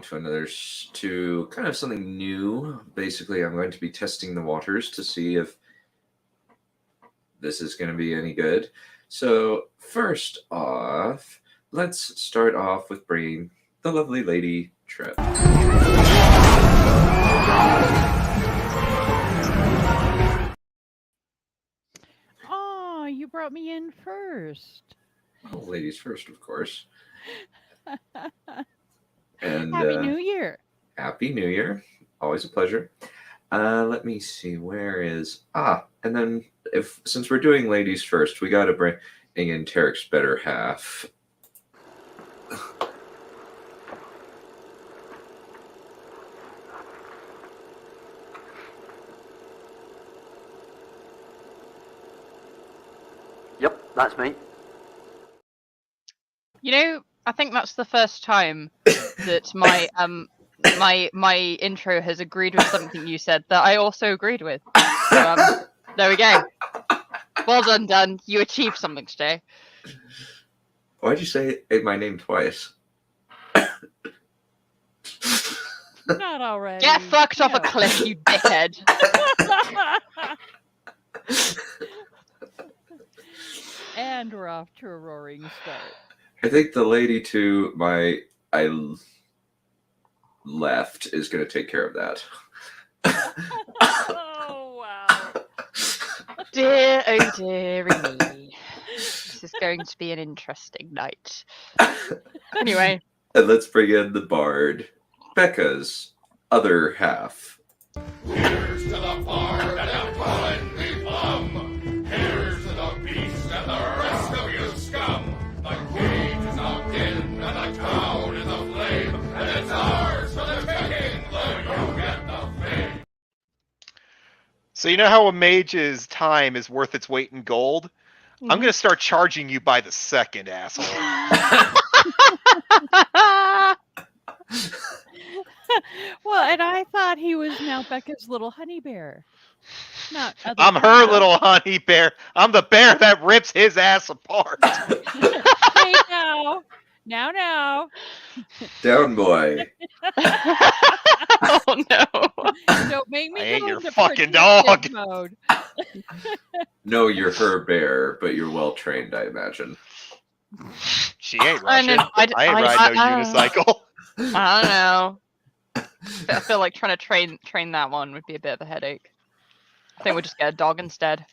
welcome to kind of something new. Basically, I'm going to be testing the waters to see if this is going to be any good. So first off, let's start off with bringing the lovely lady Trip. Oh, you brought me in first. Oh, ladies first, of course. And Happy New Year. Happy New Year. Always a pleasure. Let me see. Where is... and then since we're doing ladies first, we got to bring in Tarek's better half. Yep, that's me. You know, I think that's the first time that my intro has agreed with something you said that I also agreed with. So, there we go. Well done, Dan. You achieved something today. Why'd you say my name twice? Not already. Get fucked off a cliff, you dickhead. And we're off to a roaring start. I think the lady to my left is going to take care of that. Oh, wow. Dear, oh dearie me. This is going to be an interesting night. Anyway. And let's bring in the bard, Becca's other half. Here's to the bard and the poet we plum. Here's to the beast and the rest of you scum. The cage is knocked in and the town is aflame, and it's ours for the taking, though you get the fame. So you know how a mage's time is worth its weight in gold? Mm-hmm. I'm going to start charging you by the second, asshole. Well, and I thought he was now Becca's little honey bear. I'm her little honey bear. I'm the bear that rips his ass apart. Hey, now. Down, boy. Oh no. Don't make me I ain't go your into fucking protective dog. Mode. No, you're her bear, but you're well trained, I imagine. She ain't Russian. I ain't riding no unicycle. I don't know. I feel like trying to train that one would be a bit of a headache. I think we'll just get a dog instead.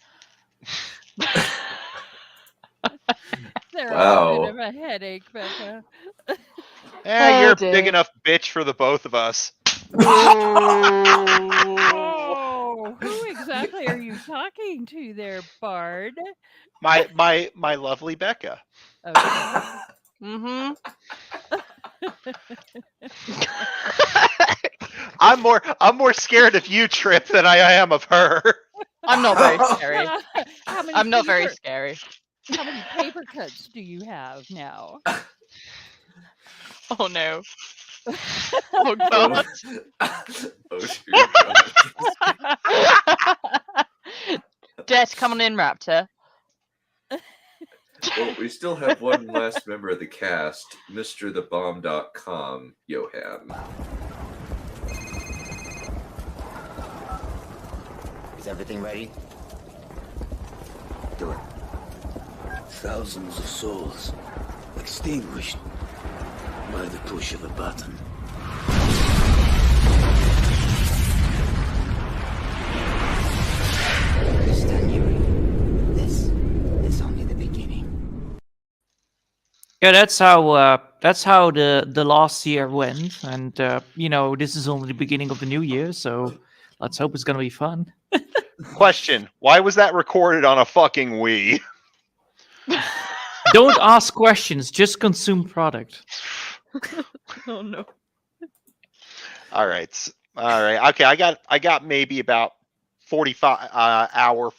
They're Wow. a bit of a headache, Becca. You're dear. a big enough bitch for the both of us. Oh, who exactly are you talking to there, Bard? My lovely Becca. Okay. Mm-hmm. I'm more scared of you, Trip, than I am of her. I'm not very scary. I'm not very paper- scary. How many paper cuts do you have now? Oh no. Oh god. Oh, dear God. Debt, come on in, Raptor. Well, we still have one last member of the cast, MrTheBomb.com, Johan. Is everything ready? Do it. Thousands of souls extinguished by the push of a button. Understand, Yuri? This is only the beginning. Yeah, that's how the last year went, and this is only the beginning of the new year, so let's hope it's gonna be fun. Question: why was that recorded on a fucking Wii? Don't ask questions, just consume product. Oh no. All right. Okay, I got maybe about 45 hour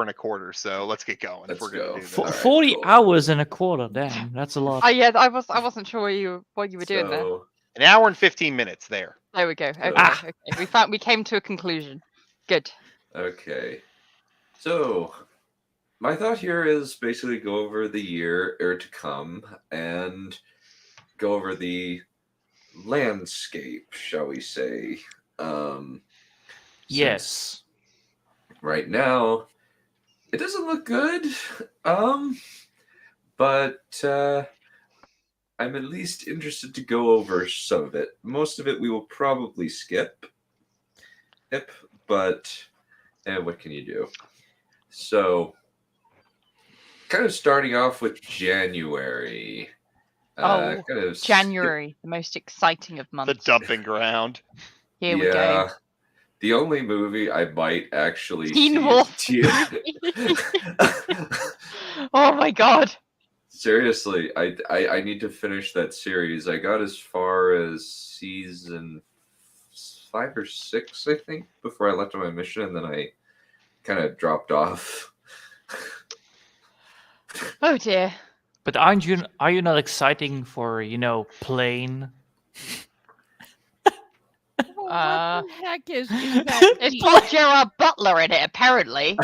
and a quarter. So let's get going. Let's if we're gonna go. do this. All right, 40 cool. hours and a quarter, damn, that's a lot. Oh yeah, I wasn't sure what you were doing there. So, An hour and 15 minutes there. There we go. Okay, Ah. okay. We came to a conclusion. Good. okay. So, my thought here is basically go over the year to come and go over the landscape, shall we say. Since Yes. right now, it doesn't look good. But I'm at least interested to go over some of it. Most of it we will probably skip. Yep, but what can you do? So, kind of starting off with January. Oh, kind of January, the most exciting of The months. dumping ground. Here we go. The only movie I might actually Teen see Wolf. Oh my god. Seriously, I need to finish that series. I got as far as season 5 or 6, I think, before I left on my mission, and then I kind of dropped off. Oh dear. But are you not exciting for plane? What the heck is that? It's got Gerard Butler in it, apparently.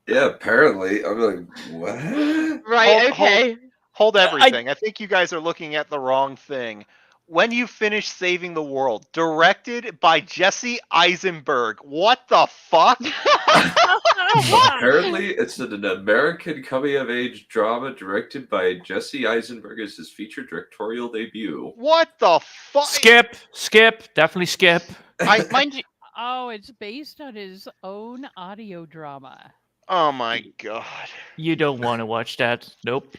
Yeah, apparently. I'm like, what? Right, okay. Hold everything. I think you guys are looking at the wrong thing. When You Finish Saving the World, directed by Jesse Eisenberg. What the fuck? Apparently, it's an American coming-of-age drama directed by Jesse Eisenberg as his feature directorial debut. What the fuck? Skip, definitely skip. Mind you, Oh, it's based on his own audio drama. Oh my god. You don't want to watch that. Nope.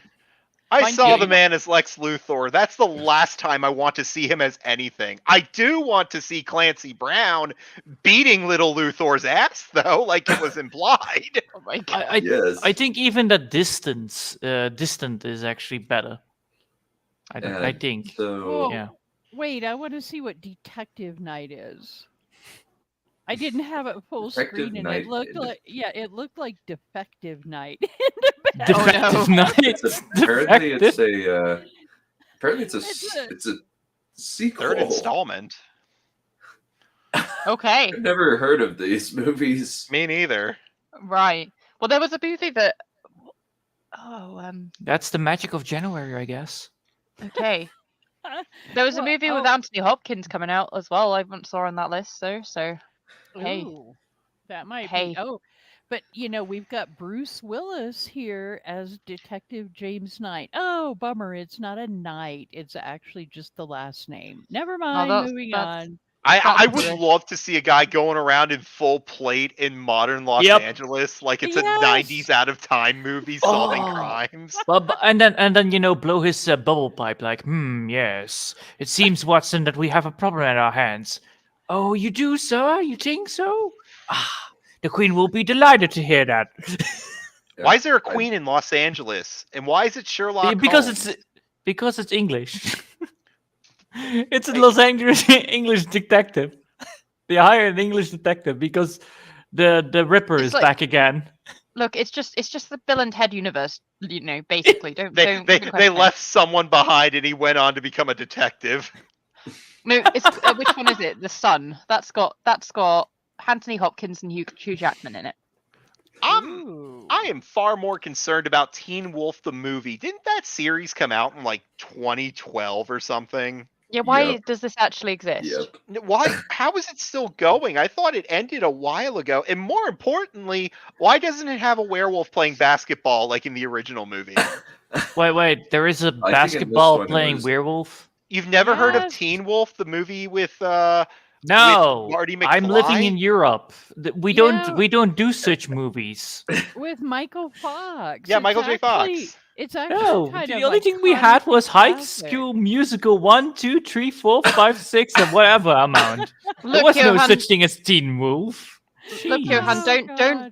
I Mind saw you- the man as Lex Luthor. That's the last time I want to see him as anything. I do want to see Clancy Brown beating little Luthor's ass, though, like it was implied. oh my god. I I think even the distant is actually better. I think. So, Whoa. Yeah. Wait, I want to see what Detective Night is. I didn't have it full Detective screen, and Night it looked in- like it looked like Defective Night. Defective no. Night. apparently it's Defective. it's a sequel. Third installment. Okay. I've never heard of these movies. Me neither. Right. Well, there was a movie that. That's the magic of January, I guess. Okay. There was a Well, movie with Anthony Hopkins coming out as well. I haven't saw on that list, so hey. Ooh, that might Hey. be. Oh, but we've got Bruce Willis here as Detective James Knight. Oh, bummer! It's not a Knight. It's actually just the last name. Never mind. that's- Moving that's- on. I would Good. love to see a guy going around in full plate in modern Los Yep. Angeles, like it's Yes. a 90s out of time movie solving Oh. crimes. And then blow his bubble pipe like, yes. It seems, Watson, that we have a problem at our hands. Oh, you do, sir? You think so? Ah, the Queen will be delighted to hear that. Why is there a queen in Los Angeles? And why is it Sherlock because Holmes? it's English. It's a Los Angeles English detective. They hire an English detective because the Ripper It's is like- back again. Look, it's just the Bill and Ted universe, basically. Don't They don't they question it. left someone behind and he went on to become a detective. No, it's which one is it? The Sun. That's got Anthony Hopkins and Hugh Jackman in it. Ooh. I am far more concerned about Teen Wolf the movie. Didn't that series come out in like 2012 or something? Yeah, why Yep. does this actually exist? Yep. Why? How is it still going? I thought it ended a while ago. And more importantly, why doesn't it have a werewolf playing basketball like in the original movie? Wait, there is a in this basketball one it playing was- werewolf? You've never heard of Yes. Teen Wolf, the movie with No, Marty I'm living McFly? in Europe. We Yeah. don't do such movies. With Michael Fox. Yeah, It's Michael J. actually- Fox. It's actually No, kind the of only like thing we had was High classic. School Musical 1, 2, 3, 4, 5, 6, and whatever amount. There Look, was no Johan, such thing as Teen Wolf. look, Jeez. Johan, Oh,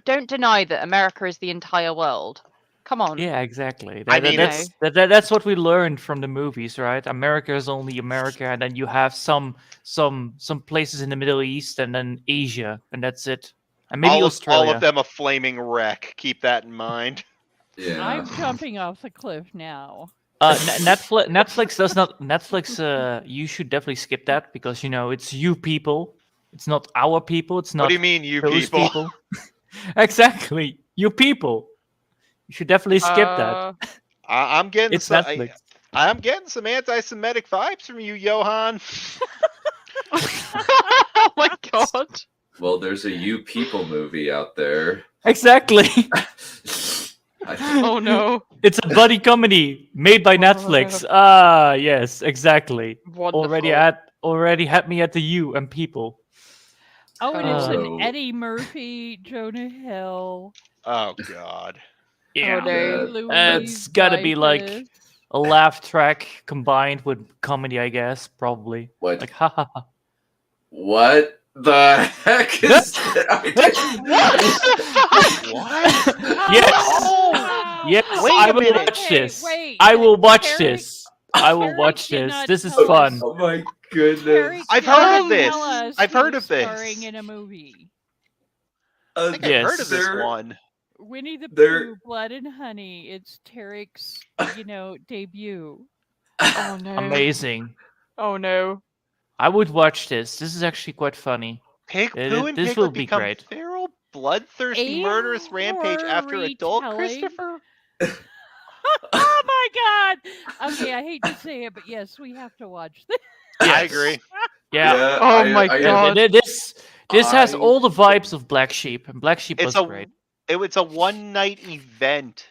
don't deny that America is the entire world. Come on. Yeah, exactly. I mean, That's what we learned from the movies, right? America is only America, and then you have some places in the Middle East, and then Asia, and that's it. And maybe all Australia. of them a flaming wreck. Keep that in mind. Yeah. I'm jumping off the cliff now. Netflix does not. Netflix. You should definitely skip that because it's you people. It's not our people. It's not. What do you mean, you those people? Exactly, you people. You should definitely skip that. I'm getting It's some, Netflix. I'm getting some anti-Semitic vibes from you, Johan. Oh my god. Well, there's a You People movie out there. Exactly. Oh no. It's a buddy comedy made by Netflix. Ah, yes, exactly. Wonderful. Already had me at the You and People. Oh, and it's Oh. an Eddie Murphy, Jonah Hill. Oh god. Yeah. no. Louise It's gotta be like Dreyfus. a laugh track combined with comedy, I guess, probably. What? Like, ha ha ha. What the heck is What? Yes. Ah! Yes, Wait I a will minute. watch this. Wait, I will watch Terry- this. I will Terry watch did this. not This is tell fun. us. Oh my Terry goodness. I've did heard not of this. tell us I've who heard was of this. starring in a movie. I think Yes. I've heard of this There- one. Winnie the There- Pooh, Blood and Honey. It's Tarek's, debut. Oh no. Amazing. Oh no. I would watch this. This is actually quite funny. Pig, It- Pooh and this Piglet will be become great. feral, bloodthirsty, A murderous rampage after horror adult retelling. Christopher? Oh my god! Okay, I hate to say it, but yes, we have to watch this. I Yes. agree. Yeah. Oh my Yeah, God. This has I- all the vibes of Black Sheep, and Black Sheep It's was a great. it's a one-night event.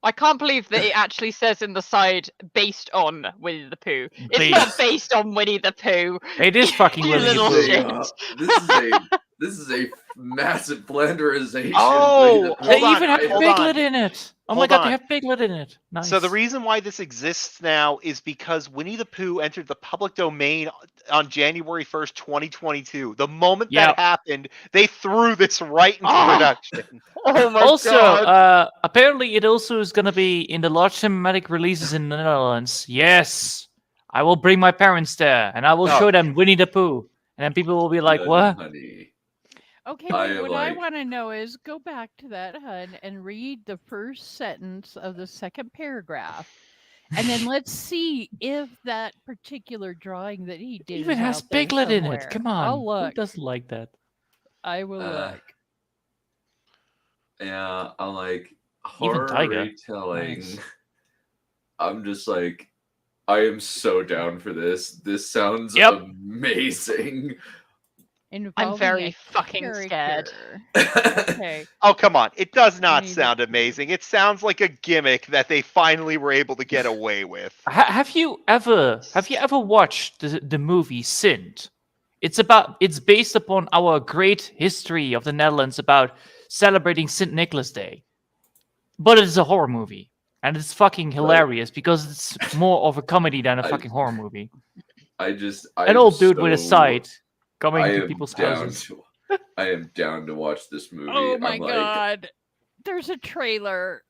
I can't believe that it actually says in the side based on Winnie the Pooh. It's Based. not based on Winnie the Pooh. It is fucking You Winnie the little Pooh. shit. This is a massive blenderization. Oh, They Hold on, even have hold Piglet on. in it. Oh my Hold god, on. they have Piglet in it. Nice. So the reason why this exists now is because Winnie the Pooh entered the public domain on January 1st, 2022. The moment Yeah. that happened, they threw this right into Ah! production. Oh my also, god. apparently it also is gonna be in the large cinematic releases in the Netherlands. Yes, I will bring my parents there, and I will Oh. show them Winnie the Pooh, and then people will be like, "What?" Honey. Okay, I but am what I like- want to know is go back to that HUD and read the first sentence of the second paragraph. And then let's see if that particular drawing that he did Even is has out there Piglet in somewhere. it. Come on, I'll who look. doesn't like that? I will Uh, look. Yeah, I'm like Even horror Tiger. retelling. Nice. I'm just like, I am so down for this. This sounds Yep. amazing. I'm Involving very a fucking scared. character. Okay. Oh, come on. It does not Winnie the sound Pooh. amazing. It sounds like a gimmick that they finally were able to get away with. Have you ever watched the movie Sint? It's based upon our great history of the Netherlands about celebrating St. Nicholas Day, but it's a horror movie, and it's fucking hilarious because it's more of a comedy than a I- fucking horror movie. An An old dude with a scythe coming I to am people's down houses. to. I am down to watch this movie. Oh my I'm like, god. There's a trailer.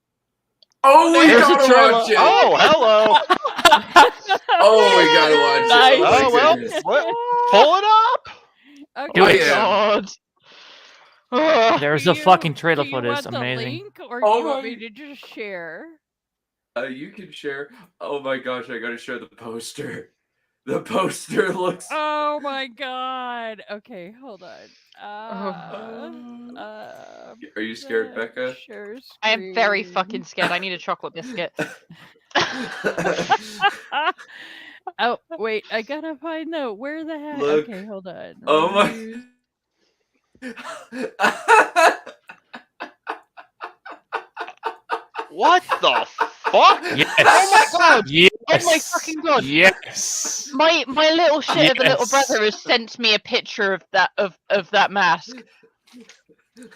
oh, we There's a gotta trailer. watch it. Oh, hello. Oh, we gotta watch Nice. it. Oh, Oh, my well, goodness. what? Pull it up. Okay. Do it. God. Ugh. There's Do a fucking you- trailer do for you this. want the Amazing. link, or Oh do you want my- me to just share? You can share. Oh my gosh, I gotta share the poster. The poster looks. Oh my god. Okay, hold on. Are you scared, the Becca? share I am very screen. fucking scared. I need a chocolate biscuit. Oh wait, I gotta find the where the heck. Look. Okay, hold on. Oh my- Reviews. What the fuck? Yes. Oh my god! Yes. Oh my fucking god! Yes. My little shit of a little Yes. brother has sent me a picture of that mask.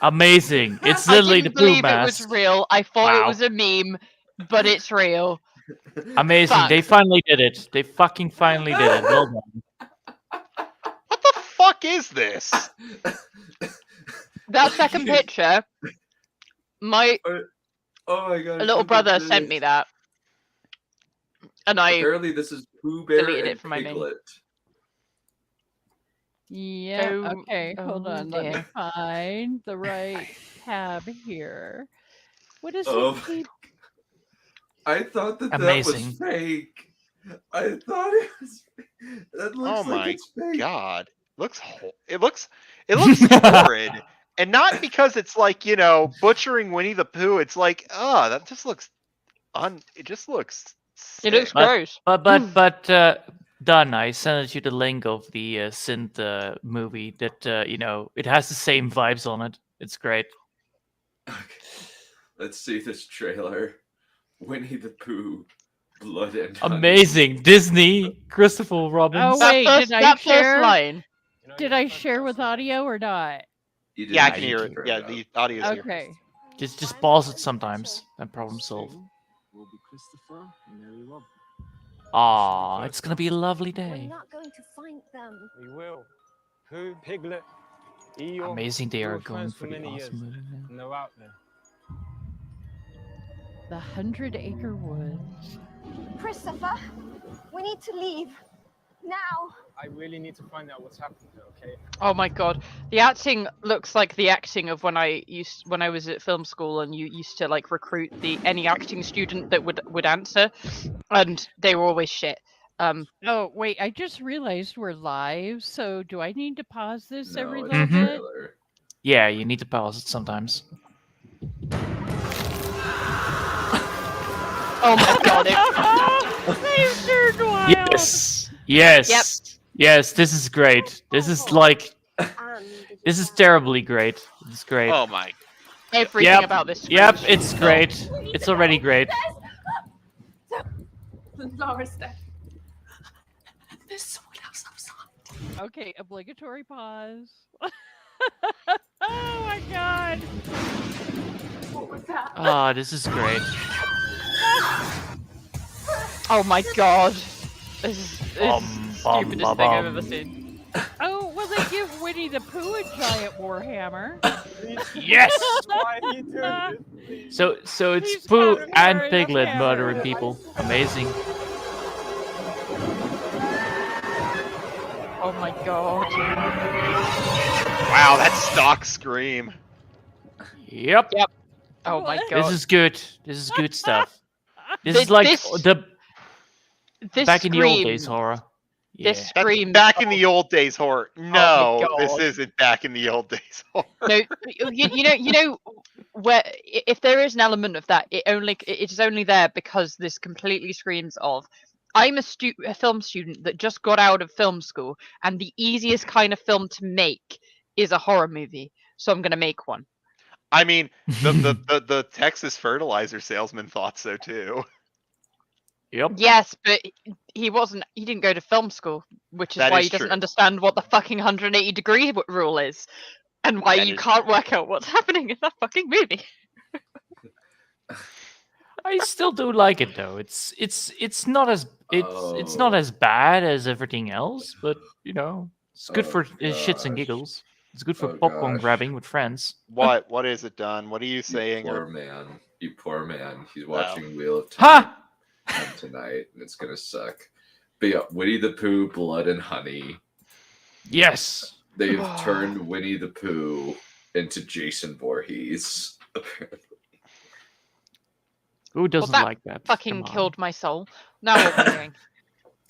Amazing. It's I literally the didn't Pooh believe mask. it was real. I thought it Wow. was a meme, but it's real. Amazing. Fuck. They finally did it. They fucking finally did it. Well done. What the fuck is this? That second picture, my Oh my god. little look at brother sent this. me that, and I Apparently, this is Pooh Bear deleted and it from my main. Piglet. Yeah. Oh, Okay, hold oh on. Let me dear. find the right tab here. What is Oh it? my keep- I thought that Amazing. was fake. I thought it was. That looks Oh like my it's fake. God. It looks horrid. And not because it's like, butchering Winnie the Pooh. It's like, that just looks it just looks It looks But- gross. But Don, I sent you the link of the synth movie that it has the same vibes on it. It's great. Okay. Let's see this trailer. Winnie the Pooh, Blood and Honey. Amazing Disney, Christopher Robbins. Oh, wait, did I that share? first line. Did I share with audio or not? You did Yeah, I not can hear it. turn Yeah, up. the audio's here. Okay. Just pause it sometimes. And problem solved. Will be Christopher and Mary Rob. Ah, it's gonna be a lovely We're day. not going to find them. We will. Pooh, Piglet, Eeyore. Amazing they we are were going friends for the many years, awesome movie now. and they're out there. The 100-Acre Woods. Christopher, we need to leave. Now. I really need to find out what's happened to her, okay? Oh my god, the acting looks like the acting of when I was at film school, and you used to like recruit any acting student that would answer, and they were always shit. Oh, wait, I just realized we're live, so do I need to pause this every No, little it's a Mhm. bit? trailer. Yeah, you need to pause it sometimes. Oh my god, They've turned wild. Yes, this is great. This is like, this is terribly great. It's great. Oh my! everything Yep, about this. Yep, screams it's film. great. It's already great. Laura's dead. Okay, obligatory pause. Oh my god. What was that? Ah, this is great. Oh my god, this is the stupidest thing I've ever bum. seen. Oh, well, they give Winnie the Pooh a giant warhammer. Yes. Why are you doing this? So it's He's Pooh got and more in Piglet his murdering hammer. people. Amazing. Oh my god. Wow, that stock scream. Yep. Oh my What? god. This is good. This is good stuff. This This- is like this- the This back in the old scream- days horror. Yeah. This scream. Back in the old days horror. No, this God. isn't back in the old days horror. No, you know where if there is an element of that, it is only there because this completely screams of I'm a film student that just got out of film school, and the easiest kind of film to make is a horror movie, so I'm gonna make one. I mean, the Texas fertilizer salesman thought so too. Yep. Yes, but he didn't go to film school, which is That why is he doesn't true. understand what the fucking 180-degree rule is, and why That you is can't true. work out what's happening in that fucking movie. I still do like it though. It's not as it's not Oh. as bad as everything else, but it's good Oh, for shits and gosh. giggles. It's good for Oh, popcorn gosh. grabbing with friends. What is it done? What are you You saying? poor man. You poor man. He's watching Wheel of Ha! Time tonight, and it's gonna suck. But yeah, Winnie the Pooh, Blood and Honey. Yes. They've turned Winnie the Pooh into Jason Voorhees. Apparently. Who doesn't that like that? Fucking Come on. killed my soul. Now what am I doing?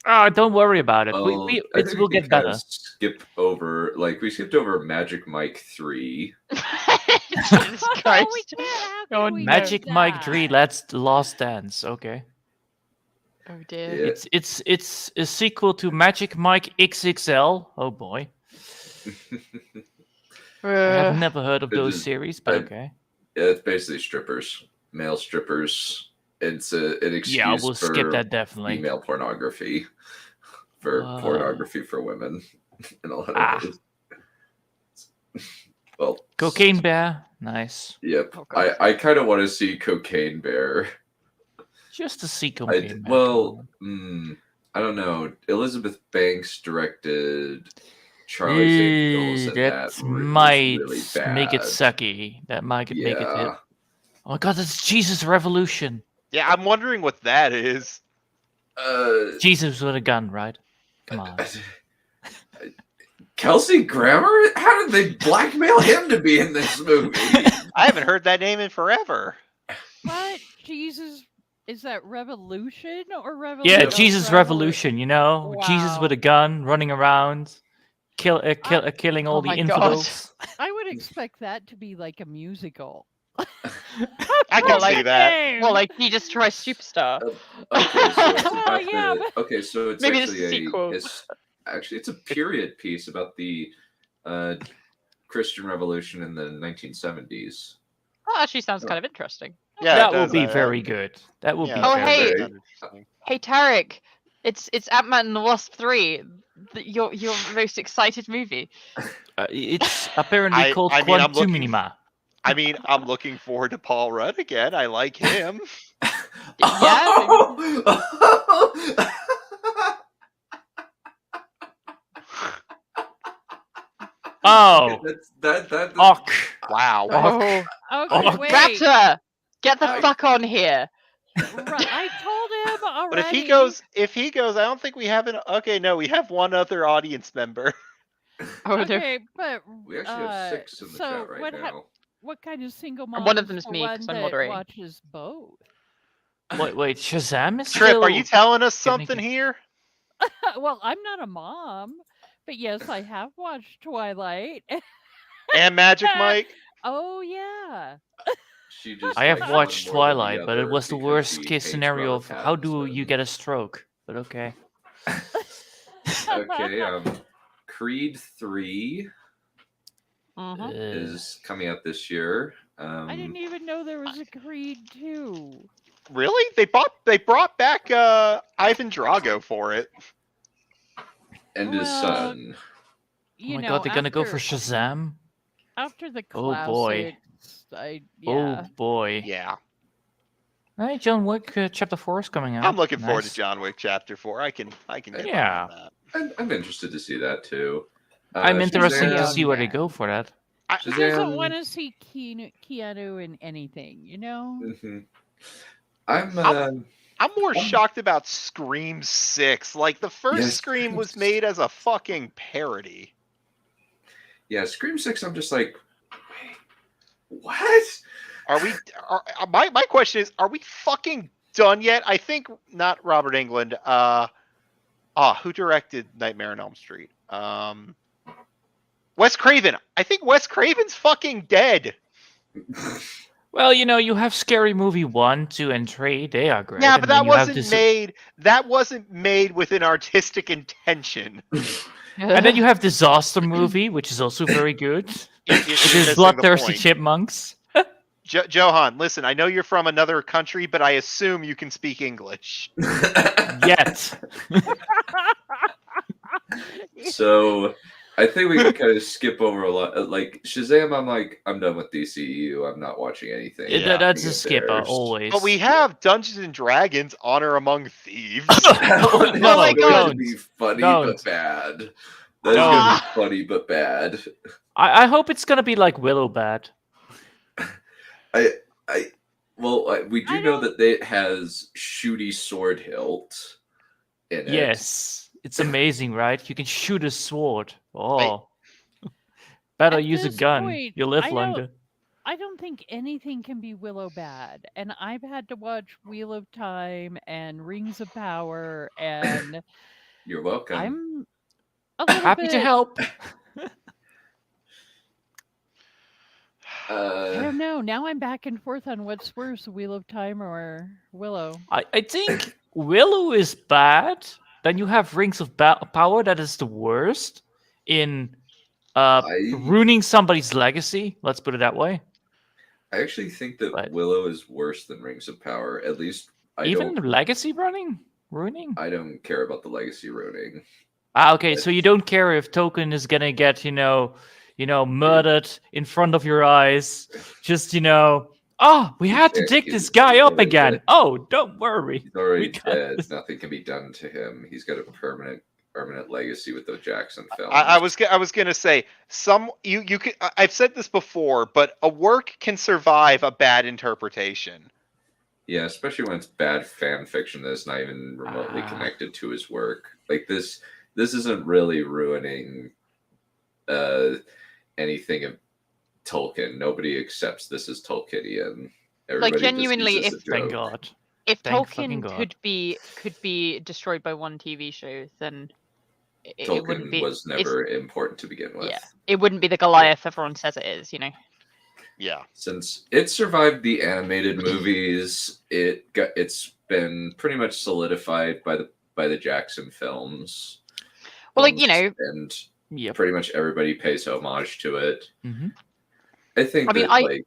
Ah, don't worry about it. Well, we I it think will we get kinda better. we skipped over Magic Mike 3. Jesus Oh, we Christ. can't have Oh, it, we Magic know Mike that. 3, that's the last dance. Okay. Oh dear. Yeah. It's a sequel to Magic Mike XXL. Oh boy. I have never heard of It those is- series, but I- okay. Yeah, it's basically strippers, male strippers. It's an excuse Yeah, we'll for skip that definitely. female pornography, for Whoa. pornography for women, in a lot of Ah. ways. Well, Cocaine Bear, nice. Yep. Oh, God. I kind of want to see Cocaine Bear. Just to see I, Cocaine Bear. well, I don't know. Elizabeth Banks directed Charlie's Angels, and that that was might really bad. make it sucky. That might make it hit. Yeah. Oh my god, that's Jesus Revolution. Yeah, I'm wondering what that is. Jesus with a gun, right? Come on. Kelsey Grammer? How did they blackmail him to be in this movie? I haven't heard that name in forever. What? Jesus, is that Revolution or Revolution? Yeah, Jesus Revolution, Jesus with a Wow. gun, running around, killing all Oh the my God. infidels. I would expect that to be like a musical. I can Well, see like- that. Well, like he just tries Superstar. Okay, so it's Well, about yeah, the, okay, so it's Maybe this actually is a sequel. it's a period piece about the Christian Revolution in the 1970s. That actually sounds kind of interesting. Yeah, that it will does. be very good. That will Yeah, be. Oh, that very hey. does good. sound interesting. Hey Tarek, it's Ant-Man and the Wasp 3. Your most excited movie. It's apparently I called mean, I'm looking- Quantumina. I mean, I'm looking forward to Paul Rudd again. I like him. Oh, That's ok. Wow. Okay, Oh, wait. Raptor, get the I- fuck on here. I told him already. But if he goes, I don't think we have an. Okay, no, we have one other audience member. Oh, no. Okay, but we actually have 6 in the so chat right what now. what kind of single And mom? one of them is the me, one 'cause I'm that moderating. watches both. Wait, Shazam is Trip, still... are you telling us Getting something it. here? Well, I'm not a mom, but yes, I have watched Twilight. And Magic Mike? Oh yeah. She just I have likes one watched more than the Twilight, but it other was the because worst she case hates scenario Robert of how do you Pattinson. get a stroke. But okay. Okay, Creed 3 Mhm. is coming out this year. I didn't even know there was a Creed 2. Really? They brought back Ivan Drago for it. and his Well, son. Oh You my know, god, they're gonna go after- for Shazam? After the Oh, classics. boy. Yeah. Oh boy. Yeah. Hey, John Wick Chapter 4 is coming out. I'm looking forward to Nice. John Wick Chapter 4. I can get Yeah. behind that. I'm interested to see that too. I'm interested to Shazam. see where they go for that. Who doesn't Shazam. want to see Keanu in anything, you know? Mhm. I'm I'm more shocked about Scream 6. Like, the first Yes, Scream was Scream made as a fucking parody. yeah, Scream 6. I'm just like, wait, what? Are we... my question is, are we fucking done yet? I think not Robert Englund. Who directed Nightmare on Elm Street? Wes Craven. I think Wes Craven's fucking dead. Well, you know, you have Scary Movie 1, 2, and 3. They are great. Yeah, and but then that you have wasn't this- made. That wasn't made with an artistic intention. And then you have Disaster Movie, which is also very good. You're It missing is the Bloodthirsty point. Chipmunks. Johan, listen, I know you're from another country, but I assume you can speak English. Yet. So I think we can kind of skip over a lot. Like Shazam, I'm done with DCU. I'm not watching anything. Yeah. That's a Of skipper, theirs. always. But we have Dungeons and Dragons: Honor Among Thieves. That's No, going don't. to be funny Don't. but bad. That's Don't. going to be funny but bad. I hope it's gonna be like Willow Bad. We do I know don't- that it has shooty sword hilt in it. Yes. It's amazing, right? You can shoot a sword. Oh. Better At use a this gun. point, You'll live I don't- longer. I don't think anything can be Willow bad. And I've had to watch Wheel of Time and Rings of Power, and You're welcome. I'm a little Happy bit, to help. I don't know. Now I'm back and forth on what's worse, Wheel of Time or Willow. I think Willow is bad. Then you have Rings of Power that is the worst in ruining somebody's legacy. Let's put it that way. I actually think that But- Willow is worse than Rings of Power. At least Even the legacy ruining. I don't care about the legacy ruining. Okay, so you don't care if Token is gonna get, murdered in front of your eyes. Just, we had to Yeah, dig he's this guy up already again. dead. Oh, don't worry. He's already We got dead. this. Nothing can be done to him. He's got a permanent legacy with the Jackson films. I was gonna say you could. I've said this before, but a work can survive a bad interpretation. Yeah, especially when it's bad fan fiction that's not even remotely connected to his work. Like this isn't really ruining anything of Tolkien. Nobody accepts this as Tolkienian. Everybody just genuinely, uses if- a Thank joke. God. If Thank fucking Tolkien God. could be destroyed by one TV show, then it wouldn't Tolkien be. was it's- never important to begin with. Yeah, it wouldn't be the Goliath everyone says it is. Yeah. Since it survived the animated movies, it's been pretty much solidified by the Jackson films. Well, like, you know, and Yep. pretty much everybody pays homage to it. Mm-hmm. I think I mean, that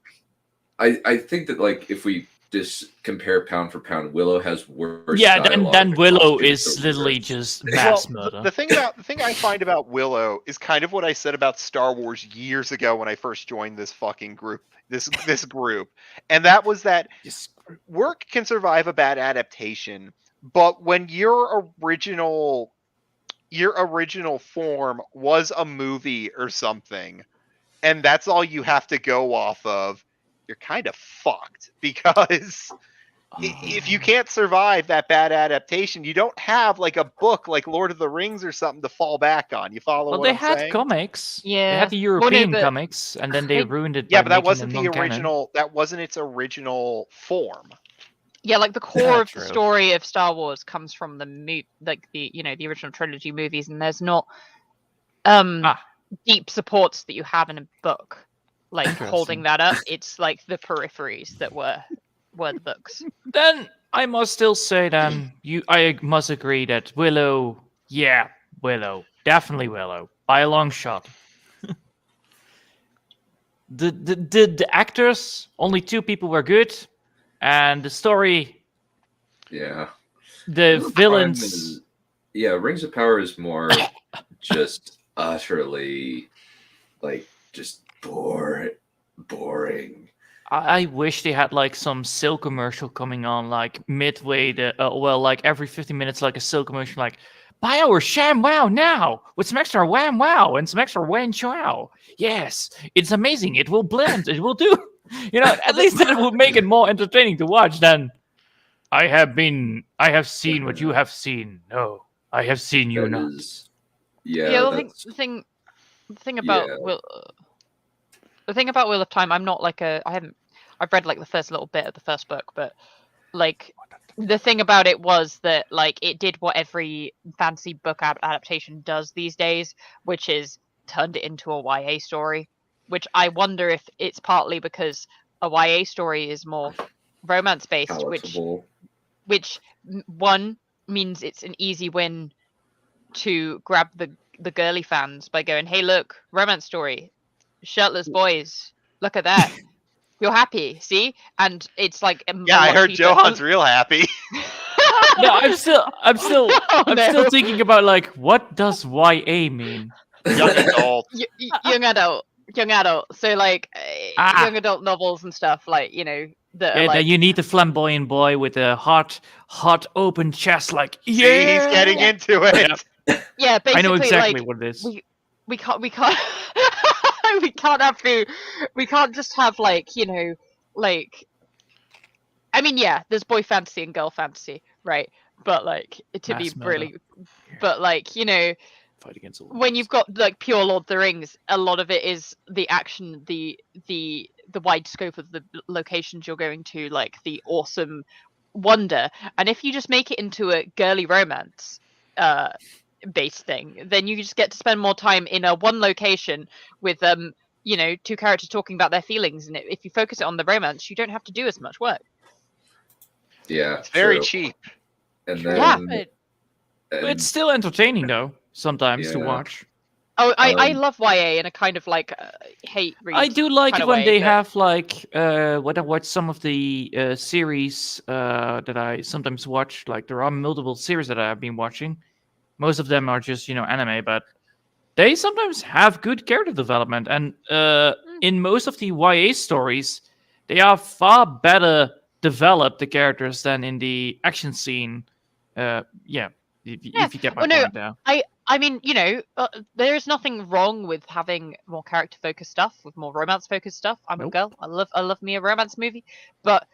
I think that like if we just compare pound for pound, Willow has worse. Yeah, dialogue then and Willow costumes is are literally worse. just Well, mass murder. the thing I find about Willow is kind of what I said about Star Wars years ago when I first joined this fucking group, this group, and that was that work can survive a bad adaptation, but when your original form was a movie or something, and that's all you have to go off of, you're kind of fucked, because if you can't survive that bad adaptation, you don't have like a book like Lord of the Rings or something to fall back on. You follow Well, what they I'm had saying? comics. They Yeah. had the Well, no, European but comics, and then they they- ruined it. Yeah, by but that making wasn't them the non-canon. original. That wasn't its original form. yeah, like the core Yeah, of the true. story of Star Wars comes from the the original trilogy movies, and there's not deep supports that you have in a book, like holding Interesting. that up. It's like the peripheries that were the books. Then I must still say, then I must agree that Willow, definitely Willow, by a long shot. The actors, only 2 people were good, and the story, Yeah. the Rings of Time villains. Rings of Power is more just utterly like just boring. I wish they had like some Silk commercial coming on like midway. Like every 15 minutes, like a Silk commercial, like buy our Sham Wow now with some extra Wham Wow and some extra Wan Chow. Yes, it's amazing. It will blend. It will do. At least that would make it more entertaining to watch than I have seen what you have seen. No, I have seen you That not. is- Yeah, that's- the thing about Yeah. the thing about Wheel of Time, I'm not like I've read like the first little bit of the first book, but like the thing about it was that like it did what every fantasy book adaptation does these days, which is turned it into a YA story, which I wonder if it's partly because a YA story is more romance based, palatable. which one means it's an easy win to grab the girly fans by going, hey, look, romance story, shirtless boys, look at that. You're happy, see? And it's like Yeah, I heard Johan's real happy. No, I'm still no. thinking about like what does YA mean? Young adult. young adult. So like Ah. young adult novels and stuff, like that. Yeah, are, like, then you need the flamboyant boy with a hot open chest, like See, he's getting into it. yeah, basically, I know exactly like, what it is. we can't we can't we can't just have like like I mean there's boy fantasy and girl fantasy, right? But like to Mass be murder. really but like Fight against all when you've got like pure Lord of the Rings, a lot of it is the action, the wide scope of the locations you're going to, like the awesome wonder. And if you just make it into a girly romance based thing, then you just get to spend more time in a one location with 2 characters talking about their feelings. And if you focus it on the romance, you don't have to do as much work. Yeah, It's very true. cheap. And True, then but It's still entertaining though, sometimes to Yeah. watch. Oh, I Um, love YA in a kind of like hate read. I do like it kinda when way, they but- have like when I watch some of the series that I sometimes watch. Like there are multiple series that I have been watching. Most of them are just anime, but they sometimes have good character development. And in most of the YA stories, they are far better developed, the characters, than in the action scene. If you get my Well, no, point there. I mean, there is nothing wrong with having more character-focused stuff, with more romance-focused stuff. I'm Nope. a girl. I love me a romance movie, but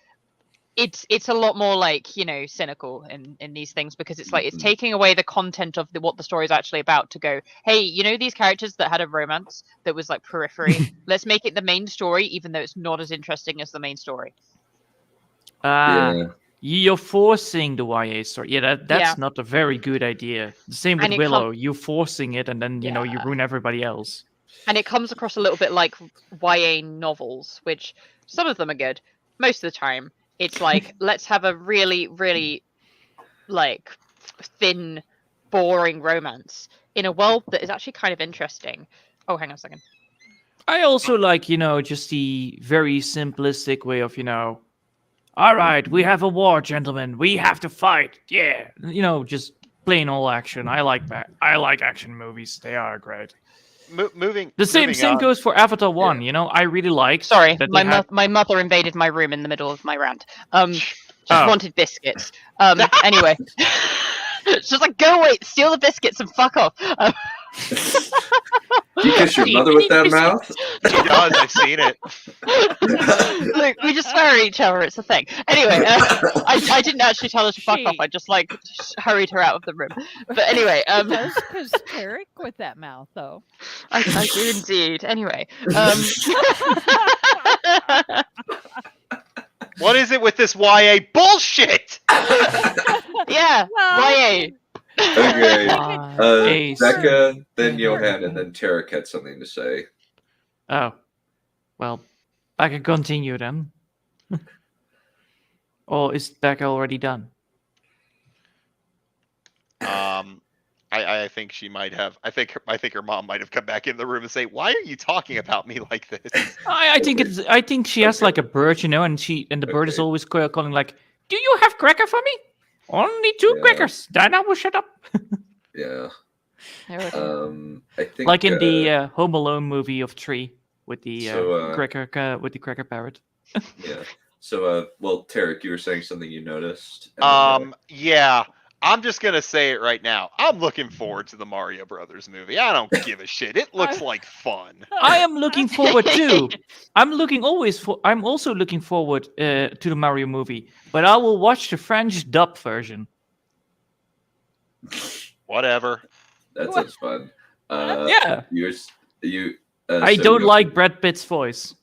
it's a lot more like cynical in these things, because it's like it's Mhm. taking away the content of what the story is actually about to go, hey, these characters that had a romance that was like periphery, let's make it the main story, even though it's not as interesting as the main story. yeah. You're forcing the YA story. Yeah, that's Yeah. not a very good idea. The same with And it Willow. You're forcing it, and then you Yeah. ruin everybody else. And it comes across a little bit like YA novels, which some of them are good. Most of the time, it's like, let's have a really, really, like, thin, boring romance in a world that is actually kind of interesting. Oh, hang on a second. I also like, just the very simplistic way of, all right, we have a war, gentlemen. We have to fight. Yeah. Just plain old action. I like that. I like action movies. They are great. Moving. The same on. goes for Avatar 1, I really like. Sorry, that my mother invaded my room in the middle of my rant. Just Oh. wanted biscuits. Anyway. She's like, go away, steal the biscuits and fuck off. Do you kiss your mother with that mouth? She does. I've seen it. Look, we just swear at each other. It's a thing. Anyway, I didn't actually tell her to fuck off. I just hurried her out of the room. But anyway, Does because Tarek with that mouth though. I do indeed. Anyway, What is it with this YA bullshit? yeah, Well, YA. Okay. Ace. Becca, then Johan, and then Tarek had something to say. Oh. Well, I can continue then. Or is Becca already done? I think she might have. I think her mom might have come back in the room and say, "Why are you talking about me like this?" I think she has like a bird, and the bird is always calling like, "Do you have cracker for me? Only 2 Yeah. crackers. Then I will shut up." Yeah. There it is. I think Like in the Home Alone movie of 3 with the So, cracker parrot. yeah. So, well, Tarek, you were saying something you noticed. and then, Yeah. I'm just gonna say it right now. I'm looking forward to the Mario Brothers movie. I don't give a shit. It looks like fun. I am looking forward too. I'm also looking forward to the Mario movie, but I will watch the French dub version. Whatever. that sounds fun. Yeah. You. I so don't you- like Brad Pitt's voice.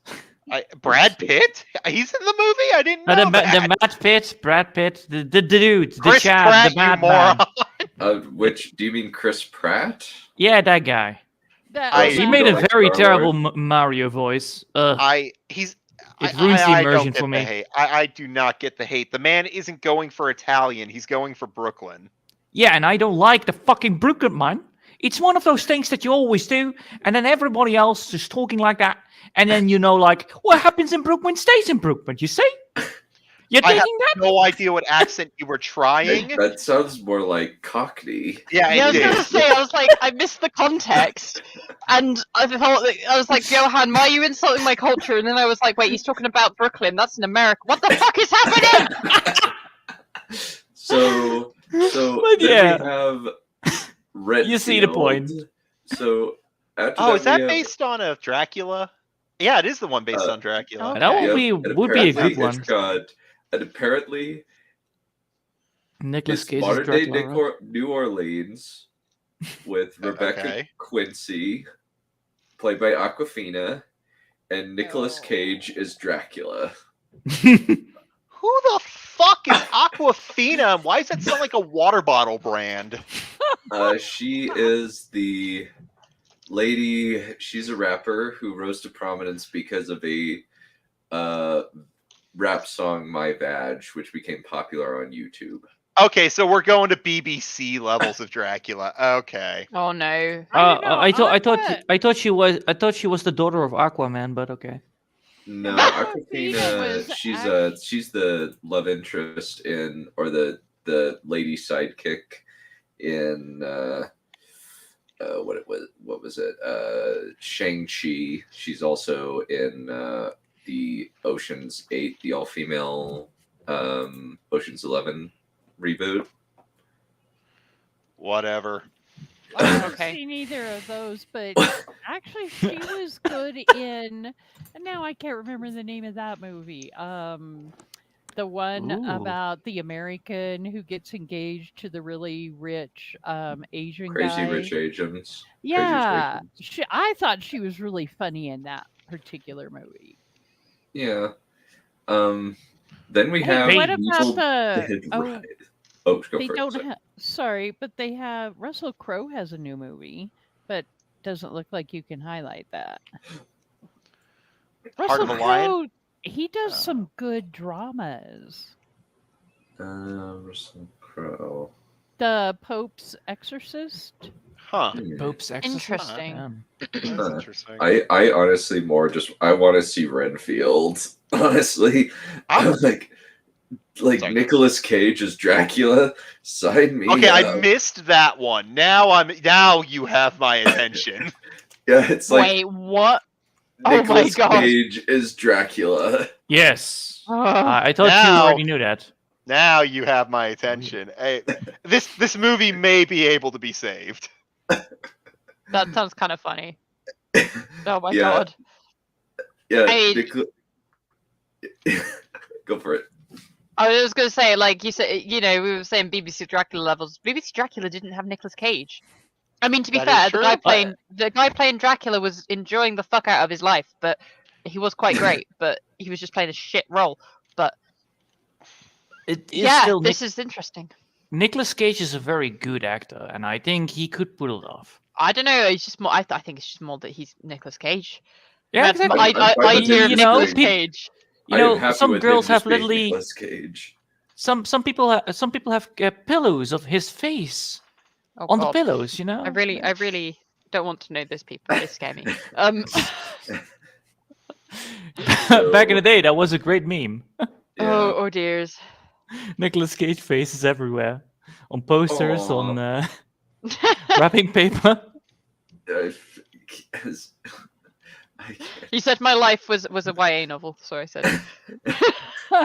Brad Pitt? He's in the movie? I didn't know The that. Matt Pitt, Brad Pitt, the dude, the Chris Chad, Pratt, the you madman. moron. Which do you mean, Chris Pratt? Yeah, that guy. He He made a Like very Star-Lord? terrible Mario voice. It ruins the immersion for me. Hate. I do not get the hate. The man isn't going for Italian. He's going for Brooklyn. Yeah, and I don't like the fucking Brooklyn man. It's one of those things that you always do, and then everybody else is talking like that, and then like, what happens in Brooklyn stays in Brooklyn. You see? You're I have thinking that? no idea what accent you were trying. That sounds more like Cockney. Yeah, Yeah, I it was gonna is. say, I was like, I missed the context, and I thought, I was like, Johan, why are you insulting my culture? And then I was like, wait, he's talking about Brooklyn. That's in America. What the fuck is happening? So But then yeah. we have Redfield. You see the point. So after Oh, is that we have- based on a Dracula? Yeah, it is the one based on Dracula. okay. That would Yep, be and would be a apparently good one. It's got, and apparently Nicholas it's Cage is modern day Dracula, right? New Orleans with Rebecca Okay. Quincy, played by Aquafina, and Nicolas Cage is Dracula. Who the fuck is Aquafina? And why does that sound like a water bottle brand? She is the lady. She's a rapper who rose to prominence because of a rap song, "My Badge," which became popular on YouTube. Okay, so we're going to BBC levels of Dracula. Okay. Oh no. I thought she was the daughter of Aquaman, but okay. No, Aquafina Aquafina. was She's the love interest in, or the lady sidekick in what was it? Shang-Chi. She's also in the Ocean's 8, the all-female Ocean's 11 reboot. Whatever. I haven't Okay. seen either of those, but actually she was good in. And now I can't remember the name of that movie. The one Ooh. about the American who gets engaged to the really rich Asian Crazy guy. Rich Asians. Yeah, Asians. I thought she was really funny in that particular movie. Yeah. Then we Hey, have what Evil about the? Dead Oh, Rise. Oh, go they for it. don't sorry. have. Sorry, but they have. Russell Crowe has a new movie, but doesn't look like you can highlight that. Heart of Russell a Lion? Crowe, he does some good dramas. Russell Crowe. The Pope's Exorcist. Huh. Pope's Exorcist. Interesting. That's interesting. I honestly I want to see Renfield. Honestly, I'm- like Sorry. Nicolas Cage as Dracula. Sign me Okay, up. I missed that one. Now you have my attention. Yeah, it's like Wait, what? Oh my Nicolas God. Cage is Dracula. Yes. Ugh. I thought you Now- already knew that. Now you have my attention. Hey, this movie may be able to be saved. That sounds kind of funny. Oh my Yeah. God. Yeah, I- go for it. I was going to say, like you said, we were saying BBC Dracula levels. BBC Dracula didn't have Nicolas Cage. I mean, to be That is fair, true, the guy playing Dracula was enjoying the fuck out of his life, but he was quite great. But he was just playing a shit role. But It is yeah, still this is interesting. Nicolas Cage is a very good actor, and I think he could pull it off. I don't know. It's just more. I think it's just more that he's Nicolas Cage. Yeah, That's exactly. my I'm idea of you know, Nicolas peop- Cage. You I am know, happy some with girls him have just being literally Nicolas Cage. some people have pillows of his face Oh, on the God. pillows. You know. I really don't want to know those people. They scare me. Back in the day, that was a great meme. Oh, oh dears. Nicolas Cage faces everywhere, on posters, Aw. on wrapping paper. I can't. You said my life was a YA novel, so I said.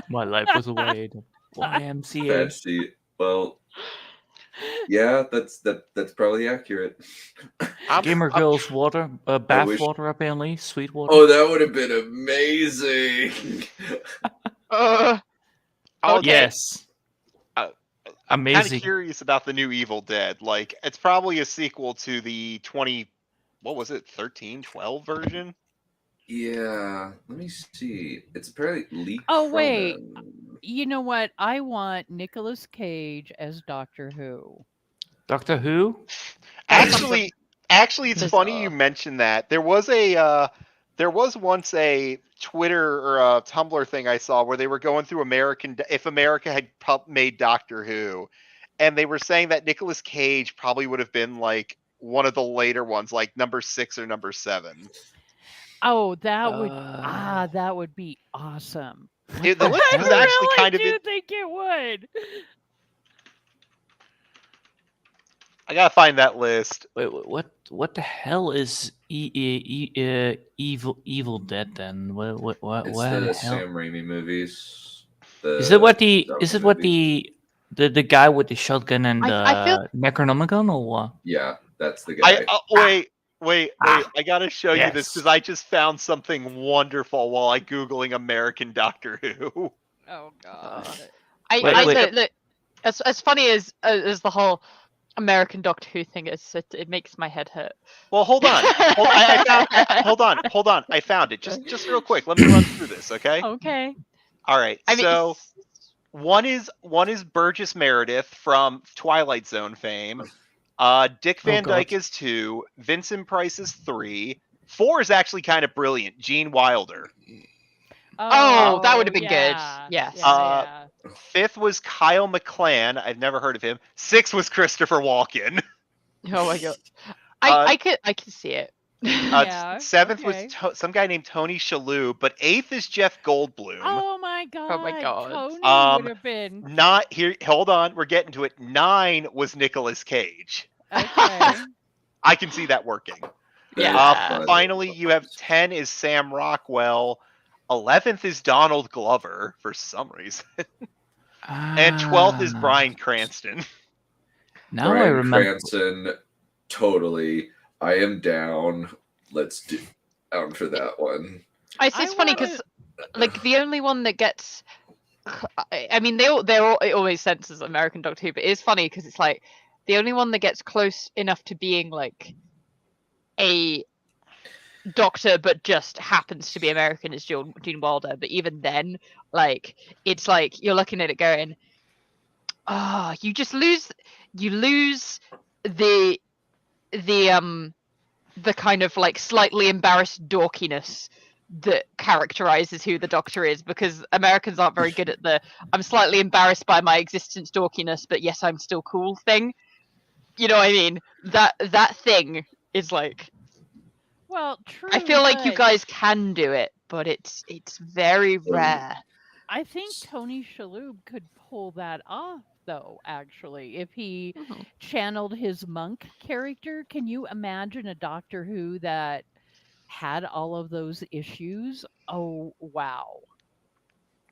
My life was away. YMCA. Fancy. Well, yeah, that's probably accurate. Gamer Girls water, bath wish- water apparently, sweet water. Oh, that would have been amazing. Okay. Yes. I'm kind of Amazing. curious about the new Evil Dead. Like, it's probably a sequel to the 13, 12 version. Yeah, let me see. It's apparently leaked. Oh, from wait. them. You know what? I want Nicolas Cage as Doctor Who. Doctor Who? Actually, it's Bizarre. funny you mentioned that. There was once a Twitter or a Tumblr thing I saw where they were going through if America had made Doctor Who, and they were saying that Nicolas Cage probably would have been like one of the later ones, like number 6 or number 7. Oh, that would be awesome. The list I was actually really kind of. do think it would. I gotta find that list. Wait, what the hell is Evil Dead then? What It's the the hell? Sam Raimi movies. Is it what Zombie the guy with the shotgun and I feel- the Necronomicon or what? Yeah, that's the guy. Wait. I gotta show you this Yes. because I just found something wonderful while I googling American Doctor Who. Oh God. Wait. Look, as funny as the whole American Doctor Who thing is, it makes my head hurt. Well, hold on. Hold on. I found it. Just real quick. Let me run through this, okay? Okay. All right. I mean, So one is Burgess Meredith from Twilight Zone fame. Dick Van God. Dyke is 2. Vincent Price is 3. 4 is actually kind of brilliant. Gene Wilder. Oh, that would have been good. Yes. Yeah. 5th was Kyle MacLachlan. I've never heard of him. 6 was Christopher Walken. Oh my God. Uh, I could see it. Yeah, 7th okay. was some guy named Tony Shalhoub, but 8th is Jeff Goldblum. Oh my God. Oh my God. Tony would have been. Not here. Hold on, we're getting to it. 9 was Nicolas Cage. Okay. I can see that working. Yeah. Finally, you have 10 is Sam Rockwell. 11th is Donald Glover for some reason, and 12th is Bryan Cranston. Now I Bryan remember. Cranston, totally. I am down. Let's do down for that one. It's funny because like the only one that gets, I mean it always senses American Doctor Who, but it's funny because it's like the only one that gets close enough to being like a doctor but just happens to be American is Gene Wilder. But even then, like it's like you're looking at it going, you lose the the kind of like slightly embarrassed dorkiness that characterizes who the Doctor is, because Americans aren't very good at the I'm slightly embarrassed by my existence dorkiness, but yes, I'm still cool thing. You know what I mean? That thing is like, Well, true. I feel like you but guys can do it, but it's very rare. I think Tony Shalhoub could pull that off, though. Actually, if he channeled his monk character, can you imagine a Doctor Who that had all of those issues? Oh wow!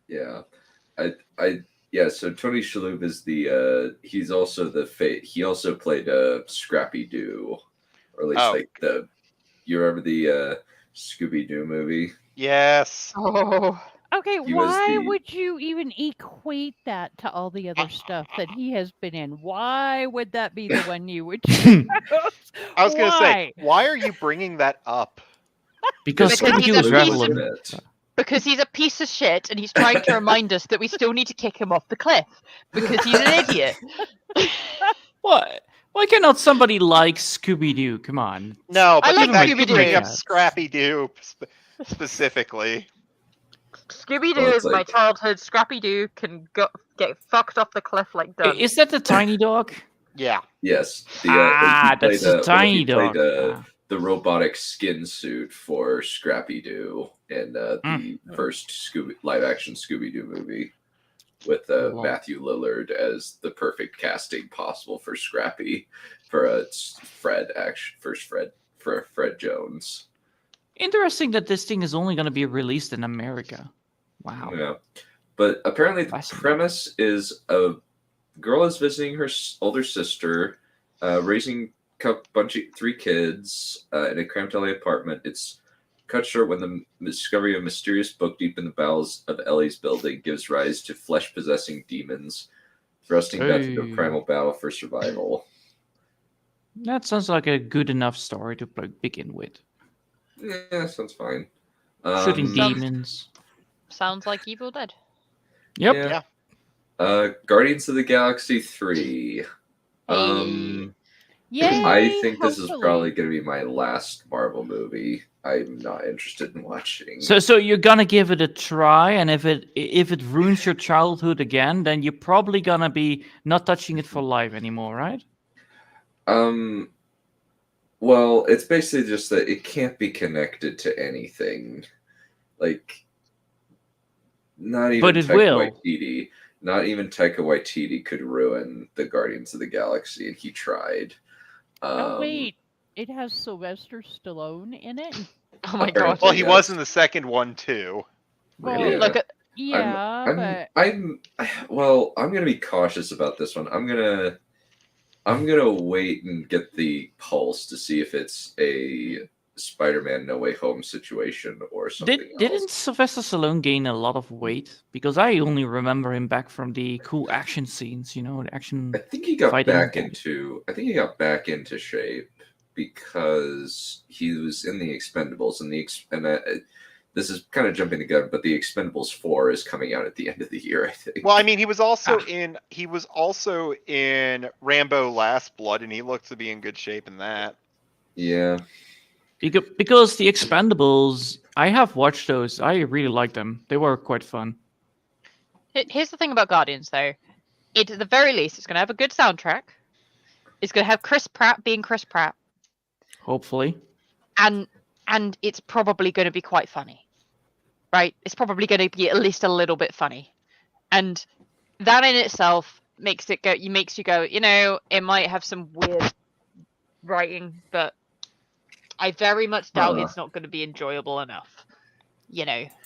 Yeah, yeah. So Tony Shalhoub is he's also he also played Scrappy Doo, or at least like you remember the Scooby Doo movie? Yes. Oh, Okay, He was why the- would you even equate that to all the other stuff that he has been in? Why would that be the one you would choose? I was going to say, Why? why are you bringing that up? Because Because Scooby he's Doo a is piece of- relevant. It. because he's a piece of shit, and he's trying to remind us that we still need to kick him off the cliff because he's an idiot. What? Why cannot somebody like Scooby Doo? Come on. No, I but like the fact you Scooby-Doo. bring up Scrappy Doo specifically. Scooby Doo Well, is it's my like- childhood. Scrappy Doo can get fucked off the cliff like done. Is that the tiny dog? Yeah. Yes. That's the tiny dog. The robotic skin suit for Scrappy Doo in the first live action Scooby Doo movie, with Matthew Lillard as the perfect casting possible for Scrappy, for Fred Jones. Interesting that this thing is only going to be released in America. Wow. Yeah, but apparently the Fascinating. premise is a girl is visiting her older sister, raising three kids in a cramped LA apartment. It's cut short when the discovery of a mysterious book deep in the bowels of Ellie's building gives rise to flesh-possessing demons, thrusting Beth into a primal battle for survival. That sounds like a good enough story to begin with. Yeah, sounds fine. Shooting Sounds- demons. Sounds like Evil Dead. Yep. Yeah. Guardians of the Galaxy 3. Yay! I think this is hopefully. probably going to be my last Marvel movie. I'm not interested in watching. So you're gonna give it a try, and if it ruins your childhood again, then you're probably gonna be not touching it for life anymore, right? Well, it's basically just that it can't be connected to anything. Like, not even But it Taika will. Waititi. Not even Taika Waititi could ruin the Guardians of the Galaxy, and he tried. Oh wait, it has Sylvester Stallone in it. Oh my god. Apparently. Well, he Yes. was in the second one too. Well, Yeah. Look at Yeah, I'm gonna be cautious about this one. I'm gonna wait and get the pulse to see if it's a Spider-Man No Way Home situation or something Didn't else. Sylvester Stallone gain a lot of weight? Because I only remember him back from the cool action scenes, the action. I think he got fighting back guy. into shape because he was in the Expendables, and this is kind of jumping the gun, but the Expendables 4 is coming out at the end of the year, I think. Well, I mean, he was also in Rambo: Last Blood, and he looked to be in good shape in that. Yeah. Because the Expendables, I have watched those. I really like them. They were quite fun. Here's the thing about Guardians, though. At the very least, it's going to have a good soundtrack. It's going to have Chris Pratt being Chris Pratt, Hopefully. and it's probably going to be quite funny, right? It's probably going to be at least a little bit funny, and that in itself makes you go. It might have some weird writing, but I very much doubt it's not going to be enjoyable enough.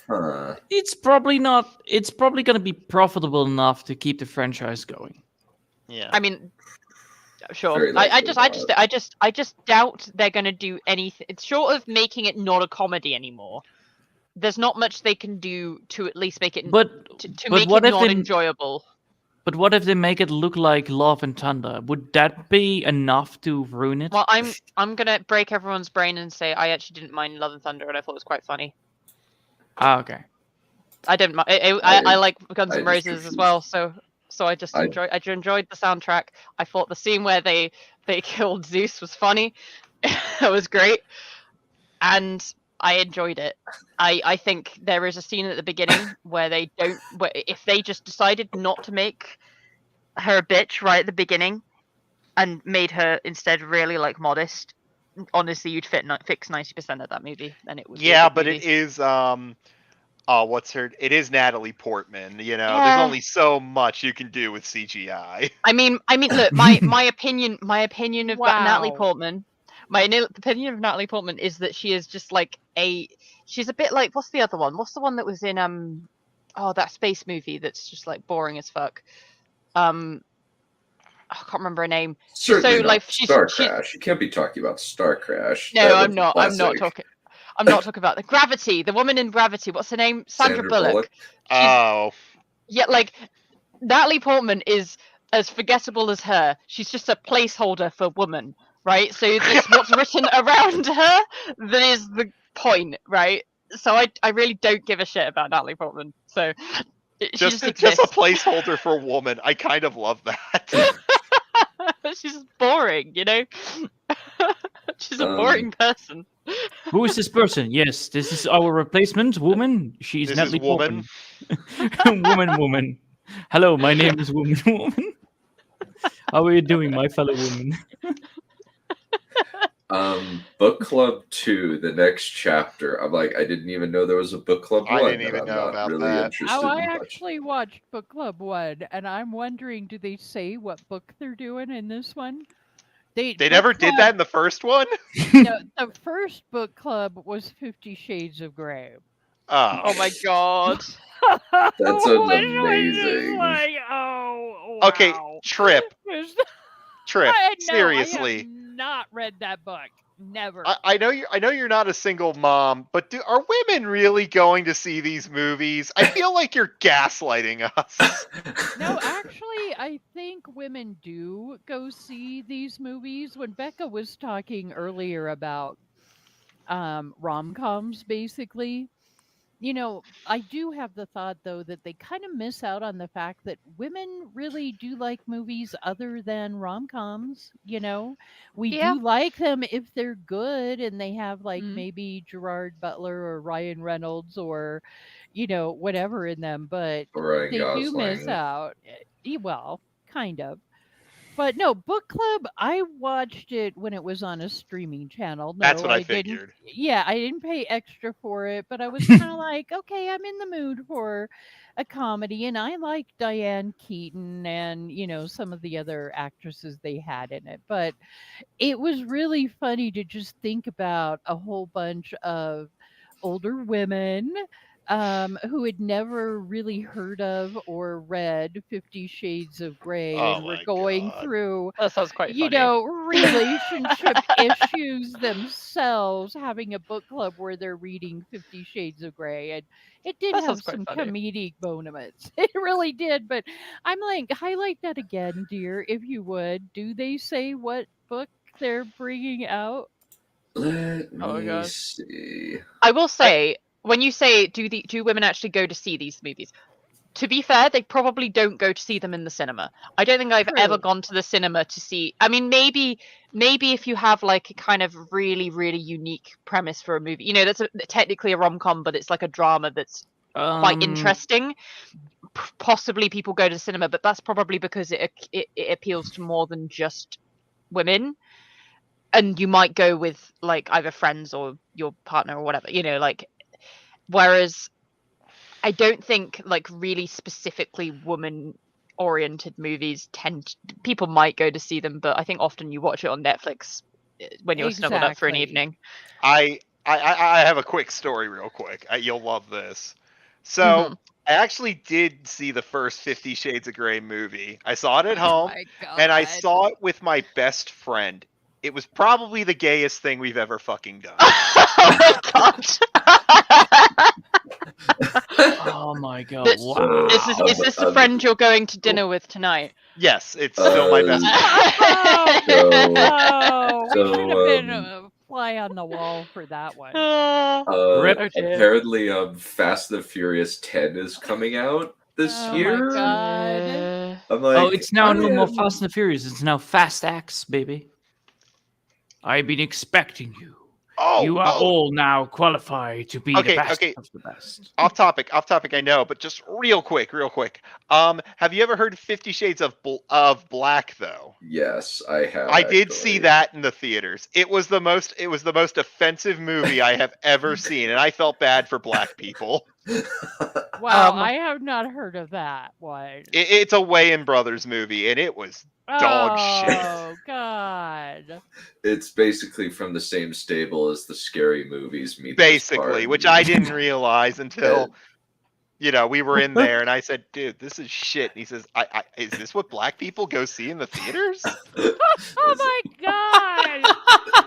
Huh. It's probably not. It's probably going to be profitable enough to keep the franchise going. Yeah. I mean, sure. Very I likely just doubt they're going to do anything. It's short of making it not a comedy anymore. There's not much they can do to at least make it But to but make what it if not they- enjoyable. But what if they make it look like Love and Thunder? Would that be enough to ruin it? Well, I'm gonna break everyone's brain and say I actually didn't mind Love and Thunder, and I thought it was quite funny. Okay. I didn't. I like Guns I N' just Roses as refuse. well, so I just I- enjoyed the soundtrack. I thought the scene where they killed Zeus was funny. It was great, and I enjoyed it. I think there is a scene at the beginning where if they just decided not to make her a bitch right at the beginning and made her instead really like modest, honestly, you'd fix 90% of that movie, and it would be a Yeah, good but movie. it is it is Natalie Portman, you know. There's Yeah. only so much you can do with CGI. I mean, look, my opinion of Natalie Wow. Portman, opinion of Natalie Portman is that she is just like she's a bit like, what's the other one? What's the one that was in that space movie that's just like boring as fuck? I can't remember her name. Certainly So, not like, Star Crash. You can't be talking about Star Crash. No, That I'm was a not. I'm not classic. talking. I'm not talking about the Gravity. The woman in Gravity. What's her name? Sandra Bullock. Oh, Yeah, like Natalie Portman is as forgettable as her. She's just a placeholder for woman, right? So it's what's written around her that is the point, right? So I really don't give a shit about Natalie Portman. So she just a exists. placeholder for woman. I kind of love that. She's boring, you know. She's a boring person. Who is this person? Yes, this is our replacement woman. She's This Natalie is woman. Portman. woman. Hello, my name is woman. How are you doing, my fellow woman? Book Club 2, the next chapter. I'm like, I didn't even know there was a Book Club 1. I didn't and even I'm know not about really that. interested I in much. actually watched Book Club 1, and I'm wondering, do they say what book they're doing in this one? They Book never did Club- that in the first one? No, the first book club was 50 Shades of Grey. Oh. Oh my god. That sounds Which was just amazing. like, oh, Okay, wow. Trip. Trip. I Seriously. have not read that book. Never. I know you're not a single mom, but are women really going to see these movies? I feel like you're gaslighting us. No, actually, I think women do go see these movies. When Becca was talking earlier about rom-coms, basically, you know, I do have the thought, though, that they kind of miss out on the fact that women really do like movies other than rom-coms, you know? We Yeah. do like them if they're good and they have, like, Mhm. maybe Gerard Butler or Ryan Reynolds or, you know, whatever in them, but Ryan they do miss Gosling. out. Well, kind of. But no, Book Club, I watched it when it was on a streaming channel. No, That's what I didn't. figured. Yeah, I didn't pay extra for it, but I was kind of like, okay, I'm in the mood for a comedy, and I like Diane Keaton and, you know, some of the other actresses they had in it. But it was really funny to just think about a whole bunch of older women who had never really heard of or read 50 Shades of Grey Oh and were my going God. through, That sounds quite you funny. know, relationship issues themselves, having a book club where they're reading 50 Shades of Grey. And it did That have sounds quite some funny. comedic moments. It really did. But I'm like, highlight that again, dear, if you would. Do they say what book they're bringing out? Let Oh my me God. see. I will say, when you say do women actually go to see these movies? To be fair, they probably don't go to see them in the cinema. I don't think I've ever True. gone to the cinema to see. I mean, maybe if you have like a kind of really unique premise for a movie, you know, that's technically a rom-com, but it's like a drama that's quite interesting. Possibly people go to the cinema, but that's probably because it appeals to more than just women. And you might go with like either friends or your partner or whatever, you know, like. Whereas I don't think like really specifically woman oriented movies people might go to see them, but I think often you watch it on Netflix when you're snuggled up for an Exactly. evening. I have a quick story real quick. You'll love this. So I actually did see the first 50 Shades of Grey movie. I saw it at Oh home, my and I God. saw it with my best friend. It was probably the gayest thing we've ever fucking done. Oh my God. Oh my God! This- Wow. Is this the friend you're going to dinner with tonight? Yes, it's still my best friend. Oh, we So, should have been a fly on the wall for that one. Rip. Oh dear. Apparently, Fast and the Furious 10 is coming out this Oh my year. God. I'm like, Oh, it's now I no more am- Fast and the Furious. It's now Fast X, baby. I've been expecting you. Oh, You are all now qualified to be Okay, the best okay. of the best. off topic, I know, but just real quick. Have you ever heard 50 Shades of Black though? Yes, I have. I did see actually. that in the theaters. It was the most offensive movie I have ever seen, and I felt bad for black people. Wow, Um, I have not heard of that one. It's a Wayans Brothers movie, and it was dog shit. Oh God. It's basically from the same stable as the Scary Movies meet. Basically, which I didn't realize until we were in there, and I said, "Dude, this is shit." And he says, "I is this what black people go see in the theaters?" Oh my God.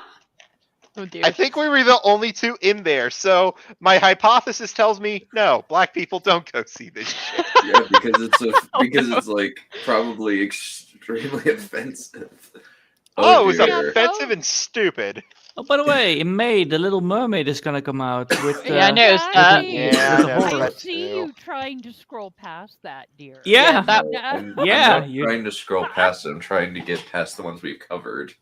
Oh dear. I think we were the only two in there, so my hypothesis tells me no, black people don't go see this shit. Yeah, because it's like probably extremely offensive. Oh, it was dear. offensive and stupid. Oh, by the way, in May, The Little Mermaid is gonna come out with. Yeah, I noticed that. Yeah, with a I noticed horror. I that see too. you trying to scroll past that, dear. Yeah. that- I'm Yeah, not you- trying to scroll past it. I'm trying to get past the ones we've covered.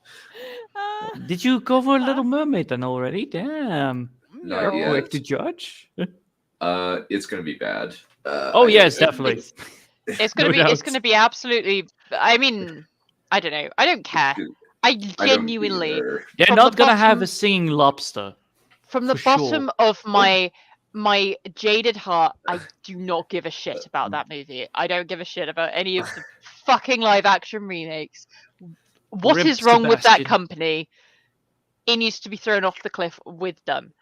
Did you cover Little Mermaid then already? Damn. Not You're yet. quick to judge. It's gonna be bad. Oh I yes, don't- definitely. It's gonna No be. It's doubt. gonna be absolutely. I mean, I don't know. I don't care. I I don't genuinely, either. They're From not the gonna have bottom- a singing lobster. from the For sure. bottom of my jaded heart, I do not give a shit about that movie. I don't give a shit about any of the fucking live action remakes. What Rip is wrong with that Sebastian. company? It needs to be thrown off the cliff with them.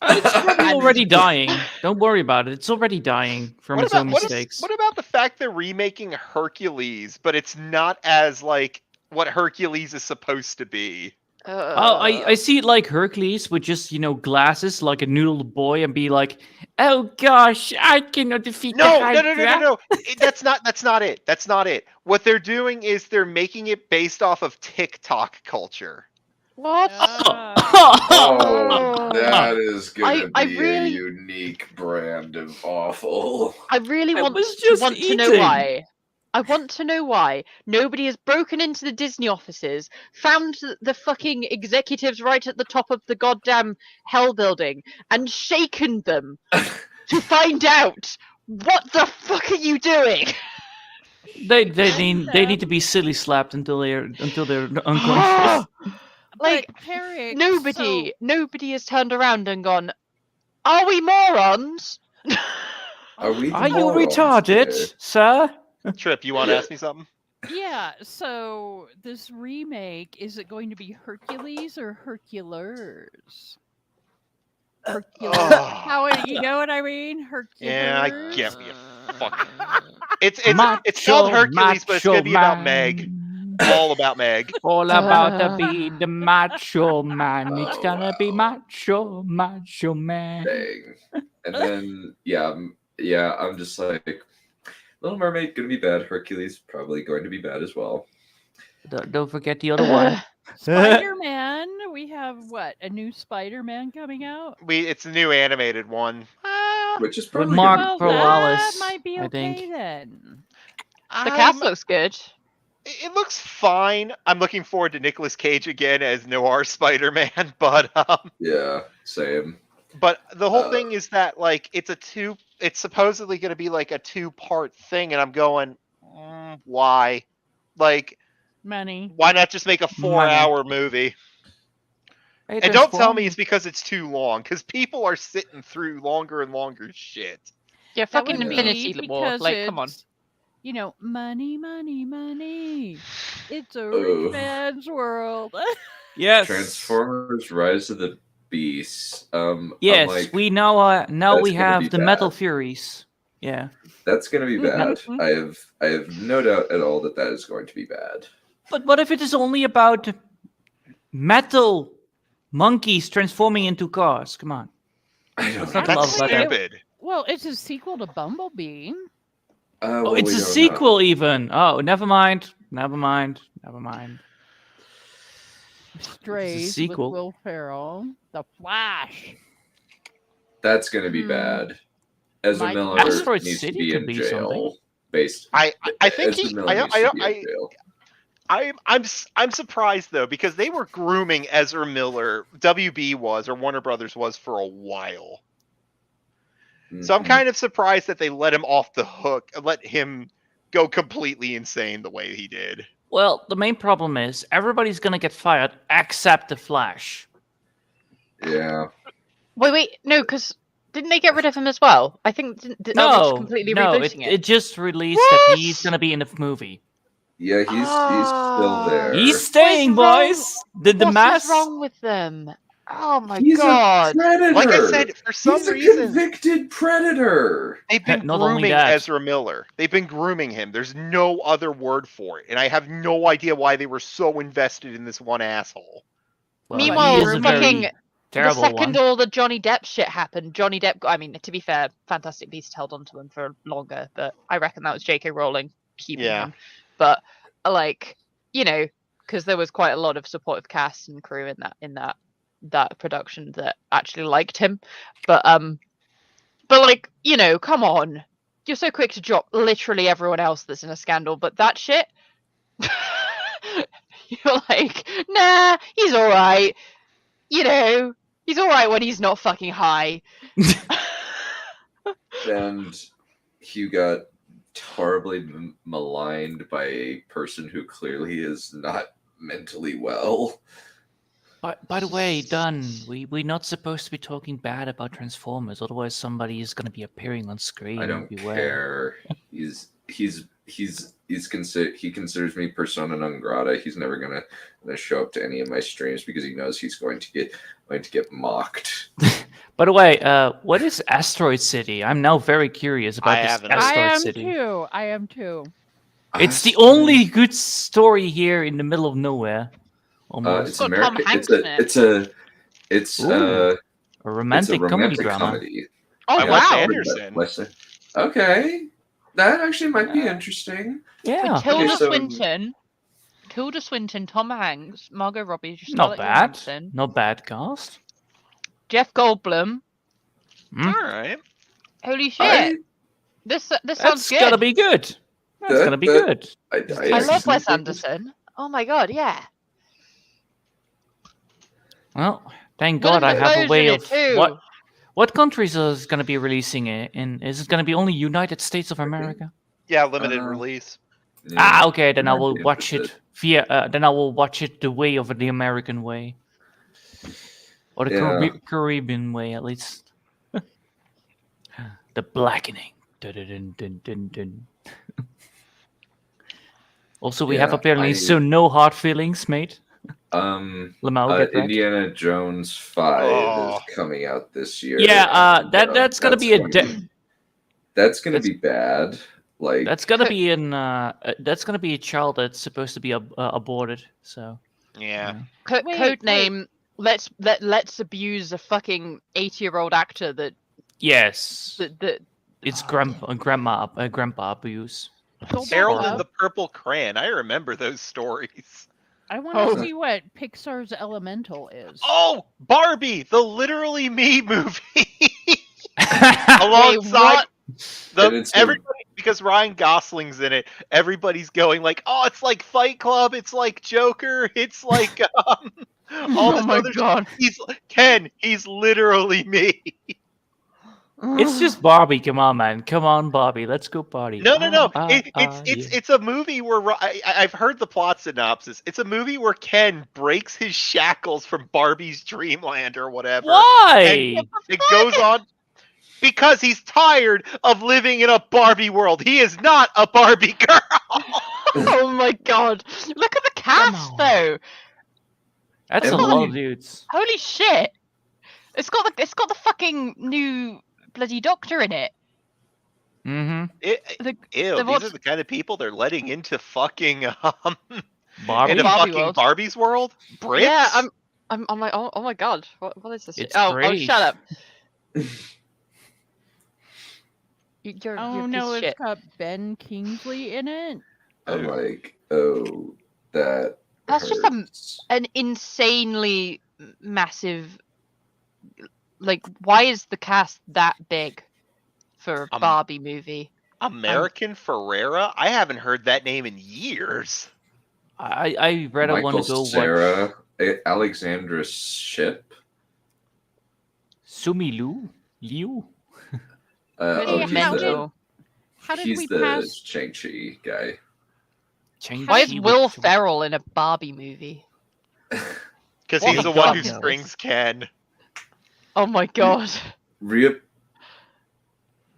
It's probably And- already dying. Don't worry about it. It's already dying from its own mistakes. What about the fact they're remaking Hercules, but it's not as like what Hercules is supposed to be? Oh, I see it like Hercules with just, glasses like a noodle boy and be like, oh gosh, I cannot defeat the No. Hydra." That's not it. That's not it. What they're doing is they're making it based off of TikTok culture. What? Oh, that is gonna I be really- a unique brand of awful. I really I want was to just to know eating. why. I want to know why nobody has broken into the Disney offices, found the fucking executives right at the top of the goddamn hell building, and shaken them to find out what the fuck are you doing? They need to be silly slapped until they're unconscious. Like, But, Tarek, nobody has turned around and gone, "Are we morons?" Are we? the Are you morons retarded, here? sir? Trip, you want to ask me something? Yeah, so this remake, is it going to be Hercules or Herculers? Herculers. Oh. You know what I mean? Herculers. Yeah, I get you. Fuck. It's called Hercules, but it's gonna be about Meg. All about Meg. All about to be the macho man. It's gonna be macho man. Dang. And then I'm just like, Little Mermaid gonna be bad. Hercules probably going to be bad as well. Don't forget the other one. Spider-Man. We have a new Spider-Man coming out? It's a new animated one. Which is With probably Mark gonna Well, that Perales, might be I okay think. then. The cast looks good. It looks fine. I'm looking forward to Nicolas Cage again as Noir Spider-Man, but Yeah, same. But the whole thing is that like it's supposedly going to be like a 2-part thing, and I'm going, why? Like, Money. why not just make a 4-hour movie? Hey, And don't tell Transform- me it's because it's too long, because people are sitting through longer and longer shit. Yeah, That fucking would be Infinity War. because Like, come on. it's, money, money, money. It's a Oh. rich man's world. Yes. Transformers: Rise of the Beasts. Yes, I'm like, we now that's we gonna have be the Metal bad. Furies. Yeah. that's gonna be bad. Mhm. I have no doubt at all that is going to be bad. But what if it is only about metal monkeys transforming into cars? Come on. I don't It's not know. That's love letter. stupid. Well, it's a sequel to Bumblebee. Oh, well, it's we a don't know. sequel even. Oh, never mind. Strays with sequel. Will Ferrell. The Flash. That's gonna be Hmm. bad. Ezra Mike- Miller Asteroid needs City to be could in be jail. something. Based. I think Ezra he. Miller needs to be in jail. I'm surprised though, because they were grooming Ezra Miller. WB was, or Warner Brothers was, for a while. So I'm kind of surprised that they let him off the hook, let him go completely insane the way he did. Well, the main problem is everybody's gonna get fired except the Flash. Yeah. Wait, no, because didn't they get rid of him as well? I think are they just completely rebooting it just released that he's gonna be in the movie. Yeah, he's still there. He's staying, boys. The What's mass. wrong with them? Oh my He's god! a predator. Like I said, for some He's a reason, convicted predator. they've been Not only grooming that. Ezra Miller. They've been grooming him. There's no other word for it, and I have no idea why they were so invested in this one asshole. Well, Meanwhile, he is a fucking very terrible the second one. all the Johnny Depp shit happened, Johnny Depp. I mean, to be fair, Fantastic Beasts held on to him for longer, but I reckon that was J.K. Rowling keeping him. But like, you know, because there was quite a lot of supportive cast and crew in that production that actually liked him. But like, you know, come on, you're so quick to drop literally everyone else that's in a scandal, but that shit, you're like, nah, he's all right. You know, he's all right when he's not fucking high. And Hugh got horribly maligned by a person who clearly is not mentally well. By the way, Dunn, we're not supposed to be talking bad about Transformers, otherwise somebody is going to be appearing on screen. I don't Beware. care. He considers me persona non grata. He's never gonna show up to any of my streams because he knows he's going to get mocked. By the way, what is Asteroid City? I'm now very curious about this Asteroid City. I am too. It's the only good story here in the middle of nowhere. Almost. It's American. It's a romantic comedy drama. Comedy. Oh I wow! Anderson. Okay, that actually might be interesting. Yeah. Tilda Swinton, Tom Hanks, Margot Robbie, Not bad. Not bad cast. Jeff Goldblum. All right. Holy shit! This sounds That's good. gotta be good. That's gonna be good. I love Wes Anderson. Oh my god, yeah. Well, thank What God I have a way of too. what countries is going to be releasing it in? Is it going to be only United States of America? Yeah, limited release. Yeah. Okay, then I will Might be watch it via. Then I will watch it the way of the American way, or the Caribbean way, at least. The blackening. Dun, dun, dun, dun. Also, we have apparently no hard feelings, mate. Indiana Jones 5 is coming out this year. Yeah, that's gonna be that's gonna be bad. Like that's gonna be that's gonna be a child that's supposed to be aborted. So yeah. Code name. Let's abuse a fucking 80-year-old actor that. Yes. That it's grandpa abuse. Harold and the Purple Crayon. I remember those stories. I want to see what Pixar's Elemental is. Oh, Barbie, the Literally Me movie. Alongside everybody, because Ryan Gosling's in it, everybody's going like, "Oh, it's like Fight Club, it's like Joker, it's like all this other god." He's literally me. It's just Barbie. Come on, man. Come on, Barbie. Let's go party. No. It's a movie where I've heard the plot synopsis. It's a movie where Ken breaks his shackles from Barbie's Dreamland or whatever. Why? And it goes on because he's tired of living in a Barbie world. He is not a Barbie girl. Oh my god! Look at the cast though. That's a lot of dudes. Holy shit! It's got the fucking new bloody doctor in it. Mm-hmm. These are the kind of people they're letting into fucking Barbie? into Barbie fucking world. Barbie's world. Brits? Yeah, I'm like, oh my god, what is this? It's Oh, great. shut up. You're It's shit. got Ben Kingsley in it. I'm like, oh, that. That's just hurts. an insanely massive. Like, why is the cast that big for a Barbie movie? American Ferrera? I haven't heard that name in years. I rather want Michael to go watch Cera, Alexandra Ship. Sumi Liu. Oh, he's Mental. How did he's we the pass? Shang-Chi guy. Why is Shang-Chi Will with- Ferrell in a Barbie movie? Because What he's the the one fuck who knows? springs Ken. Oh my god. Rhea,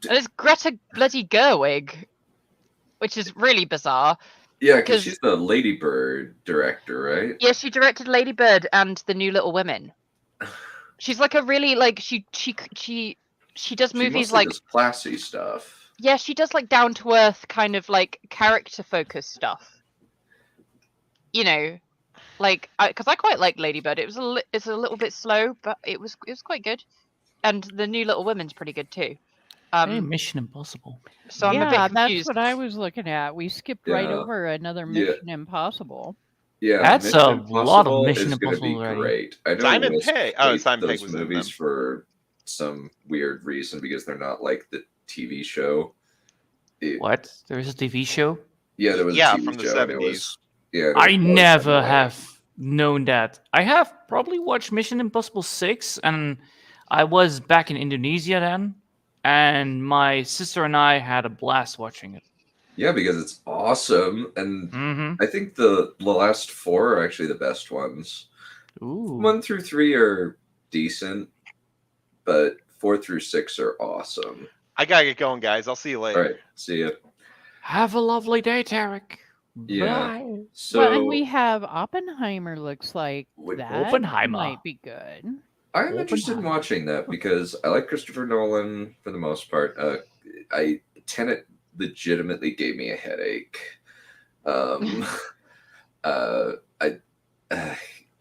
And it's Greta bloody Gerwig, which is really bizarre. yeah, because 'Cause- she's the Lady Bird director, right? Yeah, she directed Lady Bird and The New Little Women. She's like a really like she does She movies mostly like does classy stuff. yeah, she does like down to earth kind of like character focused stuff. You know, like because I quite like Lady Bird. It's a little bit slow, but it was quite good. And The New Little Women's pretty good too. Hey, Mission Impossible. So I'm a bit Yeah, that's confused. what I was looking at. We skipped right Yeah. over another Yeah. Mission Impossible. Yeah, That's Mission a lot of Impossible Mission is gonna be Impossible already. great. I know Simon Wisp Pegg- hates Simon Pegg those was in movies them. for some weird reason because they're not like the TV show. What? There is a TV show? Yeah, there was Yeah, a TV from the show. And it 70s. was, yeah, and it I was never annoying. have known that. I have probably watched Mission Impossible 6, and I was back in Indonesia then, and my sister and I had a blast watching it. Yeah, because it's awesome, and Mm-hmm. I think the last four are actually the best ones. Ooh. 1 through 3 are decent, but 4 through 6 are awesome. I gotta get going, guys. I'll see you later. All right, see ya. Have a lovely day, Tarek. Yeah. Bye. So Well, and we have Oppenheimer. Looks like Wait, that Oppenheimer. might be good. I'm interested in watching that because I like Christopher Nolan for the most part. Tenet legitimately gave me a headache.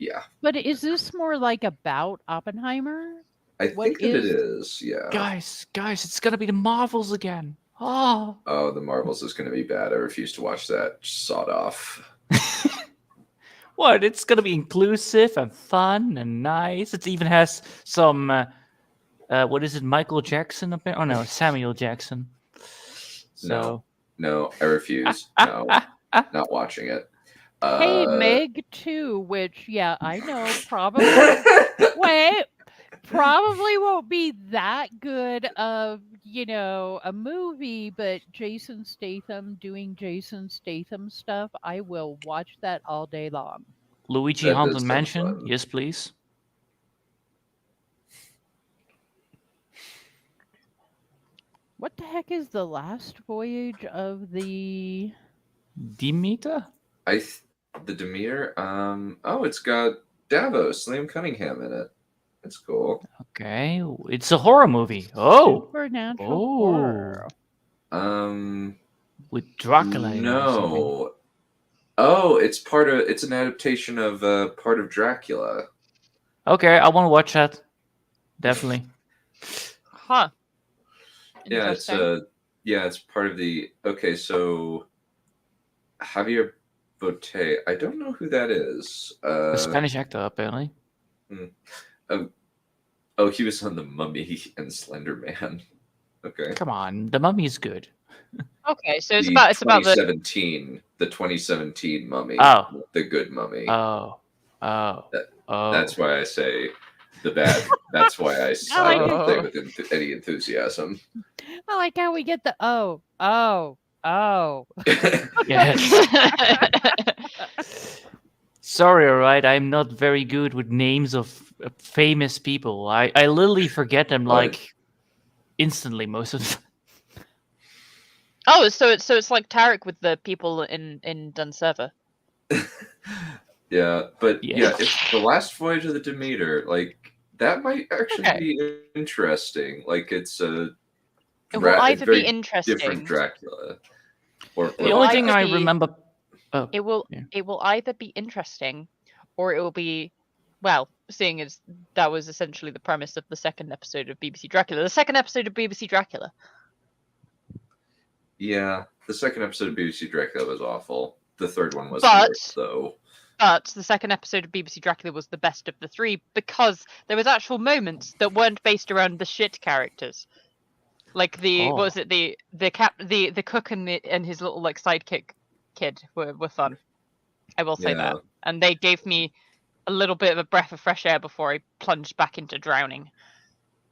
Yeah, But is this more like about Oppenheimer? I What think that it is- is. Yeah. Guys, it's gonna be the Marvels again. Oh. Oh, the Marvels is going to be bad. I refuse to watch that. Sawed off. What? It's gonna be inclusive and fun and nice. It even has some, what is it, Michael Jackson up there? Oh no, Samuel Jackson. So. No, I refuse. No, not watching it. Hey, Meg too. Which, yeah, I know probably. Wait, probably won't be that good of a movie, but Jason Statham doing Jason Statham stuff, I will watch that all day long. Luigi That does Haunted sound Mansion, fun. yes please. What the heck is the last voyage of the? Demeter? The Demeter. Oh, it's got Davos, Liam Cunningham in it. That's cool. Okay, it's a horror movie. Oh, Supernatural Oh. horror. with Dracula. in it or something. No. Oh, it's an adaptation of part of Dracula. Okay, I want to watch that. Definitely. Huh. Yeah, it's Interesting. it's part of the. Okay, so Javier Botet. I don't know who that is. A Spanish actor, apparently. Oh, he was on The Mummy and Slender Man. Okay. Come on, The Mummy is good. Okay, so it's The about the 2017 Mummy. Oh. The good Mummy. Oh. That's why I say the bad. That's why I like don't say it. with any enthusiasm. I like how we get the oh. Yes. Sorry, alright. I'm not very good with names of famous people. I literally forget them like instantly most of the time. Oh, so it's like Tarek with the people in Dunserver. Yeah, but Yeah. if the last voyage of the Demeter, like that might actually Okay. be interesting. Like it's a It will either be very interesting. different Dracula. Or The Well, only I thing I see- remember. Oh, It will Yeah. it will either be interesting, or it will be, well, seeing as that was essentially the premise of the second episode of BBC Dracula. The second episode of BBC Dracula. yeah, the second episode of BBC Dracula was awful. The third one was But- worse, though. But the second episode of BBC Dracula was the best of the three because there was actual moments that weren't based around the shit characters. Like the what was it, the cook and his little like sidekick kid were fun. I will say that. Yeah. And they gave me a little bit of a breath of fresh air before I plunged back into drowning.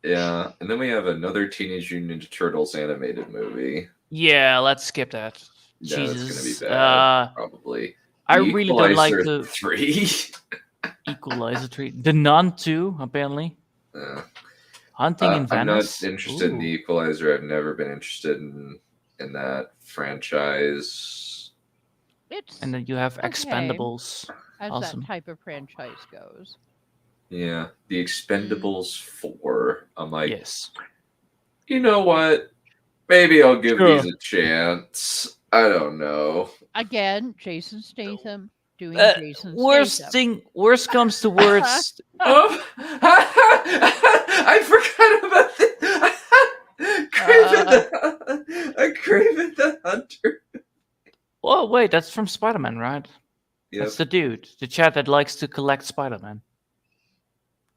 Yeah, and then we have another Teenage Mutant Ninja Turtles animated movie. Yeah, let's skip that. No, it's gonna be Jesus. bad, probably. I The really don't like Equalizer the 3. Equalizer 3. The Nun 2, apparently. Hunting in I'm not Venice. interested in The Ooh. Equalizer. I've never been interested in that franchise. It's And then you have okay. Expendables. as awesome. that type of franchise goes. Yeah, The Expendables 4. I'm like, Yes. you know what? Maybe I'll give Sure. these a chance. I don't know. Again, Jason Statham doing Jason Worst Statham. comes to worst. Oh, I forgot about this. Craven the Hunter. Oh, wait, that's from Spider-Man, right? Yep. That's the dude. The chap that likes to collect Spider-Man.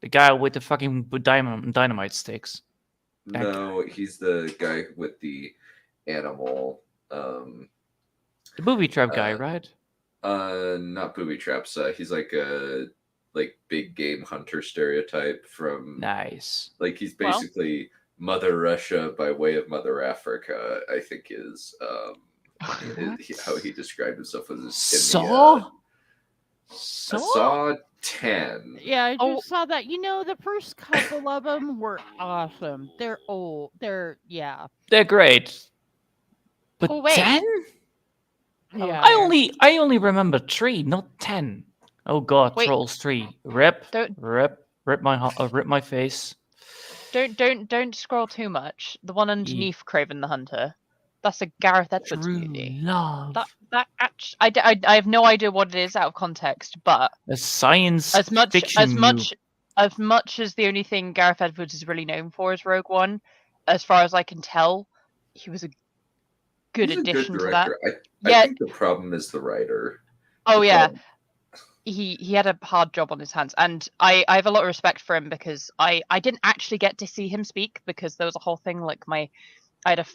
The guy with the fucking dynamite sticks. No, he's the guy with the animal. The booby trap guy, right? Not booby traps. He's like a big game hunter stereotype from. Nice. Like he's basically Mother Russia by way of Mother Africa. I think is how he described himself as Saw? Saw 10. Yeah, I just saw that. You know, the first couple of them were awesome. They're old. They're great. But Oh, wait. 10? yeah. I only remember 3, not 10. Oh god, Wait. Trolls 3. Rip Don't- my face. Don't scroll too much. The one underneath Craven the Hunter. That's a Gareth Edwards True movie. love. That I have no idea what it is out of context, but A science as much fiction as the only thing Gareth Edwards is really known for is Rogue One, as far as I can tell, he was a good He's a addition good to that. director. Yeah. I think the problem is the writer. Oh The yeah. problem- He had a hard job on his hands, and I have a lot of respect for him because I didn't actually get to see him speak because there was a whole thing like I had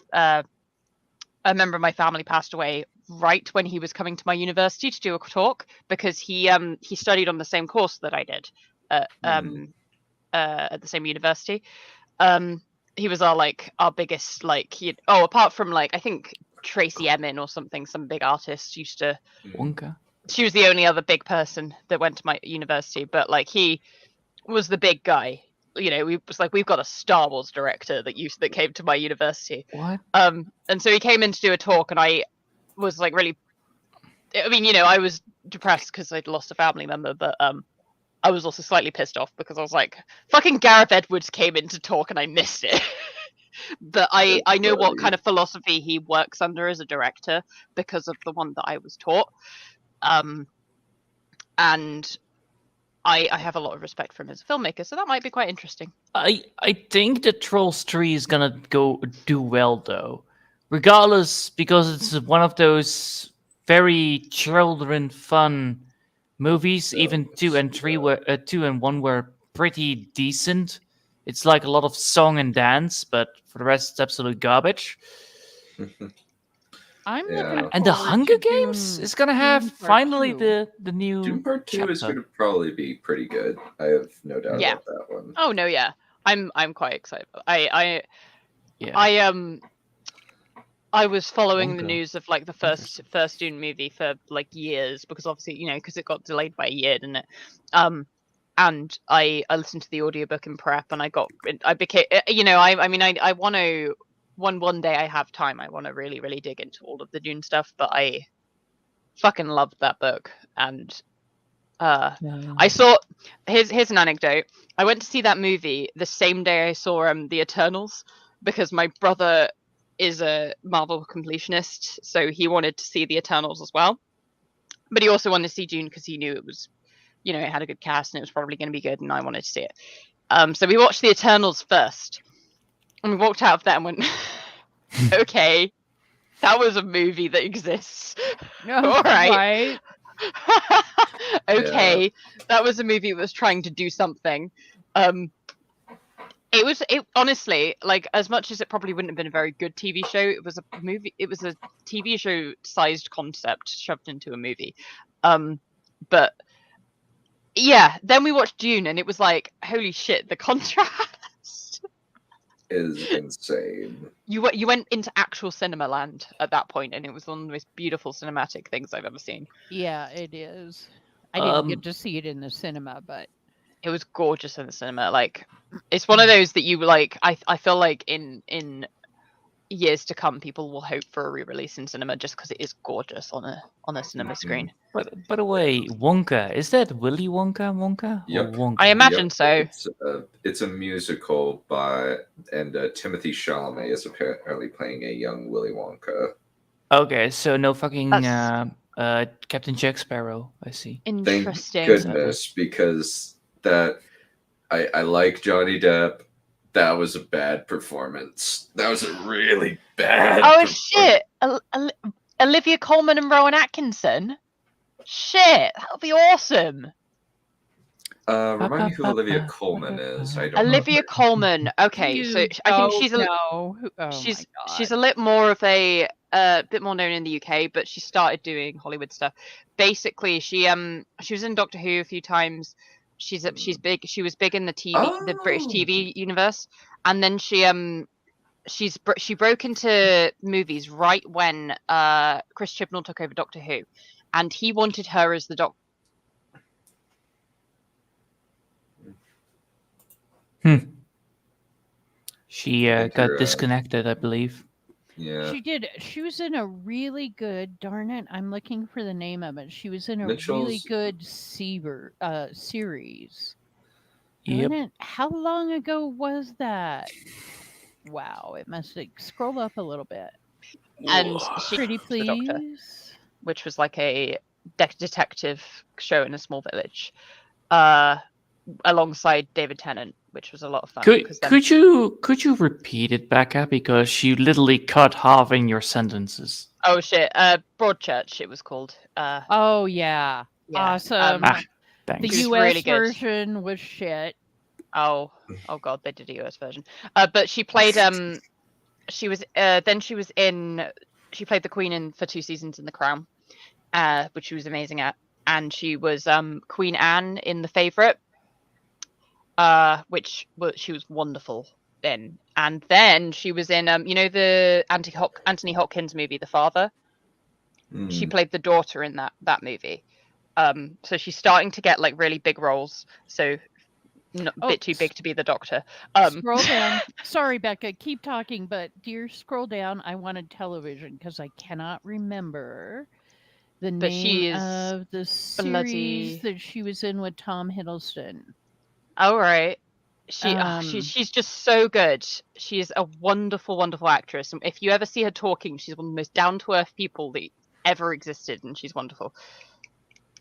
a member of my family passed away right when he was coming to my university to do a talk because he studied on the same course that I did at the same university. He was our biggest apart from I think Tracy Emin or something, some big artist used to. Wonka. She was the only other big person that went to my university, but he was the big guy. You know, we've got a Star Wars director that came to my university. What? And so he came in to do a talk, and I was really. I mean, I was depressed because I'd lost a family member, but I was also slightly pissed off because I was like, fucking Gareth Edwards came in to talk, and I missed it. But I know what kind of philosophy he works under as a director because of the one that I was taught. And I have a lot of respect for him as a filmmaker, so that might be quite interesting. I think that Trolls 3 is gonna do well though. Regardless, because it's one of those very children fun movies. Even 2 and 3 were 2 and 1 were pretty decent. It's like a lot of song and dance, but for the rest it's absolute garbage. I'm Yeah. looking And the forward Hunger to Games Dune- is gonna have Dune Part finally 2. the new Doom Part 2 is chapter. going to probably be pretty good. I have no doubt Yeah. about that one. Oh no, yeah, I'm quite excited. I was following the Wonka. news of the first Dune movie for years because obviously because it got delayed by a year, didn't it? And I listened to the audiobook in prep, and I became I want to one day I have time. I want to really dig into all of the Dune stuff, but I fucking loved that book, and I saw. Here's an anecdote. I went to see that movie the same day I saw the Eternals because my brother is a Marvel completionist, so he wanted to see the Eternals as well. But he also wanted to see Dune because he knew it was, it had a good cast and it was probably going to be good, and I wanted to see it. So we watched the Eternals first, and we walked out of that and went, "Okay, that was a movie that exists." All right. Okay, that was a movie that was trying to do something. It honestly, as much as it probably wouldn't have been a very good TV show, it was a movie. It was a TV show sized concept shoved into a movie. But yeah, then we watched Dune, and it was like, holy shit, the contrast is insane. You went into actual cinema land at that point, and it was one of the most beautiful cinematic things I've ever seen. Yeah, it is. I didn't get to see it in the cinema, but it was gorgeous in the cinema. Like, it's one of those that you like. I feel like in years to come, people will hope for a re-release in cinema just because it is gorgeous on a cinema screen. But by the way, Wonka, is that Willy Wonka? Or Yep. Wonka? I imagine so. It's a musical and Timothy Chalamet is apparently playing a young Willy Wonka. Okay, so no fucking Captain Jack Sparrow. I see. Interesting. Thank goodness, because I like Johnny Depp. That was a bad performance. That was a really bad. Oh shit! Olivia Colman and Rowan Atkinson. Shit, that would be awesome. Remind me who Olivia Colman is. I don't Olivia know. Colman. Okay, so I think she's a little more of a bit more known in the UK, but she started doing Hollywood stuff. Basically, she was in Doctor Who a few times. She's big. She was big in the the British TV universe, and then she broke into movies right when Chris Chibnall took over Doctor Who, and he wanted her as the Doctor. She got disconnected, I believe. Yeah. She did. She was in a really good. Darn it! I'm looking for the name of it. She was in a really good series. Yep. How long ago was that? Wow! It must scroll up a little bit. And she Pretty Please, the Doctor, which was like a detective show in a small village, alongside David Tennant, which was a lot of fun. Could you repeat it, Becca? Because you literally cut half in your sentences. Oh shit! Broadchurch, it was called. Oh yeah. Awesome. Thanks. The US really version was shit. Oh god, they did a US version. But she played she was she played the Queen for 2 seasons in The Crown, which she was amazing at, and she was Queen Anne in The Favourite, which she was wonderful in. And then she was in the Anthony Hopkins movie The Father. She played the daughter in that movie. So she's starting to get like really big roles. So a bit too big to be the Doctor. Scroll down. Sorry, Becca, keep talking, but dear, scroll down. I wanted television because I cannot remember the name of the series that she was in with Tom Hiddleston. All right. She's just so good. She is a wonderful, wonderful actress. And if you ever see her talking, she's one of the most down-to-earth people that ever existed, and she's wonderful.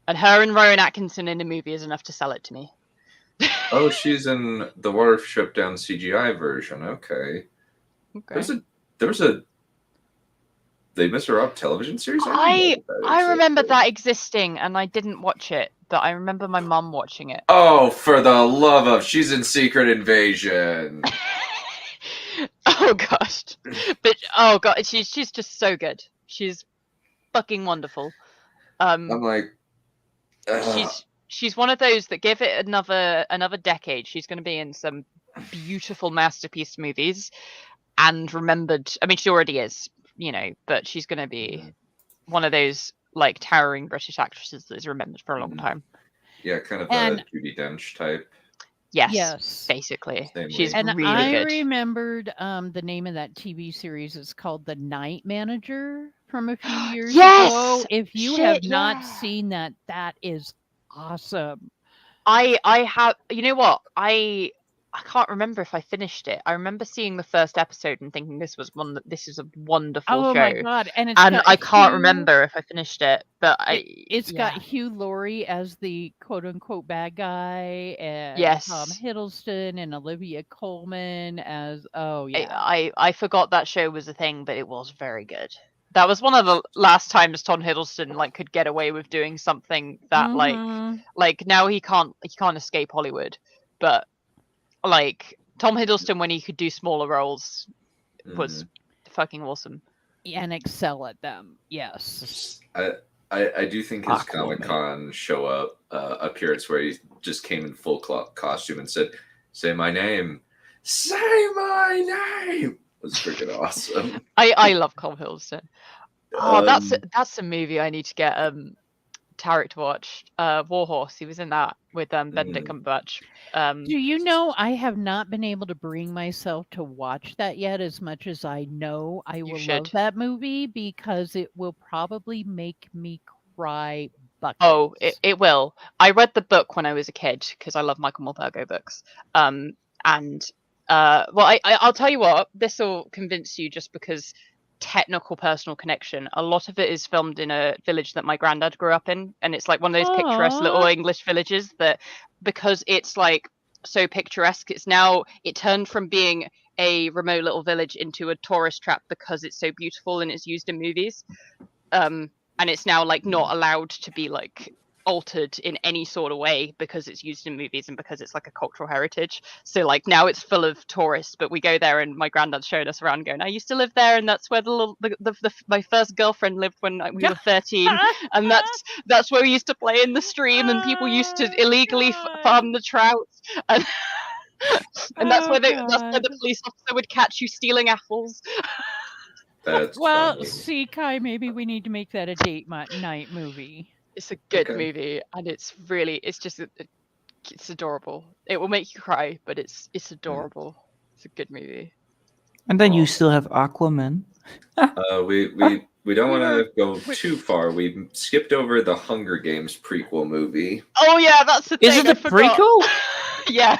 And her and Rowan Atkinson in a movie is enough to sell it to me. Oh, she's in the Watership Down CGI version. Okay. There was a They Mr. Rob television series? I remember that existing, and I didn't watch it, but I remember my mum watching it. Oh, for the love of... She's in Secret Invasion. Oh, gosh. But, oh, God, she's just so good. She's fucking wonderful. I'm like... She's one of those that give it another decade. She's going to be in some beautiful masterpiece movies and remembered. I mean, she already is, but she's going to be one of those like towering British actresses that is remembered for a long time. Yeah, kind of a Judi Dench type. Yes, basically. She's really good. I remembered the name of that TV series is called The Night Manager from a few years ago. If you have not seen that, that is awesome. I have, you know what? I can't remember if I finished it. I remember seeing the first episode and thinking this is a wonderful show. Oh my god! And I can't remember if I finished it, but it's got Hugh Laurie as the quote unquote bad guy, and Tom Hiddleston and Olivia Colman as I forgot that show was a thing, but it was very good. That was one of the last times Tom Hiddleston could get away with doing something that like now he can't escape Hollywood, but Tom Hiddleston when he could do smaller roles was fucking awesome. And excel at them. Yes. I I do think his Aquaman. Comic-Con show up appearance where he just came in full costume and said, "Say my name, say my name." Was freaking awesome. I love Cole Hiddleston. Oh, Um, that's a movie I need to get Tarek to watch. Warhorse. He was in that with Benedict Cumberbatch. Do you know I have not been able to bring myself to watch that yet, as much as I know I will love should. that movie, because it will probably make me cry buckets. Oh, it will. I read the book when I was a kid because I love Michael Morpurgo books. And well, I'll tell you what, this will convince you just because technical personal connection. A lot of it is filmed in a village that my granddad grew up in, and it's like one of those picturesque little Aw. English villages that, because it's like so picturesque, it turned from being a remote little village into a tourist trap because it's so beautiful and it's used in movies. And it's now like not allowed to be like altered in any sort of way because it's used in movies and because it's like a cultural heritage. So like now it's full of tourists, but we go there and my granddad showed us around going, I used to live there, and that's where my first girlfriend lived when we were 13, and that's where we used to play in the stream, and people used to illegally farm the trout, and that's where the police officer would catch you stealing apples. That's Well, funny. see, Kai, maybe we need to make that a date night movie. It's a good Okay. movie, and it's adorable. It will make you cry, but it's adorable. It's a good movie. And then you still have Aquaman. We don't We want to were- go too far. We skipped over the Hunger Games prequel movie. Oh yeah, that's the thing. Is it I a forgot. prequel? Yeah.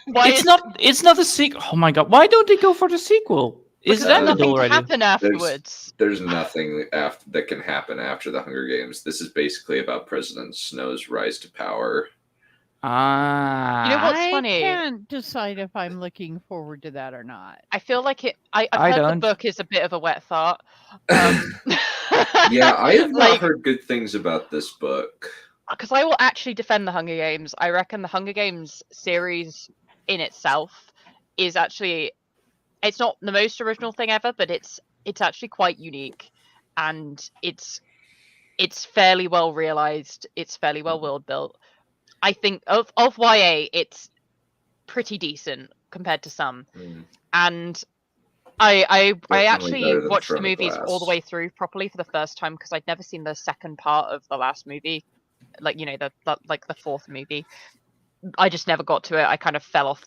Why It's not a sequel. Oh my god! Why don't they go for the sequel? Is because it there's ended nothing to already? happen afterwards. There's nothing that can happen after the Hunger Games. This is basically about President Snow's rise to power. Ah. You know what's I funny? can't decide if I'm looking forward to that or not. I feel like I've I heard the don't. book is a bit of a wet fart. Yeah, I have not Like, heard good things about this book. because I will actually defend the Hunger Games. I reckon the Hunger Games series in itself is actually, it's not the most original thing ever, but it's actually quite unique, and it's fairly well realized. It's fairly well world built. I think of YA, it's pretty decent compared to some, and I Definitely actually better than watched the Throne of movies all the Glass. way through properly for the first time because I'd never seen the second part of the last movie, like the fourth movie. I just never got to it. I kind of fell off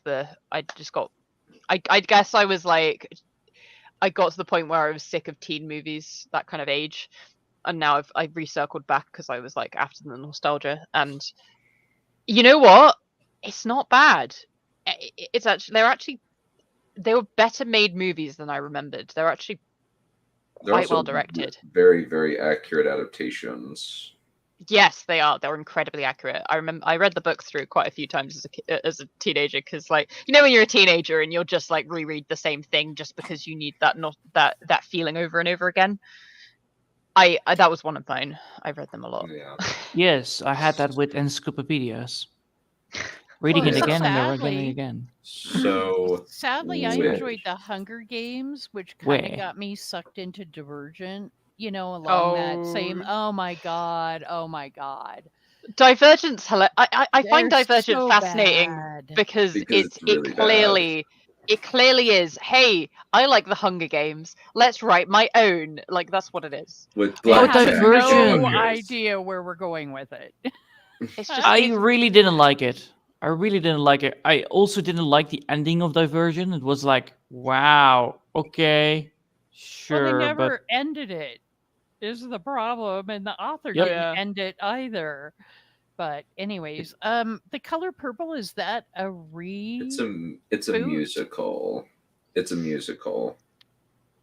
I guess I was like, I got to the point where I was sick of teen movies, that kind of age, and now I've recircled back because I was like after the nostalgia. And you know what? It's not bad. It's actually they were better made movies than I remembered. They're actually They're quite also well directed. Very, very accurate adaptations. Yes, they are. They're incredibly accurate. I remember I read the book through quite a few times as a teenager because, like, you know, when you're a teenager and you'll just like reread the same thing just because you need that feeling over and over again. I that was one of mine. I read them a lot. Yeah. Yes, I had that with encyclopedias. Reading Well, it again and sadly- again. So Sadly, I Which? enjoyed the Hunger Games, which kind Where? of got me sucked into Divergent. You know, along that same. Oh my god! Oh my god! Divergent's I find They're Divergent so fascinating bad. because it's really it clearly is, hey, I like the Hunger Games, let's write my own. Like, that's what it is. with I black have Divergent. no Okay. idea where we're going with it. It's just I it's- really didn't like it. I really didn't like it. I also didn't like the ending of Divergent. It was like, wow, okay, Well, they sure, never but ended it. Is the problem, and the author Yep. didn't Yeah. end it either. But anyways, The Color Purple, is that a It's a Boot? musical. It's a musical.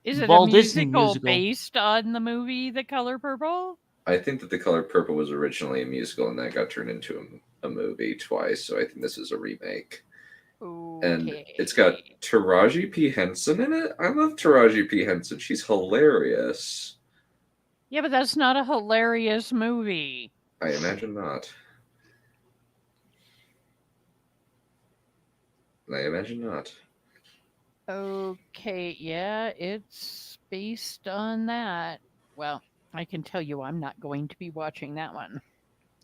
Is it Walt a Disney musical musical. based on the movie The Color Purple? I think that The Color Purple was originally a musical and that got turned into a movie twice. So I think this is a remake. And it's got Taraji P. Henson in it. I love Taraji P. Henson. She's hilarious. Yeah, but that's not a hilarious movie. I imagine not. Okay, yeah, it's based on that. Well, I can tell you I'm not going to be watching that one.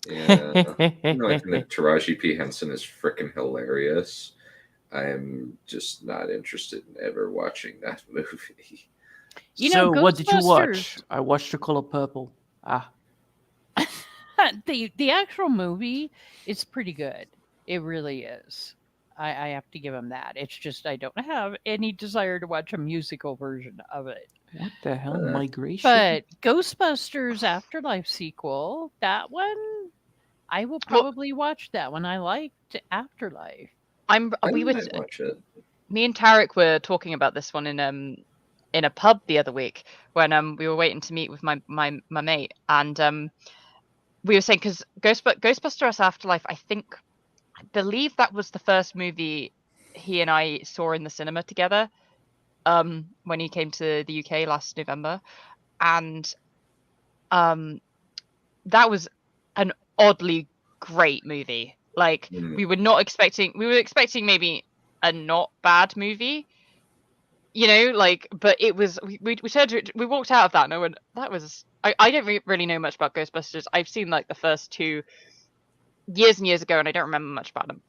Yeah. I think that Taraji P. Henson is freaking hilarious. I am just not interested in ever watching that movie. You So, know, what did you watch? Ghostbusters- I watched The Color Purple. Ah, the actual movie is pretty good. It really is. I have to give him that. It's just I don't have any desire to watch a musical version of it. what the hell? Uh, Migration? But Ghostbusters Afterlife sequel, that one, I will Well- probably watch that one. I liked Afterlife. I We were might watch it. me and Tarek were talking about this one in a pub the other week when we were waiting to meet with my mate, and we were saying because Ghostbusters Afterlife, I believe that was the first movie he and I saw in the cinema together when he came to the UK last November, and that was an oddly great movie. Like Mm. we were expecting maybe a not bad movie, but it was we walked out of that and I went, that was I don't really know much about Ghostbusters. I've seen like the first two years and years ago and I don't remember much about them.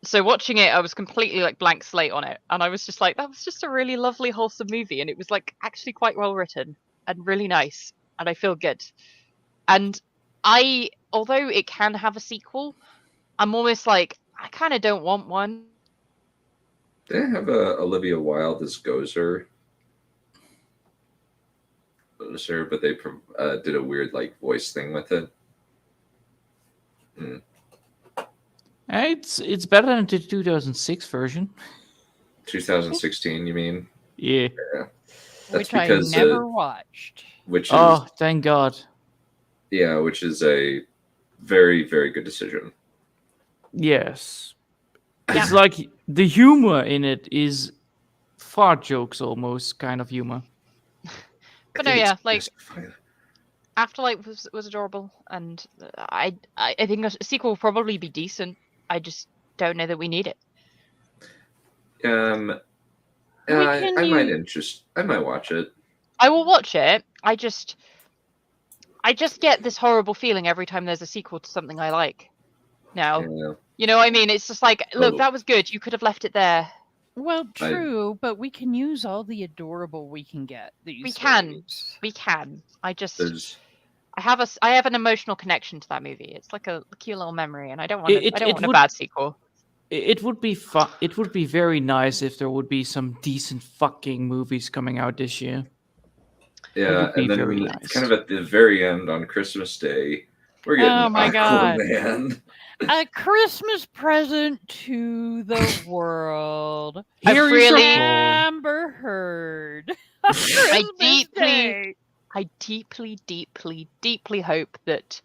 So watching it, I was completely like blank slate on it, and I was just like, that was just a really lovely, wholesome movie, and it was like actually quite well written and really nice, and I feel good. And although it can have a sequel, I'm almost like I kind of don't want one. They have Olivia Wilde as Gozer, but they did a weird like voice thing with it. It's better than the 2006 version. 2016, you mean? Yeah. That's Which I because, never watched. Which is Oh, thank God. yeah, which is a very, very good decision. Yes. It's like the humor in it is fart jokes almost kind of humor. But I no, think yeah, it's like just fine. Afterlife was adorable, and I think a sequel will probably be decent. I just don't know that we need it. I might watch it. I will watch it. I just get this horrible feeling every time there's a sequel to something I like. Now, Yeah. you know what I mean? It's just like, look, Totally. that was good. You could have left it there. Well, true, but we can use all the adorable we can get these We can. days. We can. I just There's I have an emotional connection to that movie. It's like a cute little memory, and I don't want It a would- bad sequel. It would be fun. It would be very nice if there would be some decent fucking movies coming out this year. yeah, would be and then very nice. kind of at the very end on Christmas Day, we're getting Oh my God. Aquaman. A Christmas present to the world. Here is really- a call. Amber Heard. Christmas Day. I deeply, deeply, deeply hope that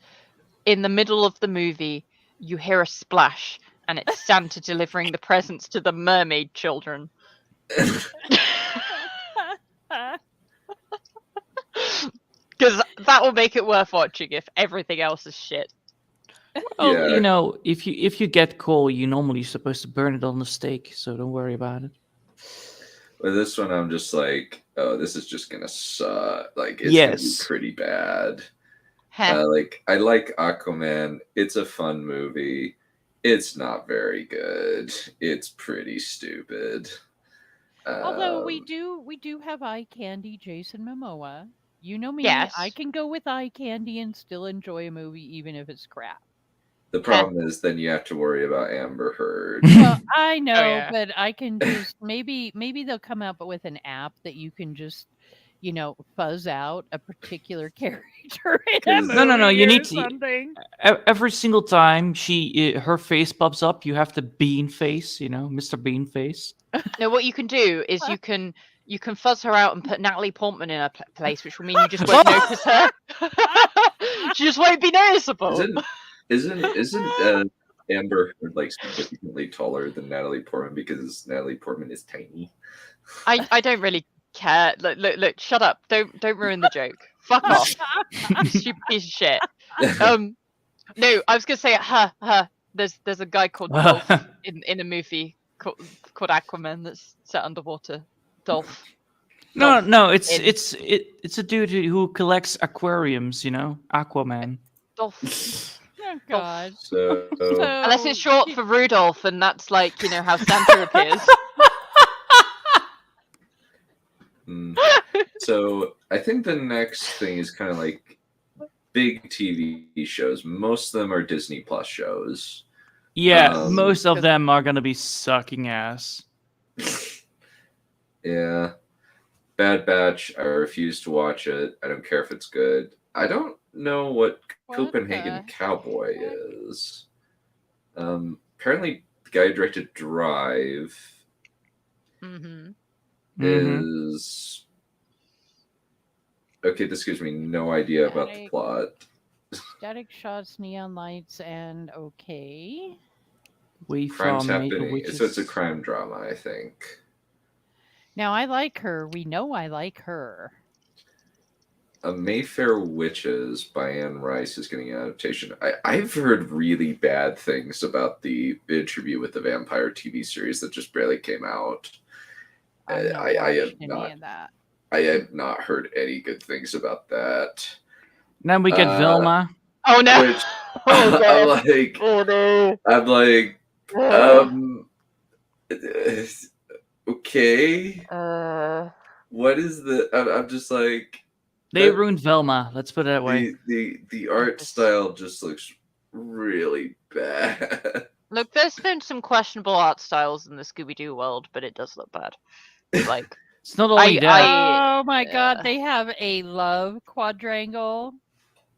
in the middle of the movie you hear a splash and it's Santa delivering the presents to the mermaid children. Because that will make it worth watching if everything else is shit. Well, Yeah. you know, if you get coal, you're normally supposed to burn it on the stake, so don't worry about it. With this one, I'm just like, oh, this is just gonna suck. Like, it's Yes. gonna be pretty bad. Heh. I like Aquaman. It's a fun movie. It's not very good. It's pretty stupid. Although we Um, do have eye candy Jason Momoa. You know me, Yes. I can go with eye candy and still enjoy a movie even if it's crap. the problem is then you have to worry about Amber Heard. Well, I know, yeah. but I can just maybe they'll come out with an app that you can just, fuzz out a particular character in a 'Cause- movie No, you or need to- something. Every single time her face pops up, you have the bean face, Mr. Bean face. No, what you can do is you can fuzz her out and put Natalie Portman in a place, which will mean you just won't notice her. She just won't be noticeable. Isn't Amber Heard like significantly taller than Natalie Portman because Natalie Portman is tiny? I don't really care. Look, shut up. Don't ruin the joke. Fuck off. You stupid piece of shit. No, I was gonna say her. There's a guy called Dolph in a movie called Aquaman that's set underwater. Dolph. No, it's a dude who collects aquariums. You know, Aquaman. Dolph. Oh God. So, Unless it's short for Rudolph, and that's like, you know, how Santa appears. so I think the next thing is kind of like big TV shows. Most of them are Disney Plus shows. Yeah, most of them are gonna be sucking ass. Yeah. Bad Batch, I refuse to watch it. I don't care if it's good. I don't know what Copenhagen the Cowboy is. Apparently, the guy who directed Drive Mm-hmm. is. Okay, this gives me no idea about the plot. Static shots, neon lights, and okay. We Crimes from happening. So it's a crime drama, I think. Now I like her. We know I like her. Mayfair Witches by Anne Rice is getting an adaptation. I've heard really bad things about the Interview with the Vampire TV series that just barely came out. I have not heard any good things about that. Then we get Vilma. Oh no! Which Oh god! I'm like, oh no! I'm like, okay. What is the? I'm just like. They ruined Velma. Let's put it that way. The art style just looks really bad. Look, there's been some questionable art styles in the Scooby-Doo world, but it does look bad. Like, it's not only that. Oh my god, they have a love quadrangle.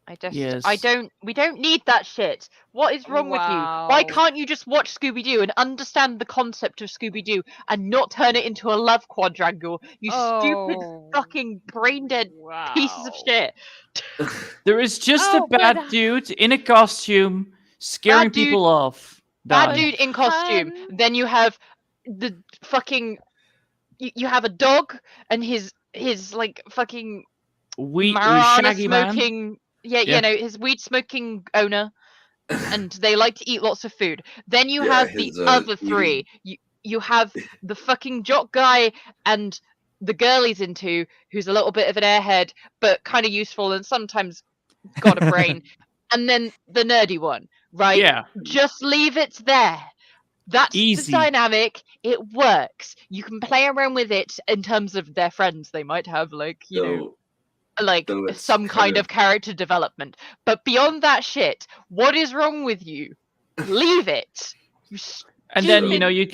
We don't need that shit. What is wrong with you? Why can't you just watch Scooby-Doo and understand the concept of Scooby-Doo and not turn it into a love quadrangle? You stupid fucking brain-dead pieces of shit. There is just a bad dude in a costume scaring people off. Bad dude in costume. Then you have the fucking... You have a dog and his like fucking... marijuana smoking... Man. Yeah, you know, his weed smoking owner, and they like to eat lots of food. Then you have the other three. You have the fucking jock guy and the girl he's into, who's a little bit of an airhead, but kind of useful and sometimes got a brain. And then the nerdy one, right? Yeah. Just leave it there. That's easy. The dynamic. It works. You can play around with it in terms of their friends. They might have, like, you know... like some kind of character development, but beyond that shit, what is wrong with you? Leave it. And then you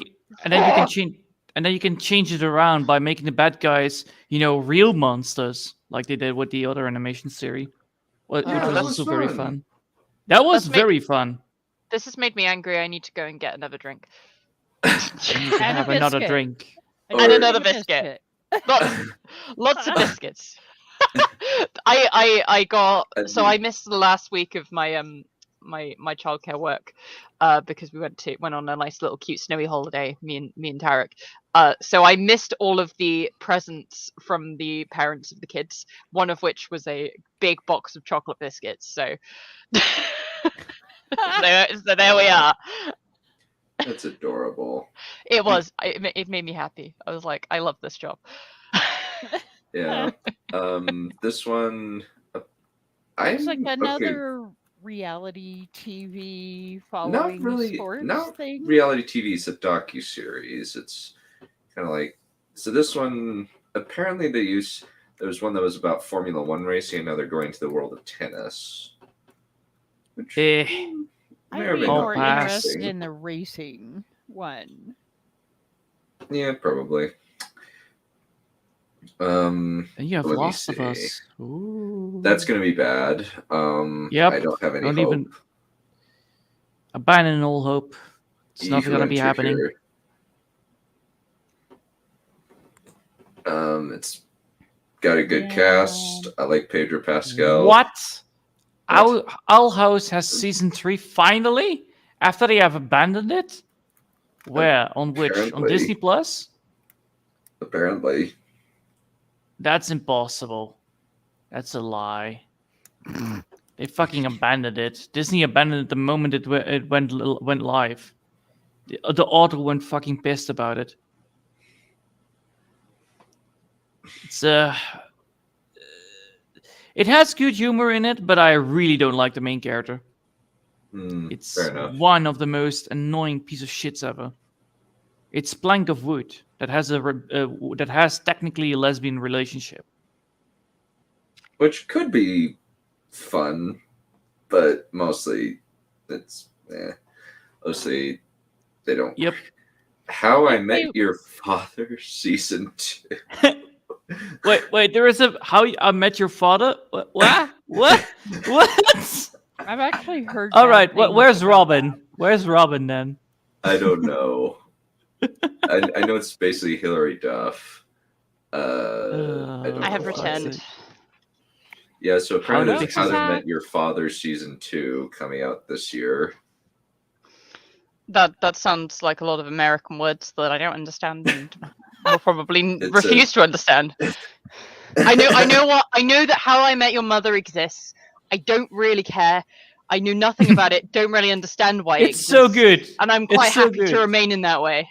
can change it around by making the bad guys, real monsters, like they did with the other animation series, which was also very fun. That was very fun. This has made me angry. I need to go and get another drink. Have another drink and another biscuit. Lots of biscuits. I got I missed the last week of my my childcare work because we went on a nice little cute snowy holiday, me and Tarek. So I missed all of the presents from the parents of the kids, one of which was a big box of chocolate biscuits. So so there we are. That's adorable. It was. It made me happy. I was like, I love this job. Yeah. This one, it's like another reality TV following sports thing. Reality TV. It's a docu-series. It's kind of like, so this one, apparently there was one that was about Formula One racing, and now they're going to the world of tennis. Which I'd be more interested in the racing one. Yeah, probably. And you have Last of Us. Ooh. That's going to be bad. Yep. I don't have any hope. Abandon all hope. It's not going to be happening. It's got a good cast. I like Pedro Pascal. What? Owl House has season 3 finally? After they have abandoned it? Where? On which? On Disney Plus? Apparently. That's impossible. That's a lie. They fucking abandoned it. Disney abandoned it the moment it went live. The author went fucking pissed about it. It's it has good humor in it, but I really don't like the main character. It's Fair enough. one of the most annoying piece of shits ever. It's plank of wood that has that has technically a lesbian relationship. Which could be fun, but mostly it's mostly they don't. Yep. How I Met Your Father season 2. Wait. There is a How I Met Your Father. What? What? I've actually heard. All bad right. things Where's about Robin? Where's Robin then? I don't know. I know it's basically Hilary Duff. I have returned. Yeah, so apparently How there's to How Fix to That? Met Your Father season 2 coming out this year. That sounds like a lot of American words that I don't understand and will probably It's refuse to understand. I know that How I Met Your Mother exists. I don't really care. I knew nothing about it. Don't really understand why it It's so exists, good. and I'm It's quite so happy good. to remain in that way.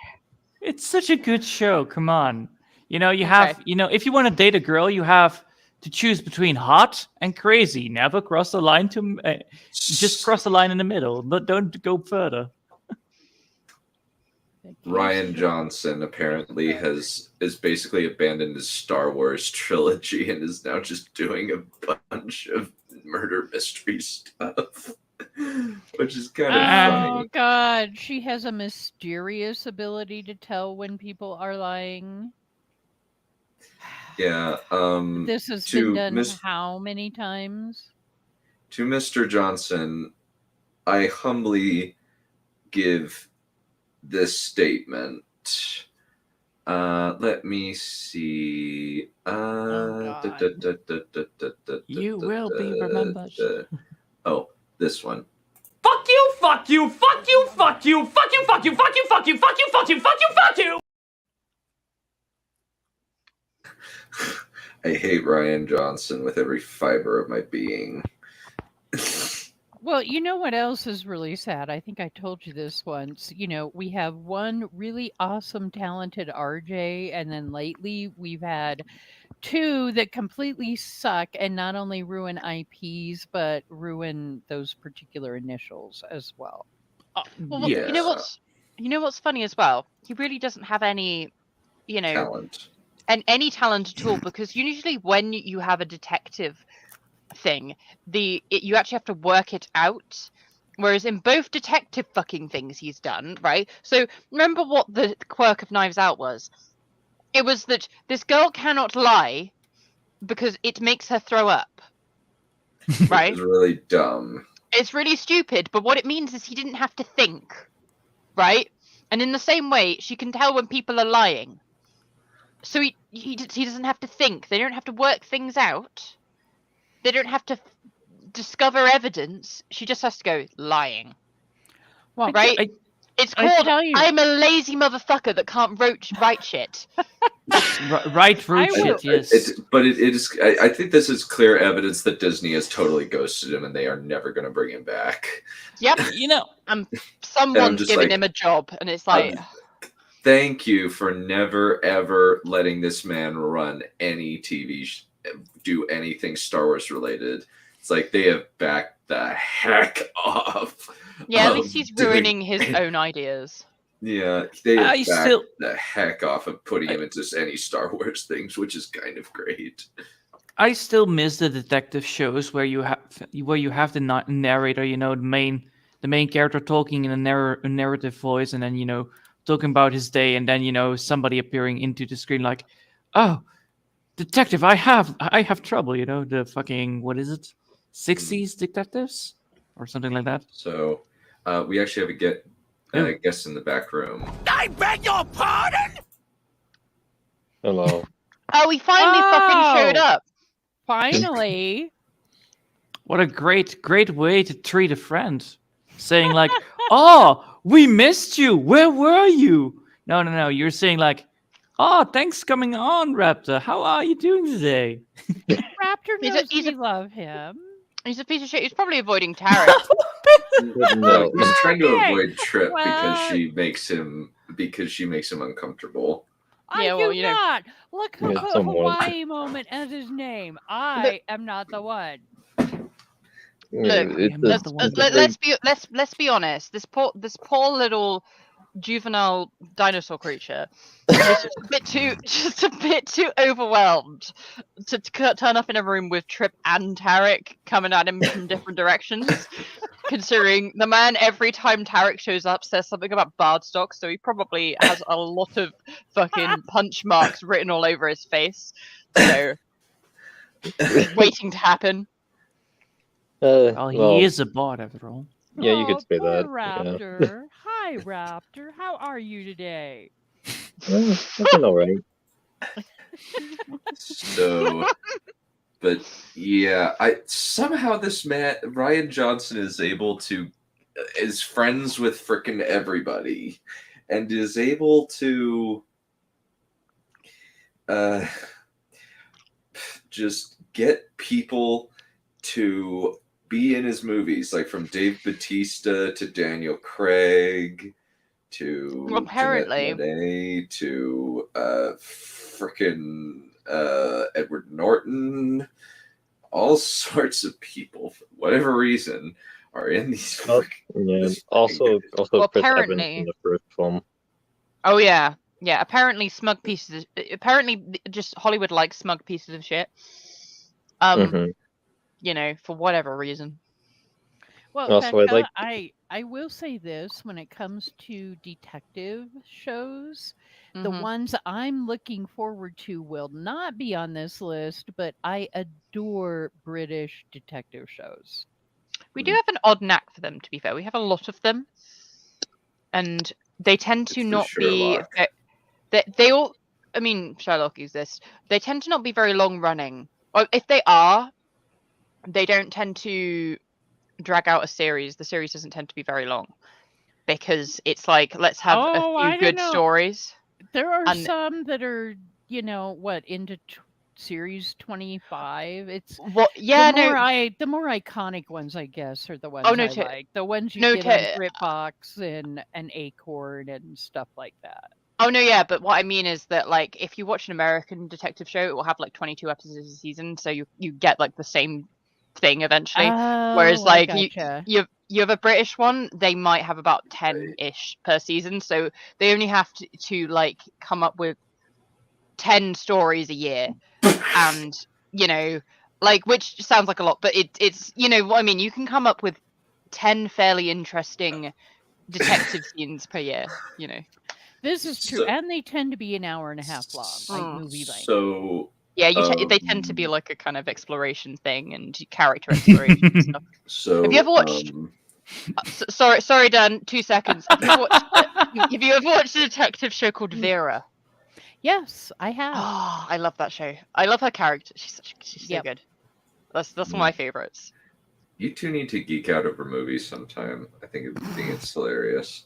It's such a good show. Come on. You know, you Okay. have, if you want to date a girl, you have to choose between hot and crazy. Never cross the line to, just cross the line in the middle. But don't go further. Ryan Johnson apparently is basically abandoned his Star Wars trilogy and is now just doing a bunch of murder mystery stuff, which is kind of Oh funny. God, she has a mysterious ability to tell when people are lying. Yeah. This has to been done Miss- how many times? To Mr. Johnson, I humbly give this statement. Let me see. You will be remembered. Oh, this one. Fuck you, fuck you, fuck you, fuck you, fuck you, fuck you, fuck you, fuck you, fuck you, fuck you, fuck you, fuck you. I hate Ryan Johnson with every fiber of my being. Well, you know what else is really sad? I think I told you this once. We have one really awesome, talented RJ, and then lately we've had two that completely suck and not only ruin IPs, but ruin those particular initials as well. Well, Yeah. you know what's funny as well? He really doesn't have any, Talent. any talent at all, because usually when you have a detective thing, you actually have to work it out. Whereas in both detective fucking things he's done, right? So remember what the quirk of Knives Out was? It was that this girl cannot lie because it makes her throw up. Right? It's really dumb. It's really stupid, but what it means is he didn't have to think. Right? And in the same way, she can tell when people are lying. So he doesn't have to think. They don't have to work things out. They don't have to discover evidence. She just has to go lying. Well, Right? It's I called tell you- I'm a lazy motherfucker that can't write shit. Right root I will- shit, yes. It is. I think this is clear evidence that Disney has totally ghosted him, and they are never going to bring him back. Yep. Someone's just giving like, him a job, and it's like, Thank you for never ever letting this man run any do anything Star Wars related. It's like they have backed the heck off. yeah, at least he's ruining his own ideas. Yeah, they have I backed still- the heck off of putting him into any Star Wars things, which is kind of great. I still miss the detective shows where you have the narrator, the main character talking in a narrative voice, and then talking about his day, and then somebody appearing into the screen like, oh, detective, I have trouble, the fucking, what is it, 60s detectives or something like that. So we actually have a guest in the back room. I beg your pardon? Hello. Oh, he finally fucking showed up. Finally. What a great way to treat a friend, saying like, oh, we missed you, where were you? No, you're saying like, oh, thanks coming on, Raptor, how are you doing today? Raptor He's knows a- we love him. He's a piece of shit. He's probably avoiding Tara. No, he's trying to Okay. avoid Trip Well- because she makes him uncomfortable. I Yeah, do well, you know. not. Look who Yeah, put somewhat. Hawaii moment as his name. I am not the one. Yeah, Look, it's I'm not a, the one. it's a big, let's be honest. This poor little juvenile dinosaur creature just a bit too overwhelmed to turn up in a room with Trip and Tarek coming at him from different directions. Considering the man, every time Tarek shows up, says something about Bardstock, so he probably has a lot of fucking punch marks written all over his face. So, waiting to happen. Well, he well, is a bard after all. yeah, you could say Poor that. Raptor. Hi, Raptor. How are you today? Yeah. It's been alright. So, but yeah, somehow this man Ryan Johnson is friends with frickin' everybody, and is able to just get people to be in his movies, like from Dave Bautista to Daniel Craig to Apparently. Jeanette Monáe to frickin' Edward Norton. All sorts of people, for whatever reason, are in these. Oh, yeah. this Also fucking- Well, Chris Evans apparently- in the first film. Oh yeah. Apparently, just Hollywood likes smug pieces of shit. Mhm. You know, for whatever reason. Well, Also, I Becca, like- I will say this when it comes to detective shows. The Mhm. ones I'm looking forward to will not be on this list, but I adore British detective shows. We do have an odd knack for them, to be fair. We have a lot of them, and they tend to It's the not be. Sherlock. They all. I mean, Sherlock exists. They tend to not be very long running. Or if they are, they don't tend to drag out a series. The series doesn't tend to be very long because it's like, let's have Oh, a I few don't good know. stories. There are And- some that are, into series 25. It's What? Yeah, no. the more iconic ones, I guess, are the ones Oh, no, I Te- like. The ones you no, get on Te- BritBox and Acorn and stuff like that. Oh no, yeah, but what I mean is that, like, if you watch an American detective show, it will have like 22 episodes a season, so you get like the same thing eventually. Whereas, Oh, I like, gotcha. you have a British one, they might have about 10-ish per season, so they only have to like come up with 10 stories a year, and like, which sounds like a lot, but it's what I mean. You can come up with 10 fairly interesting detective scenes per year. This is true, So- and they tend to be an hour and a half long, like Mm. movie length. So Yeah, they tend to be Um, like a kind of exploration thing and character exploration and stuff. So Have you ever watched- Sorry, Dan. 2 seconds. Have you ever watched a detective show called Vera? Yes, I have. Oh, I love that show. I love her character. She's so Yep. good. That's one of my favorites. You two need to geek out over movies sometime. I think it's hilarious.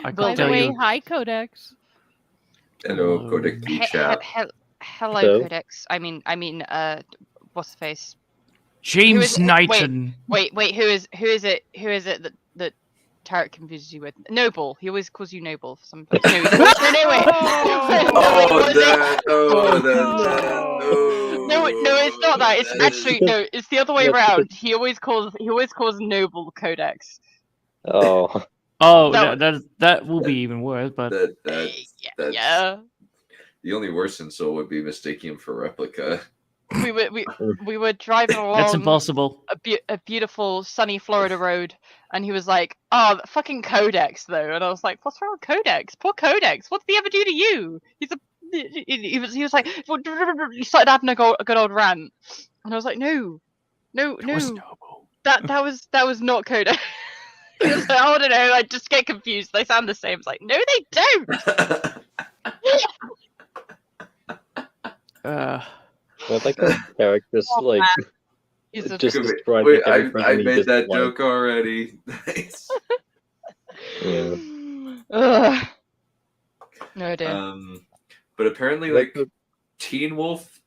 I By can the tell way, you. hi Codex. Hello, Hello. Kodak He- chat. Hello, Hello. Codex. I mean, what's the face? James is it? Knighton. Wait, who is it? Who is it that Tarek confuses you with? Noble. He always calls you Noble for some. No, wait. No, it's not that. It's actually no. It's the other way around. He always calls Noble Codex. Oh, Oh, No. that will be even worse. But That's Yeah. the only worse insult would be mistaking him for Replica. We were driving along. that's impossible. A beautiful sunny Florida road, and he was like, "Oh, fucking Codex, though." And I was like, "What's wrong with Codex? Poor Codex. What did he ever do to you?" He was like, he started having a good old rant, and I was like, "No, It was noble. that was not Codex." He was like, "I don't know. I just get confused. They sound the same." It's like, "No, they don't." I like how characters Oh, like He's a- just Wait, describe wait, everything I and he made just, that like, joke already. Nice. Yeah. Ugh. No dear. But apparently, Like like Teen Wolf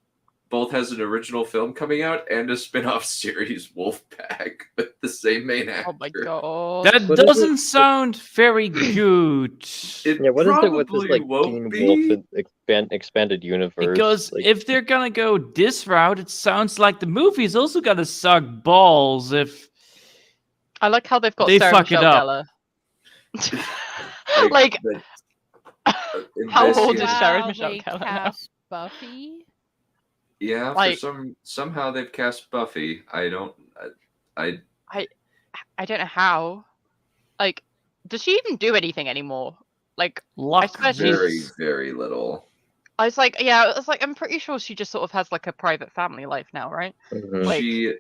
both has an original film coming out and a spin-off series, Wolfpack, with the same main actor. Oh my god. That What is doesn't sound very good. It Yeah, what is it with this probably like won't Teen Wolf be. expanded universe? Because like, if they're gonna go this route, it sounds like the movie's also gonna suck balls if I like how they've got They Sarah fuck it Michelle up. Gellar. Like, In how this old is universe- Sarah Wow, Michelle they Gellar now? cast Buffy. Yeah, Like- for somehow they've cast Buffy. I don't I don't know how. Like, does she even do anything anymore? Like, luck swear she's- very, very little. I was like, I'm pretty sure she just sort of has like a private family life now, right? mhm. Like- She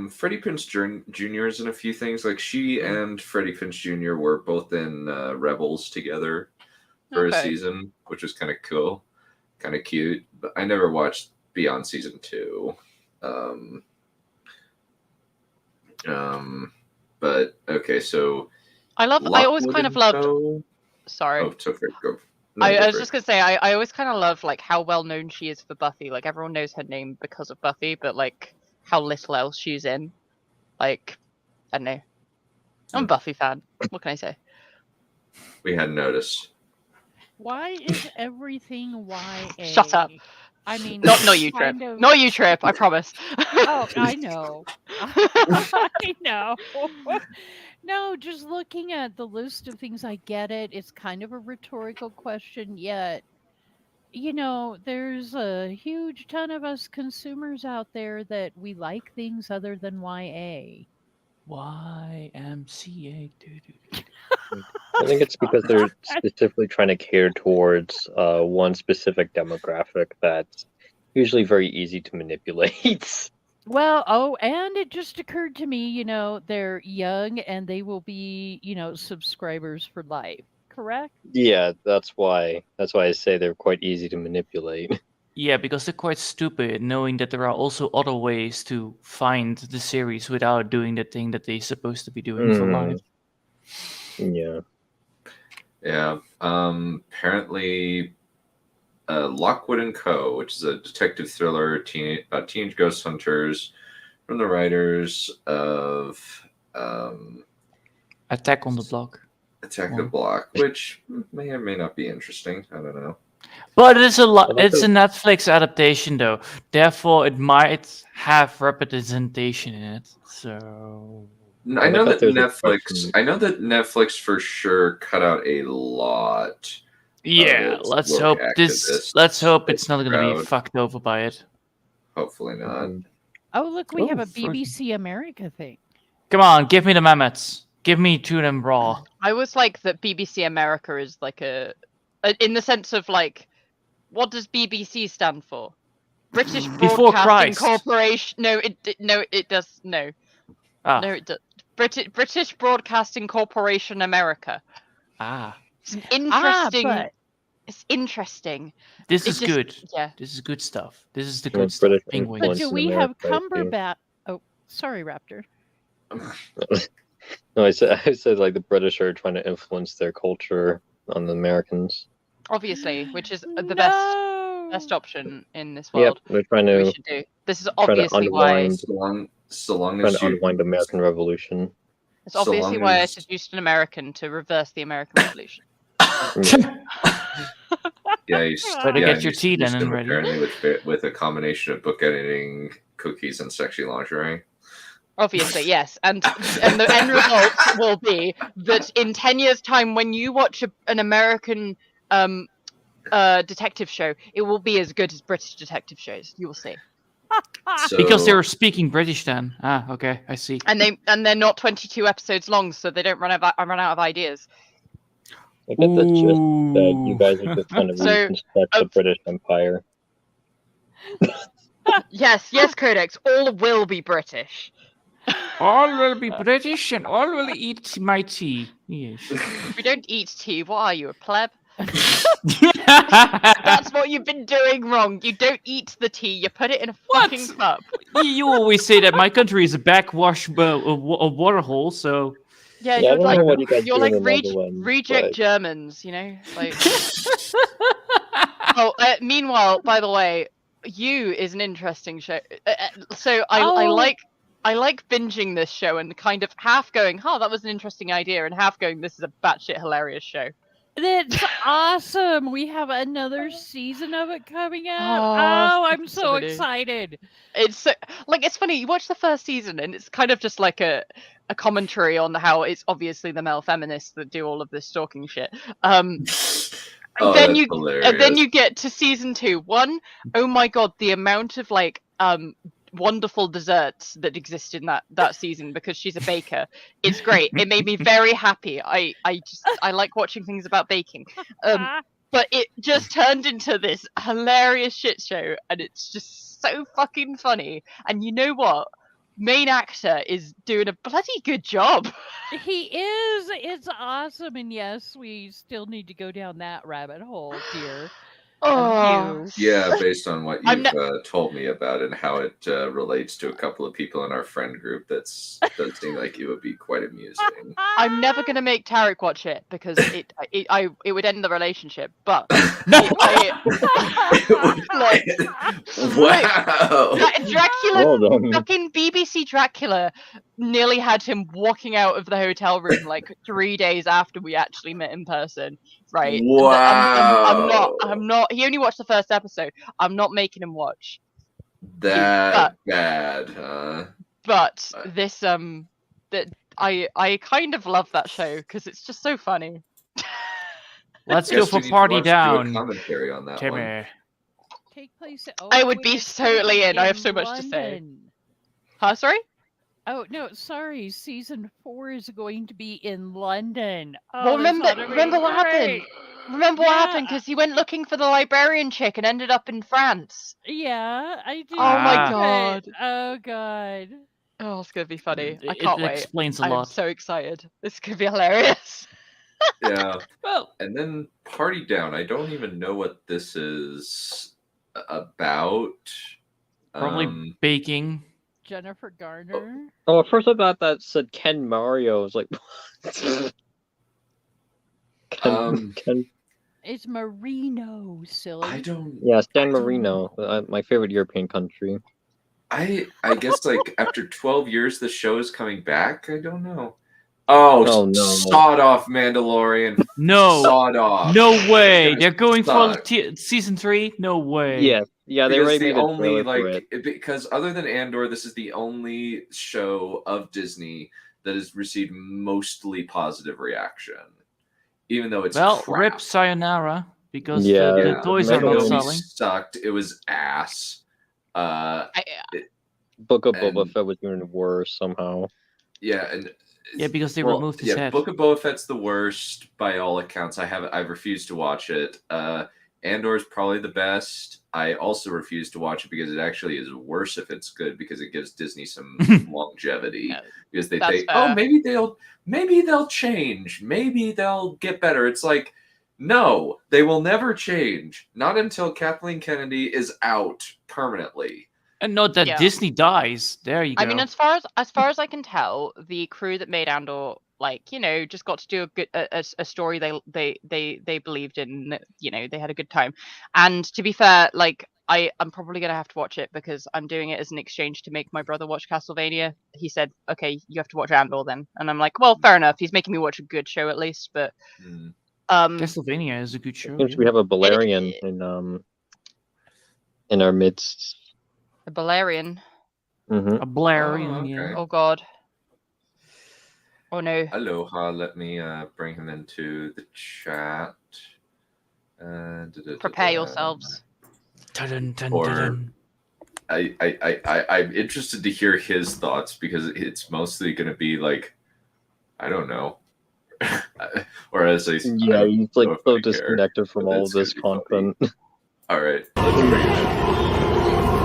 Freddie Prinze Jr. is in a few things. Like she and Freddie Prinze Jr. were both in Rebels together for a Okay. season, which was kind of cool, kind of cute. But I never watched beyond season 2. But okay, so I always kind of loved. loved. Sorry. Oh, it's okay. Go. No, I go was for just it. gonna say I always kind of love like how well known she is for Buffy. Like everyone knows her name because of Buffy, but like how little else she's in. Like I don't know. I'm a Buffy fan. What can I say? We hadn't noticed. Why is everything YA? Shut up. I mean, Not you, Trip. kind of- Not you, Trip. I promise. Oh, I know. I know. No, just looking at the list of things, I get it. It's kind of a rhetorical question, yet, there's a huge ton of us consumers out there that we like things other than YA. YMCA. I think it's because they're specifically trying to cater towards one specific demographic that's usually very easy to manipulate. Well, and it just occurred to me, they're young and they will be, subscribers for life, correct? Yeah, that's why I say they're quite easy to manipulate. Yeah, because they're quite stupid, knowing that there are also other ways to find the series without doing the thing that they're supposed to be doing for life. Yeah. Yeah. Apparently, Lockwood and Co., which is a detective thriller about teenage ghost hunters, from the writers of Attack on the Block. Attack the Block, which may or may not be interesting. I don't know. But it's it's a Netflix adaptation, though. Therefore, it might have representation in it. So I know that there's a Netflix. question. I know that Netflix for sure cut out a lot. yeah, its let's woke hope activists Let's hope it's not going to be crowd. fucked over by it. Hopefully not. Oh, look, we have Oh, a BBC America thing. Come on, give me the mammoths. Give me to them raw. I was like that BBC America is like a in the sense of like, what does BBC stand for? British Before Broadcasting Christ. Corporation. No, it does no. Ah. No, it does. British Broadcasting Corporation America. Ah, It's an interesting. but It's interesting. this It is just- good. Yeah. This is good stuff. This is the Yeah, good stuff. British Penguins. but influence do in we have America, I think. Cumberbatch? Oh, sorry, Raptor. No, I said like the British are trying to influence their culture on the Americans. Obviously, which is the No. best option in this Yep, world. they're trying We to should do. This is trying to obviously why. unwind So long trying as to you unwind the American Revolution. It's so obviously long why I as- seduced an American to reverse the American Revolution. Yeah, you Better yeah, get and your you tea seduced done them and ready. apparently with a combination of book editing, cookies, and sexy lingerie. Obviously, yes, and the end result will be that in 10 years' time, when you watch an American detective show, it will be as good as British detective shows. You will see, So, Because they were speaking British then. Ah, okay, I see. and they're not 22 episodes long, so they don't run out of ideas. I get the gist that you guys are just trying to So, reconstruct the British Empire. Yes, Codex, all will be British. All will be British and all will eat my tea. Yes. If you don't eat tea, what are you, a pleb? That's what you've been doing wrong. You don't eat the tea. You put it in a What? fucking cup. You always say that my country is a backwash a water hole, so Yeah, Yeah, I you're don't like know what you guys you're do like in the Netherlands, reject but- Germans, you know. Like, oh, meanwhile, by the way, You is an interesting show. So I Oh. like binging this show and kind of half going, "Oh, that was an interesting idea," and half going, "This is a batshit hilarious show." That's awesome. We have another season of it coming out. Oh, Oh, I'm so so many. excited. It's so, like, it's funny. You watch the first season, and it's kind of just like a commentary on how it's obviously the male feminists that do all of this stalking shit. Oh, then that's you hilarious. and then you get to season 2. Oh my god, the amount of like wonderful desserts that exist in that season because she's a baker. It's great. It made me very happy. I like watching things about baking. But it just turned into this hilarious shit show, and it's just so fucking funny. And you know what? Main actor is doing a bloody good job. He is. It's awesome. And yes, we still need to go down that rabbit hole, dear. Oh, Yeah, based on what I'm you've told me about it and how it relates to a couple of people in our friend group, does seem like it would be quite amusing. I'm never gonna make Tarek watch it because it would end the relationship. But No! Wow! Dracula, Well done. fucking BBC Dracula, nearly had him walking out of the hotel room like 3 days after we actually met in person. Right? Wow! I'm not. He only watched the first episode. I'm not making him watch. That bad, huh? But this that I kind of love that show because it's just so funny. Let's Guess go we for need to party watch- do a down. commentary on that one. Timmy. Take place. I would be it's totally in. I have in so much to say. London. Huh? Sorry? Oh no, sorry. Season 4 is going to be in London. Oh, Well, that's gonna be remember what happened? great. Remember what Yeah. happened? Because he went looking for the librarian chick and ended up in France. Yeah, I do. Oh my Ah. god. Oh god. Oh, it's gonna be funny. I It can't wait. explains a I'm lot. so excited. This could be hilarious. Yeah. Well, And then Party Down. I don't even know what this is about. probably baking. Jennifer Garner. Oh, at first I thought that said Ken Mario. I was like, Ken. It's Marino, silly. I don't. Yeah, San I don't Marino, my favorite European country. I guess like after 12 years, the show is coming back. I don't know. Oh, Oh, no. sawed off Mandalorian. No. Sawed off. No way. It's They're going for suck. season 3? No way. Yeah, they Because already the made a only trailer for it. because other than Andor, this is the only show of Disney that has received mostly positive reaction, even though it's Well, crap. rip Sayonara because Yeah, the toys are not Mandalorian selling. Sucked. It was ass. Book of Boba and- Fett was even worse somehow. Yeah, and Yeah, because they well, removed his yeah, head. Book of Boba Fett's the worst by all accounts. I've refused to watch it. Andor is probably the best. I also refuse to watch it because it actually is worse if it's good because it gives Disney some longevity. Yeah, Because they that's think, fair. oh, maybe they'll change. Maybe they'll get better. It's like, no, they will never change. Not until Kathleen Kennedy is out permanently. And not that Yeah. Disney dies. There you go. I mean, as far as I can tell, the crew that made Andor, like, you know, just got to do a story they believed in. You know, they had a good time. And to be fair, like, I'm probably gonna have to watch it because I'm doing it as an exchange to make my brother watch Castlevania. He said, "Okay, you have to watch Andor then," and I'm like, "Well, fair enough. He's making me watch a good show at least." But Castlevania is a good show. Seems yeah. we have a Balerion in our midst. the Balerion. Mm-hmm. A Blair. Oh, yeah. okay. Oh God. Oh no. Aloha, let me bring him into the chat. Prepare yourselves. Dun, dun, Or- dun. I'm interested to hear his thoughts because it's mostly going to be like, I don't know. Or as I Yeah, I he's don't like know if so I care, disconnected from but all it's of this gonna be funny. content. All right, let's bring it in.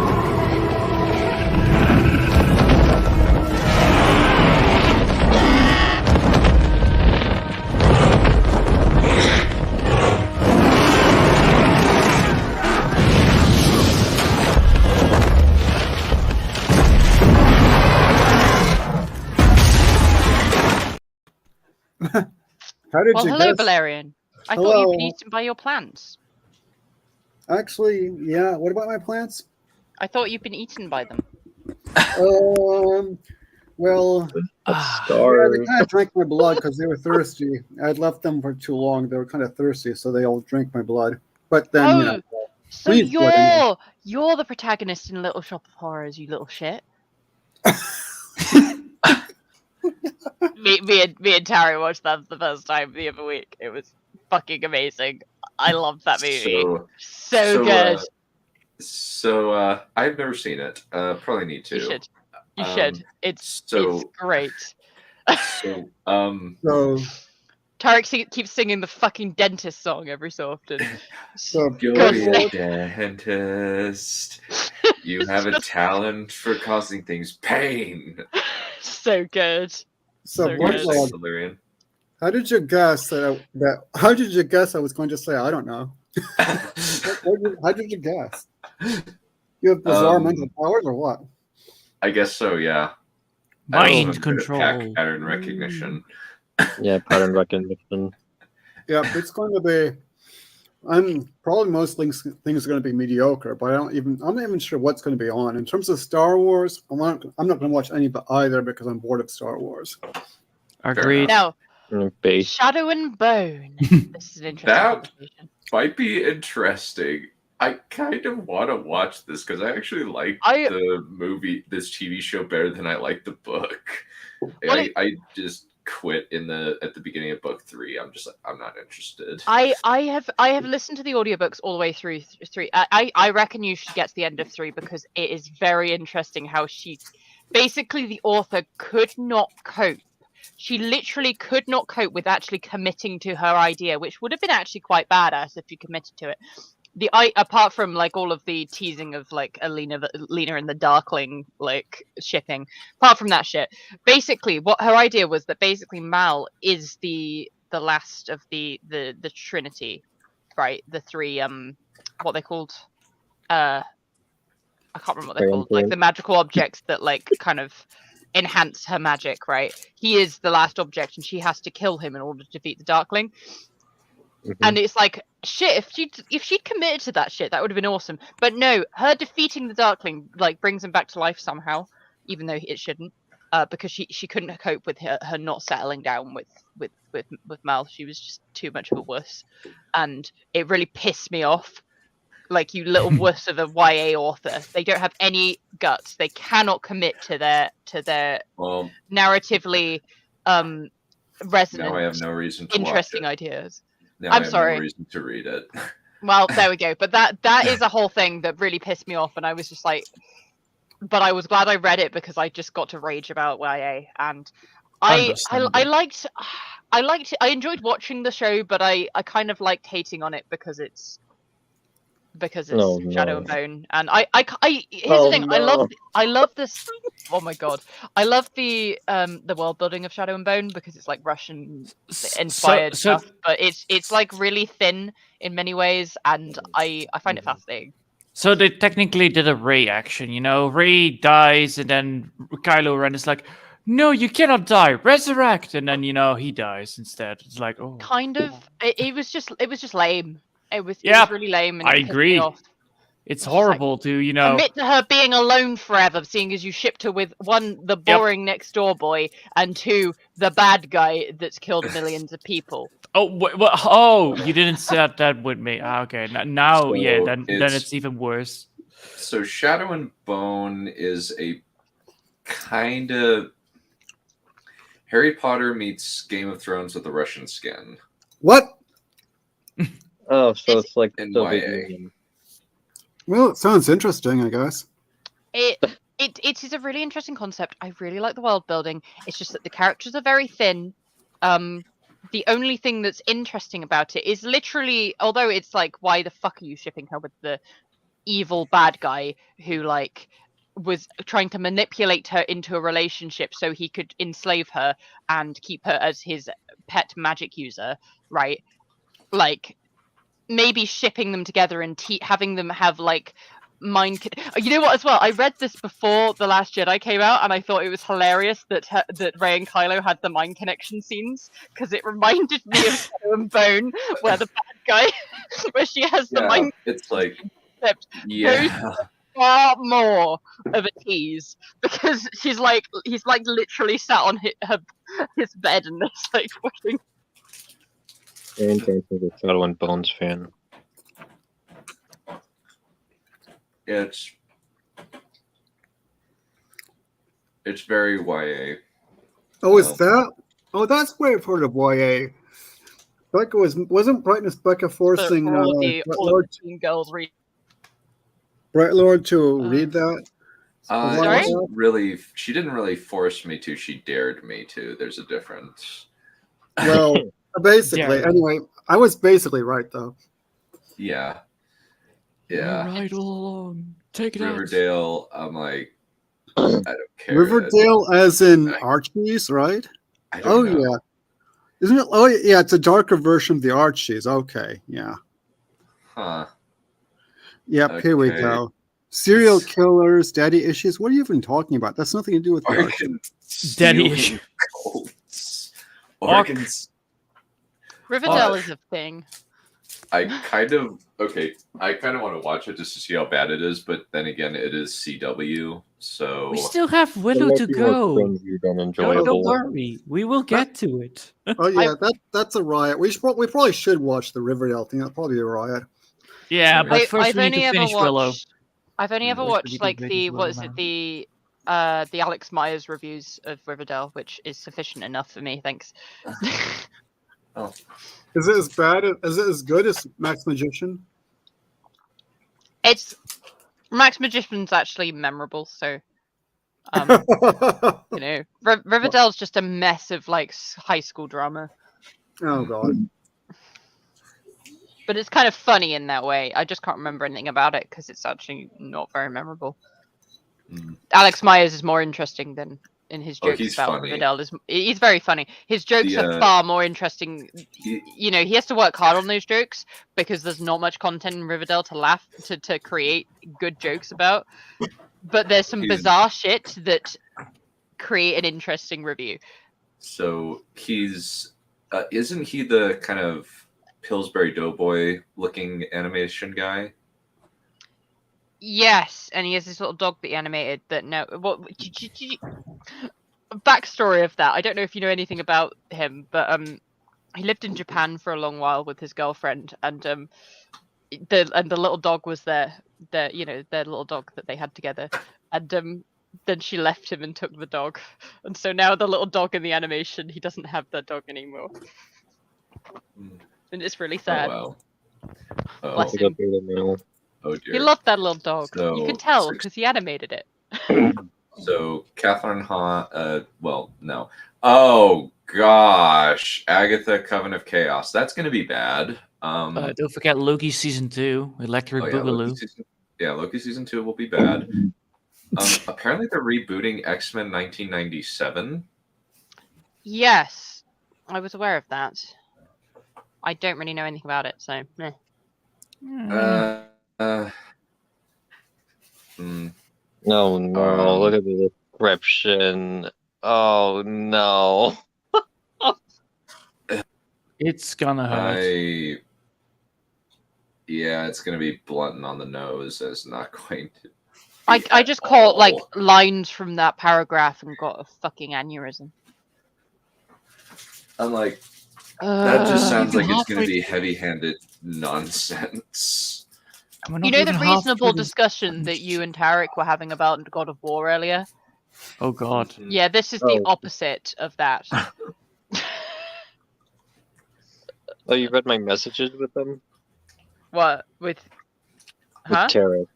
How did Well, you hello, guess? Balerion. I thought you'd been Hello. eaten by your plants. Actually, yeah. What about my plants? I thought you'd been eaten by them. Well, yeah, Star. they kind of drank my blood because they were thirsty. I'd left them for too long. They were kind of thirsty, so they all drank my blood. But then, you know, So please go ahead. you're the protagonist in Little Shop of Horrors, you little shit. me and Tara watched that the first time the other week. It was fucking amazing. I loved that movie. So good. I've never seen it. Probably need to. You should. You should. It's great. So Tarek keeps singing the fucking dentist song every so often. So go to the dentist. You have a talent for causing things pain. So good. So good. Bloodlord, how did you guess that? How did you guess I was going to say I don't know? How did you guess? You have bizarre mental powers or what? I guess so. Yeah. Mind control. Pattern recognition. Yeah, pattern recognition. Yeah, it's going to be. Probably most things are going to be mediocre, but I'm not even sure what's going to be on. In terms of Star Wars, I'm not going to watch any either because I'm bored of Star Wars. Agreed. Now, Base. Shadow and Bone. This is an interesting conversation. Might be interesting. I kind of want to watch this because I actually like the movie, this TV show, better than I like the book. I just quit at the beginning of book 3. I'm just like, I'm not interested. I have listened to the audiobooks all the way through 3. I reckon you should get to the end of 3 because it is very interesting how basically the author could not cope. She literally could not cope with actually committing to her idea, which would have been actually quite badass if you committed to it. Apart from like all of the teasing of like Lena and the Darkling like shipping, apart from that shit, basically what her idea was that basically Mal is the last of the Trinity, right? The 3 what they called, I can't remember what they're called, like the magical objects that like kind of enhance her magic, right? He is the last object and she has to kill him in order to defeat the Darkling. And it's like, shit, if she'd committed to that shit, that would have been awesome. But no, her defeating the Darkling like brings him back to life somehow, even though it shouldn't, because she couldn't cope with her not settling down with Mal. She was just too much of a wuss, and it really pissed me off. Like, you little wuss of a YA author, they don't have any guts. They cannot commit to their narratively resonant. Now I have no reason to interesting watch it. Ideas. Now I'm I have sorry. no reason to read it. Well, there we go. But that is a whole thing that really pissed me off, and I was just like, but I was glad I read it because I just got to rage about YA, and I enjoyed watching the show, but I kind of liked hating on it because it's Shadow and Bone, and here's the thing. I love this. Oh my god, I love the world building of Shadow and Bone because it's like Russian inspired stuff, but it's like really thin in many ways, and I find it fascinating. So they technically did a Rey action, you know. Rey dies, and then Kylo Ren is like, "No, you cannot die. Resurrect!" And then he dies instead. It's like, oh, kind of. It was just lame. It was really lame. And I agree. It's horrible to, commit to her being alone forever, seeing as you shipped her with 1, the boring next door boy, and 2, the bad guy that's killed millions of people. Oh, you didn't say that with me. Okay, now, then it's even worse. So Shadow and Bone is a kind of Harry Potter meets Game of Thrones with a Russian skin. What? Oh, so it's like YA. Well, it sounds interesting, I guess. It is a really interesting concept. I really like the world building. It's just that the characters are very thin. The only thing that's interesting about it is literally, although it's like, why the fuck are you shipping her with the evil bad guy who like was trying to manipulate her into a relationship so he could enslave her and keep her as his pet magic user, right? Like, maybe shipping them together and having them have like mind. You know what? As well, I read this before The Last Jedi came out, and I thought it was hilarious that Rey and Kylo had the mind connection scenes because it reminded me of Shadow and Bone, where the bad guy, where she has the mind. It's like, Those far more of a tease because he's like literally sat on his bed and it's like fucking. And thanks for the Shadow and Bones fan. It's very YA. Oh, is that? Oh, that's where I've heard of YA. Becca wasn't Brightness Becca forcing all the teen girls read. Brightlord to read that? It wasn't really. She didn't really force me to. She dared me to. There's a difference. Well, basically. Anyway, I was basically right though. Yeah. You're right all along. Take it Riverdale. I'm like, I don't care. Riverdale, as in Archie's, right? I don't know. Yeah. Isn't it? Oh, yeah. It's a darker version of the Archies. Okay. Yeah. Huh. Yep. Here we go. Serial killers, daddy issues. What are you even talking about? That's nothing to do with the Archies. Daddy issues. Organs. Riverdale is a thing. I kind of want to watch it just to see how bad it is, but then again, it is CW, so we still have Willow to go. Don't worry, we will get to it. Oh yeah, that's a riot. We probably should watch the Riverdale thing. That'll probably be a riot. Yeah, but first we need to finish Willow. I've only ever watched like the Alex Myers reviews of Riverdale, which is sufficient enough for me. Thanks. Oh. Is it as bad? Is it as good as Max Magician? It's Max Magician's actually memorable, so Riverdale's just a mess of like high school drama. Oh god. But it's kind of funny in that way. I just can't remember anything about it because it's actually not very memorable. Alex Myers is more interesting than in his jokes about Riverdale. He's very funny. His jokes are far more interesting. He has to work hard on those jokes because there's not much content in Riverdale to laugh to create good jokes about. But there's some bizarre shit that create an interesting review. So he's isn't he the kind of Pillsbury Doughboy looking animation guy? Yes, and he has this little dog that he animated that backstory of that. I don't know if you know anything about him, but he lived in Japan for a long while with his girlfriend, and the little dog was their little dog that they had together, and then she left him and took the dog, and so now the little dog in the animation, he doesn't have that dog anymore, and it's really sad. Oh wow. Bless him. Oh dear. He loved that little dog. So, you could tell because he animated it. So Catherine Hahn, well, no. Oh gosh, Agatha, Coven of Chaos. That's going to be bad. Don't forget Loki season 2, Electric Boogaloo. Loki season 2 will be bad. Apparently they're rebooting X-Men 1997. Yes, I was aware of that. I don't really know anything about it, so meh. No, look at the description. Oh no. It's gonna hurt. It's gonna be blunt and on the nose. It's not going to. I just caught like lines from that paragraph and got a fucking aneurysm. I'm like, that just sounds like it's gonna be heavy-handed nonsense. You know the reasonable discussion that you and Tarek were having about God of War earlier? Oh god. Yeah, this is the opposite of that. Oh, you read my messages with them? What? With Tarek.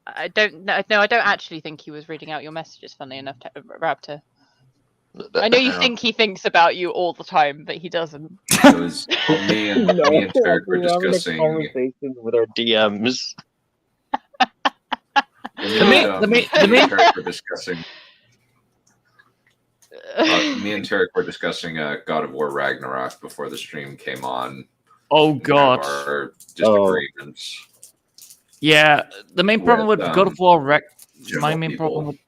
I don't actually think he was reading out your messages, funnily enough, Raptor. I know you think he thinks about you all the time, but he doesn't. It was me and Tarek were discussing conversations with our DMs. Me and Tarek were discussing God of War Ragnarok before the stream came on. Oh god. Our disagreements. Yeah, the main problem with God of War my main people. problem with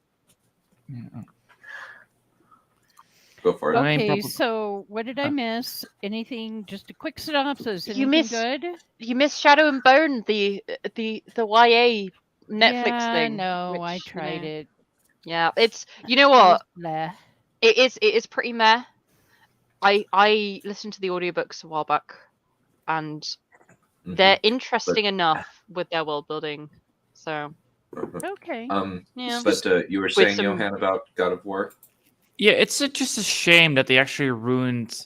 Go for it. Okay, so what did I miss? Anything? Just a quick synopsis. Anything good? You missed Shadow and Bone, the YA Netflix yeah, thing. no, which, I tried it. Yeah, it's you know It was what? bleh. It is pretty meh. I listened to the audiobooks a while back, and they're interesting enough with their world building. So Okay. yeah, But you were With saying, some- Johan, about God of War? Yeah, it's just a shame that they actually ruined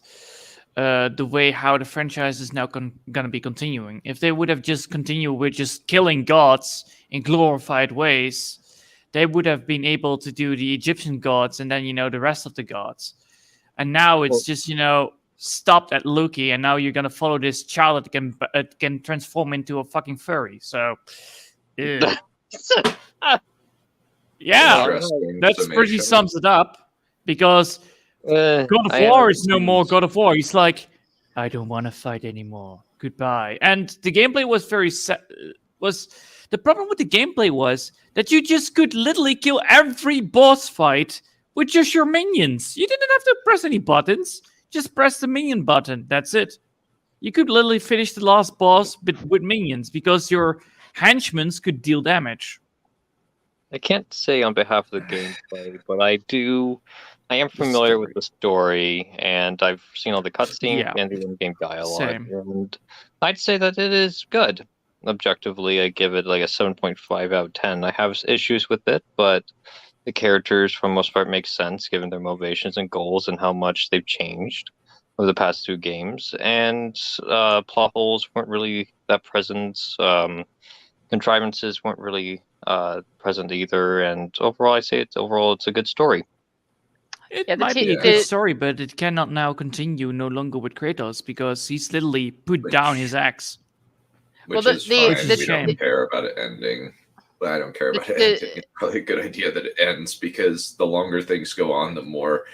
the way how the franchise is now gonna be continuing. If they would have just continued with just killing gods in glorified ways, they would have been able to do the Egyptian gods and then the rest of the gods. And now it's just stopped at Loki, and now you're gonna follow this child that can transform into a fucking furry. So, ew. yeah, Interesting that's pretty summation. sums it up. Because God of I War haven't is no seen- more God of War. He's like, I don't want to fight anymore. Goodbye. And the gameplay was the problem with the gameplay was that you just could literally kill every boss fight with just your minions. You didn't have to press any buttons. Just press the minion button. That's it. You could literally finish the last boss with minions because your henchmen could deal damage. I can't say on behalf of the gameplay, but I am familiar with the story, and I've seen all the cutscenes and the in-game dialogue. Same. And I'd say that it is good. Objectively, I give it like a 7.5 out of 10. I have issues with it, but the characters, for the most part, make sense given their motivations and goals and how much they've changed over the past two games. And plot holes weren't really that present. Contrivances weren't really present either. And overall, I say it's a good story. It might be a good story, but it cannot now continue no longer with Kratos because he's literally put down his axe. Which is fine. We don't care about it ending. But I don't care about it ending. It's probably a good idea that it ends because the longer things go on, the more...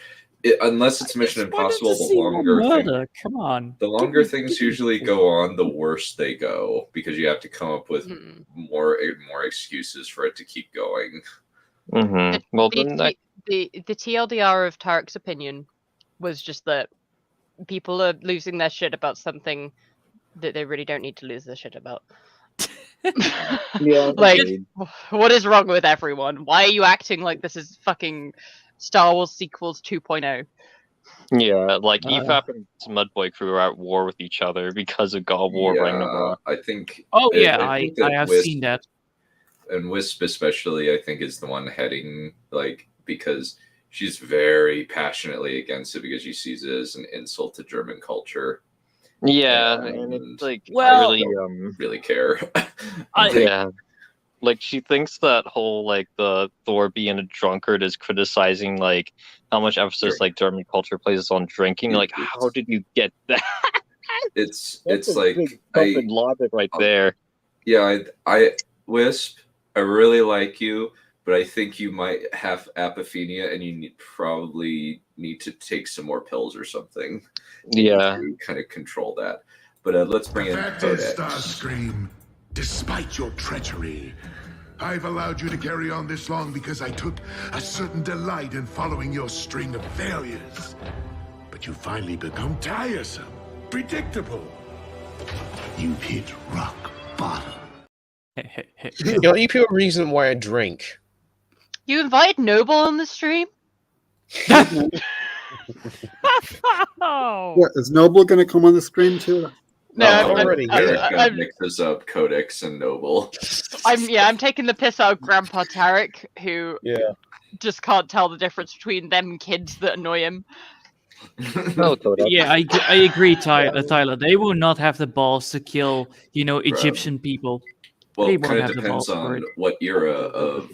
unless it's Mission Impossible, the longer... Come on. The longer things usually go on, the worse they go because you have to come up with more excuses for it to keep going. Mm-hmm. Well, the TLDR of Tarek's opinion was just that people are losing their shit about something that they really don't need to lose their shit about. Yeah, like, what is wrong with everyone? Why are you acting like this is fucking Star Wars sequels 2.0? Yeah, like EFAP and Mudboy crew are at war with each other because of God of War Ragnarok. I think. Oh yeah, I have seen that. And Wisp especially, I think, is the one heading because she's very passionately against it because she sees it as an insult to German culture. Yeah, and it's like I really don't really care. Yeah, like she thinks that whole the Thor being a drunkard is criticizing how much emphasis German culture places on drinking. Like, how did you get that? It's fucking logic right there. Yeah, I Wisp, I really like you, but I think you might have apophenia and you probably need to take some more pills or something. Yeah. To kind of control that. But let's bring in Codex. Starscream, despite your treachery, I've allowed you to carry on this long because I took a certain delight in following your string of failures. But you finally become tiresome, predictable. You've hit rock bottom. You have a reason why I drink. You invited Noble on the stream? What, is Noble going to come on the stream too? No, I'm mixes up Codex and Noble. I'm taking the piss out of Grandpa Tarek, who just can't tell the difference between them kids that annoy him. Yeah, I agree, Tyler. They will not have the balls to kill, Egyptian people. Well, They it won't kind of have the depends balls for on it. what era of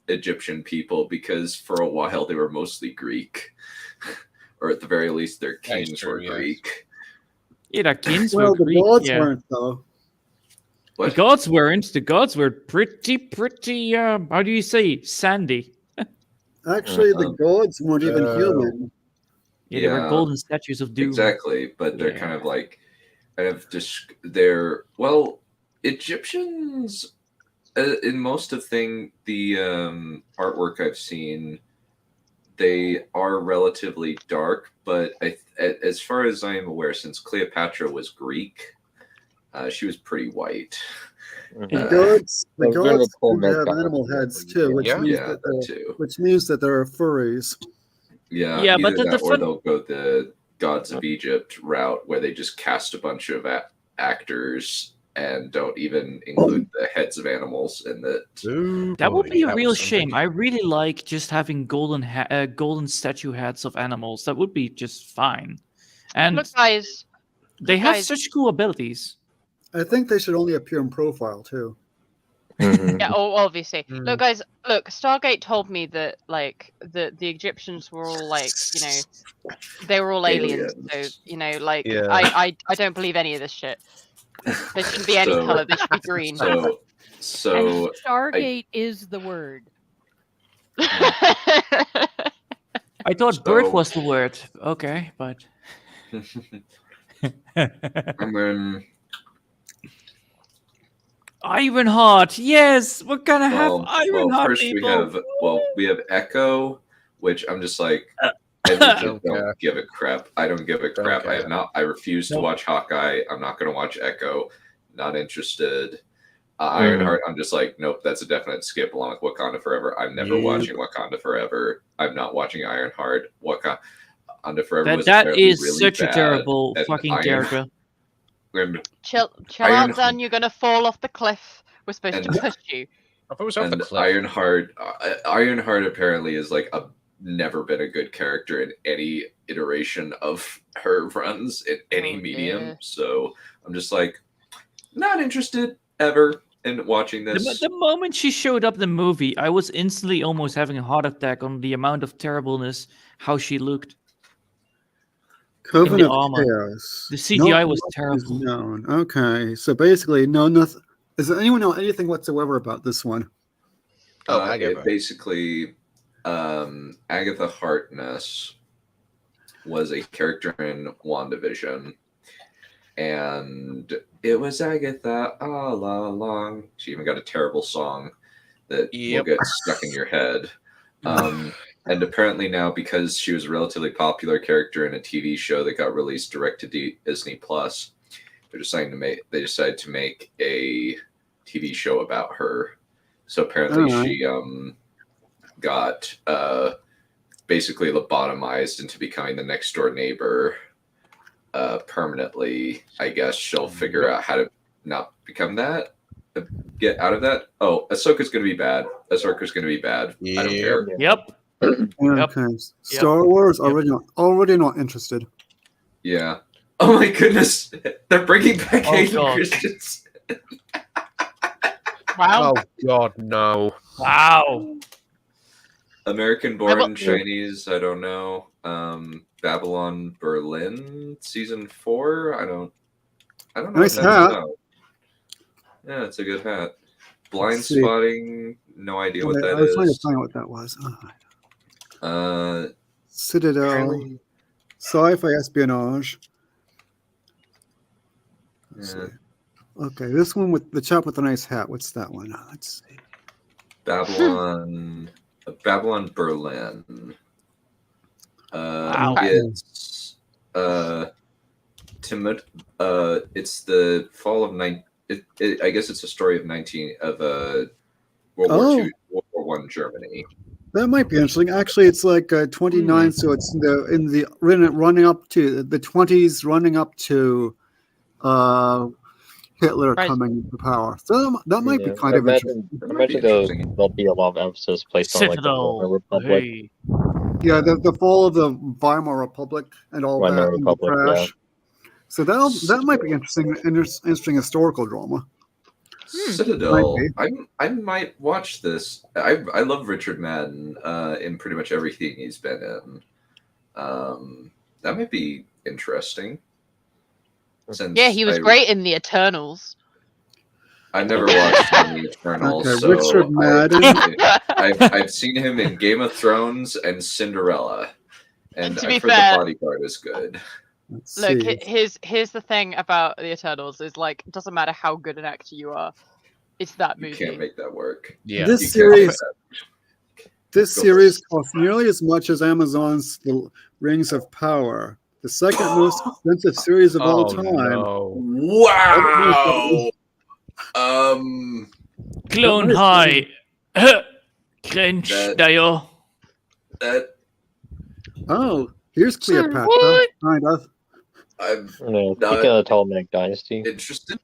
Egyptian people, because for a while they were mostly Greek, or at the very least their kings were Greek. Yeah, their kings Well, were the Greek. gods yeah. weren't though. The gods weren't. The gods were pretty. How do you say? Sandy. Actually, the gods weren't even human. Yeah, they were golden statues of doom. Exactly, but they're kind of they're Egyptians. In most of the artwork I've seen, they are relatively dark, but as far as I am aware, since Cleopatra was Greek, she was pretty white. The goats I was gonna seem pull to have Milk animal out. heads too, which Yeah. means Yeah, that that too. which means that they're furries. Yeah, Yeah, either but the that or fun- they'll go the Gods of Egypt route where they just cast a bunch of actors and don't even include the heads of animals in it. Ooh, That would boy, be a that real was something. shame. I really like just having golden statue heads of animals. That would be just fine. And Look, guys. they have guys. such cool abilities. I think they should only appear in profile too. Yeah, obviously. Mm. Look, guys. Look, Stargate told me that like the Egyptians were all like, they were all aliens. So like Yeah. I don't believe any of this shit. There shouldn't be any So- color. They should be green. So And Stargate is the word. I thought bird So- was the word. Okay, but I mean, Ironheart. Yes, we're gonna have well, Ironheart first people. we have Echo, which I'm just like, I Don't don't care. give a crap. I don't give a Don't crap. I care. refuse to Nope. watch Hawkeye. I'm not going to watch Echo. Not interested. Ironheart, I'm just like, nope, that's a definite skip along with Wakanda Forever. I'm never Yeah. watching Wakanda Forever. I'm not watching Ironheart. Wakanda Forever was That apparently is really such a bad, terrible and fucking character. Chill Iron- out, Dan. You're gonna fall off the cliff. We're supposed to And- push you. I thought it was off the And cliff. Ironheart apparently is like never been a good character in any iteration of her runs in any Oh, medium. dear. So I'm just like, not interested ever in watching this. The moment she showed up in the movie, I was instantly almost having a heart attack on the amount of terribleness how she looked. Coven the of armor. Chaos. The CGI was much is terrible. known. Okay, so basically, nothing. Does anyone know anything whatsoever about this one? Oh, Agatha. Basically, Agatha Harkness was a character in WandaVision, and it was Agatha all along. She even got a terrible song that will Yep. get stuck in your head. And apparently now, because she was a relatively popular character in a TV show that got released direct to Disney Plus, they decided to make a TV show about her. So apparently Alright. she got basically lobotomized into becoming the next door neighbor permanently. I guess she'll figure out how to not become that, get out of that. Oh, Ahsoka's gonna be bad. Ahsoka's gonna be bad. I don't care. Yep. Okay, Star Wars already not interested. Yeah. Oh my goodness, they're bringing back Oh, Hayden God. Christensen. Wow. Oh God, no. Wow. American Born Chinese. I don't know. Babylon Berlin season 4. I don't know. Nice what that's hat. about. Yeah, it's a good hat. Blind Let's see. Spotting. No idea what Okay, that I was trying to is. find out what that was. Uh, Citadel, apparently- sci-fi espionage. Let's Yeah. see. Okay, this one with the chap with the nice hat. What's that one? Let's see. Babylon Berlin. Wow. It's it's the fall of I guess it's a story of World War II, World War One Germany. That might be interesting. Actually, it's like 29, so it's in the running up to the 20s, running up to Hitler Right. coming to power. So that might be kind I of interesting. imagine there'll be a lot of emphasis placed on like the Citadel. Weimar Republic. Hey. Yeah, the fall of the Weimar Republic and all Weimar that, and the Republic, crash. So that might be interesting historical drama. Citadel. Might I might watch this. I love Richard Madden in pretty much everything he's been in. That might be interesting. Since Yeah, he was great in the Eternals. I never watched any Eternals, Okay, so Richard Madden. I've seen him in Game of Thrones and Cinderella, and To I've be heard fair- The Bodyguard is good. Let's Look, see. here's the thing about the Eternals is like, it doesn't matter how good an actor you are, it's that You movie. can't make that work. Yeah. This You can't series- make that. This Go series first. costs nearly as much as Amazon's The Rings of Power, the second most expensive series of all Oh, time. no. Wow! Clone What is high. Cringe, That- Dio. That Oh, here's Sir, Cleopatra. what? Kind of. I'm No, not speaking of the Ptolemaic dynasty, interested.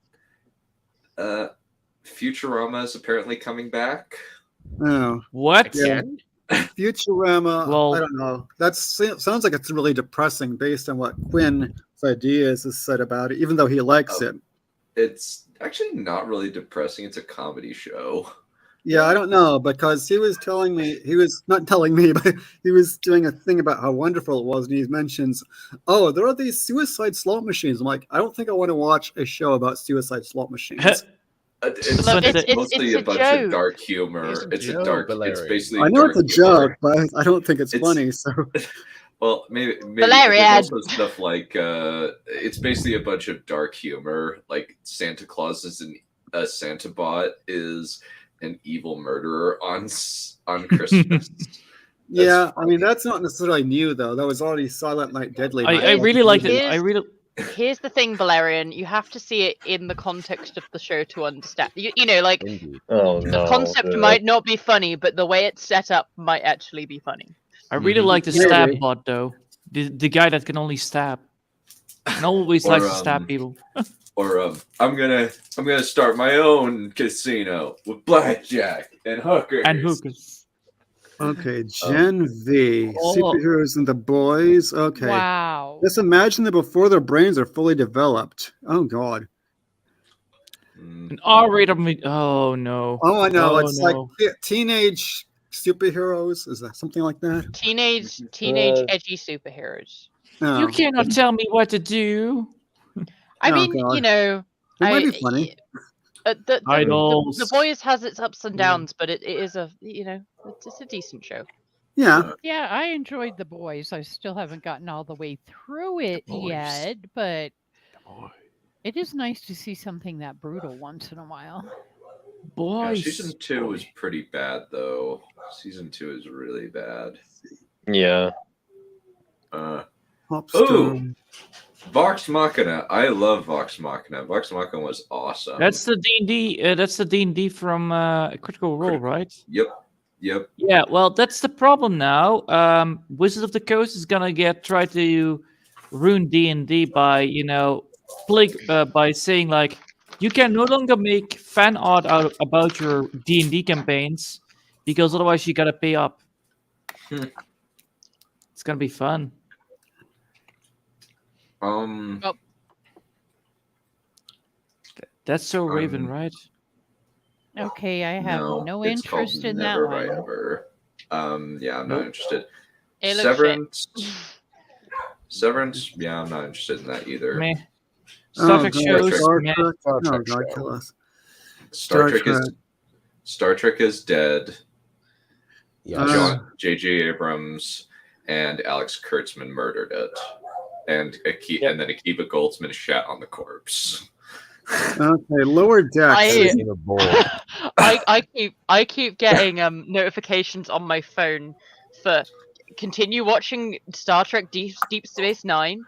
Futurama is apparently coming back. Oh, What? yeah. Futurama. Well- I don't know. That sounds like it's really depressing based on what Quinn's ideas has said about it, even though he likes it. It's actually not really depressing. It's a comedy show. Yeah, I don't know, because he was telling me, he was not telling me, but he was doing a thing about how wonderful it was, and he mentions, oh, there are these suicide slot machines. I'm like, I don't think I want to watch a show about suicide slot machines. It's Look, mostly it's a a bunch joke. of dark humor. It's a It's joke, dark. It's Valerian. basically. I know dark it's a humor. joke, but I don't think it's funny. So Well, maybe Valerian. there's also stuff like it's basically a bunch of dark humor, like Santa Claus is a Santa bot is an evil murderer on Christmas. yeah, I mean that's not necessarily new though. That was already Silent Night, Deadly Night. I really liked it. Here's- I really. Here's the thing, Valerian. You have to see it in the context of the show to understand. You know, like Indeed. oh the no, concept might not be funny, but the way it's set up might actually be funny. I really Mhm. like the Maybe. stab bot though. The guy that can only stab. And always Or, likes to stab people. Or I'm gonna start my own casino with blackjack and hookers. And hookers. Okay, Gen V, Oh. superheroes and the boys. Okay, Wow. just imagine that before their brains are fully developed. Oh God. Mm. An R-rated movie. Oh no. Oh, I know. Oh, It's no. like teenage superheroes. Is that something like that? Teenage Uh, edgy superheroes. No. You cannot tell me what to do. I Oh, mean, God. you know, It might be funny. the Idols. boys has its ups and downs, but it is a it's a decent show. Yeah. Yeah, I enjoyed The Boys. I still haven't gotten all the way through it Boys. yet, but it is nice to see something that brutal once in a while. Yeah, Boys. season 2 was pretty bad though. Season 2 is really bad. Yeah. Hopstone. Vox Machina. I love Vox Machina. Vox Machina was awesome. That's the D&D. That's the D&D from Critical Role, right? Yep. Yeah. Well, that's the problem now. Wizards of the Coast is gonna try to ruin D&D by by saying like you can no longer make fan art about your D&D campaigns because otherwise you gotta pay up. It's gonna be fun. That's so Raven, right? Okay, I have no it's called interest in that Never one. Have I Ever. Yeah, I'm not interested. It looks shit. Severance. Yeah, I'm not interested in that either. Meh. Star Trek God, shows. Star meh. Trek. Star Oh Trek God, show. kill us. Star Star Trek is dead. Yes. John J.J. Abrams and Alex Kurtzman murdered it, and and then Akiva Goldsman shat on the corpse. Okay, Lower Decks. Being a boy. I keep getting notifications on my phone for continue watching Star Trek Deep Space Nine,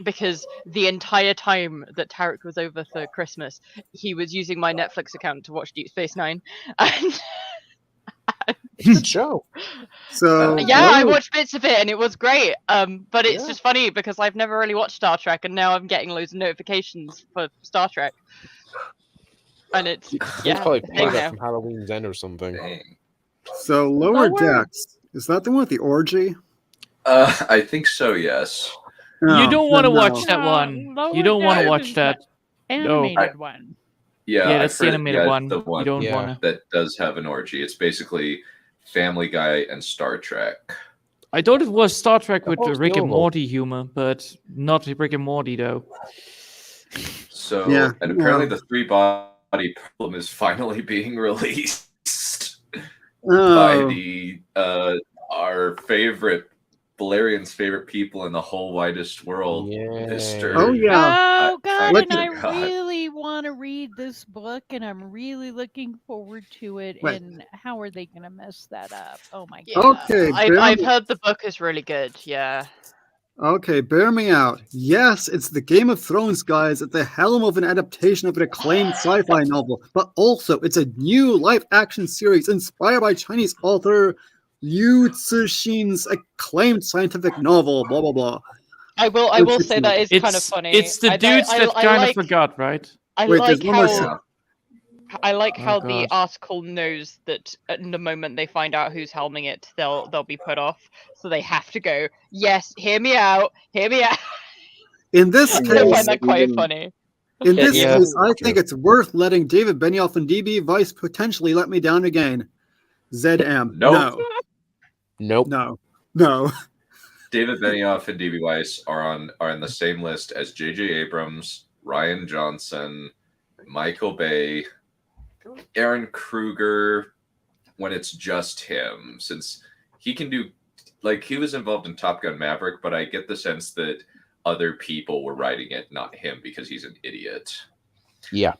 because the entire time that Tarek was over for Christmas, he was using my Netflix account to watch Deep Space Nine. And Good show. So yeah, I Lower- watched bits of it and it was great. But it's Yeah. just funny because I've never really watched Star Trek, and now I'm getting loads of notifications for Star Trek. And it's It's probably thing part of now. that from Halloween's End or something. Dang. So Lower Lower- Decks. Is that the one with the orgy? I think so. Yes. No, You don't want to then no. watch that one. Lower You don't want to Decks watch is that. Animated one. Yeah, Yeah, I've that's the heard- animated yeah, one. The one You don't Yeah. want to. that does have an orgy. It's basically Family Guy and Star Trek. I thought it was Star Trek with Oh, the Rick and Snowball. Morty humor, but not Rick and Morty though. So, Yeah, and apparently yeah. the 3-body problem is finally being released by Oh, the our favorite Valerian's favorite people in the whole widest world, Yeah. Mr. Oh, yeah. Oh God, Look and I at God. really want to read this book, and I'm really looking forward to it. Right. And how are they going to mess that up? Oh my Yeah. God! Okay, I've Barry. heard the book is really good. Yeah. Okay, bear me out. Yes, it's the Game of Thrones guys at the helm of an adaptation of an acclaimed sci-fi novel, but also it's a new live-action series inspired by Chinese author Liu Cixin's acclaimed scientific novel. Blah blah blah. I will say that is kind of funny. It's the dudes that kind of forgot, right? I Wait, like there's one more how I like Oh, how the God. article knows that at the moment they find out who's helming it, they'll be put off. So they have to go, yes, hear me out, hear me out. In this I case, find that quite funny. in this Yeah. case, I think it's worth letting David Benioff and DB Weiss potentially let me down again. ZM. Nope. Nope. No. David Benioff and D.B. Weiss are in the same list as J.J. Abrams, Ryan Johnson, Michael Bay, Aaron Kruger, when it's just him, since he can do, like, he was involved in Top Gun Maverick, but I get the sense that other people were writing it, not him, because he's an idiot. Yeah.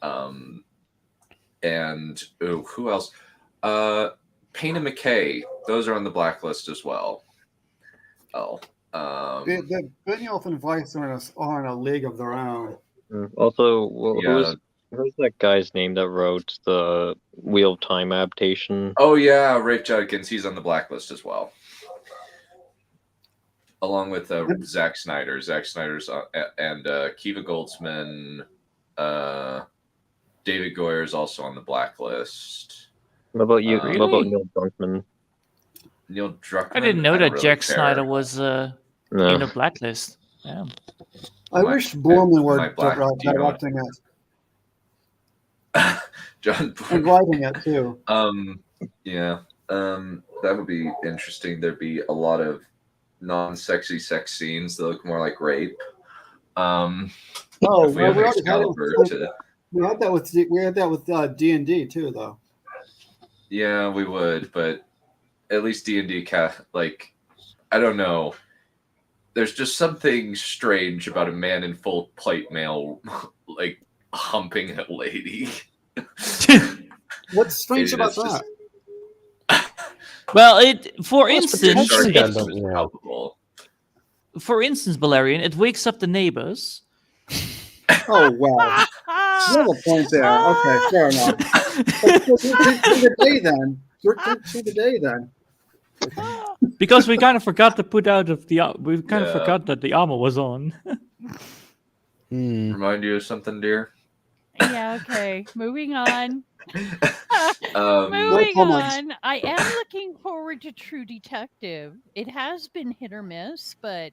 And who else? Payne and McKay, those are on the blacklist as well. The Benioff and Weiss are in a league of their own. Also, Yeah. who's that guy's name that wrote the Wheel of Time adaptation? Oh yeah, Rafe Judkins, he's on the blacklist as well. Along with Zack Snyder. Zack Snyder's and Kiva Goldsman, David Goyer is also on the blacklist. What about you? Really? What about Neil Druckmann? Neil Druckmann. I didn't know don't that really Jack care. Snyder was in No. the blacklist. Yeah. I My- wish Borman were my black- do you know what- directing it John. and writing it too. Yeah. That would be interesting. There'd be a lot of non-sexy sex scenes that look more like rape. Oh, If we well, have Excalibur to, we had that with D&D too, though. yeah, we would, but at least D&D like, I don't know. There's just something strange about a man in full plate mail, like humping a lady. What's strange It's about just- that? Well, for Well, it's instance, potentially it, redundant, yeah. palpable. for instance, Valerian, it wakes up the neighbors. Oh wow, you have a point there. Okay, fair enough. To the day then. To the day then. Because we kind of forgot to put out of the. We kind of Yeah. forgot that the armor was on. Hmm. Remind you of something, dear? Yeah, okay. Moving on. Um, Moving comments. on. I am looking forward to True Detective. It has been hit or miss, but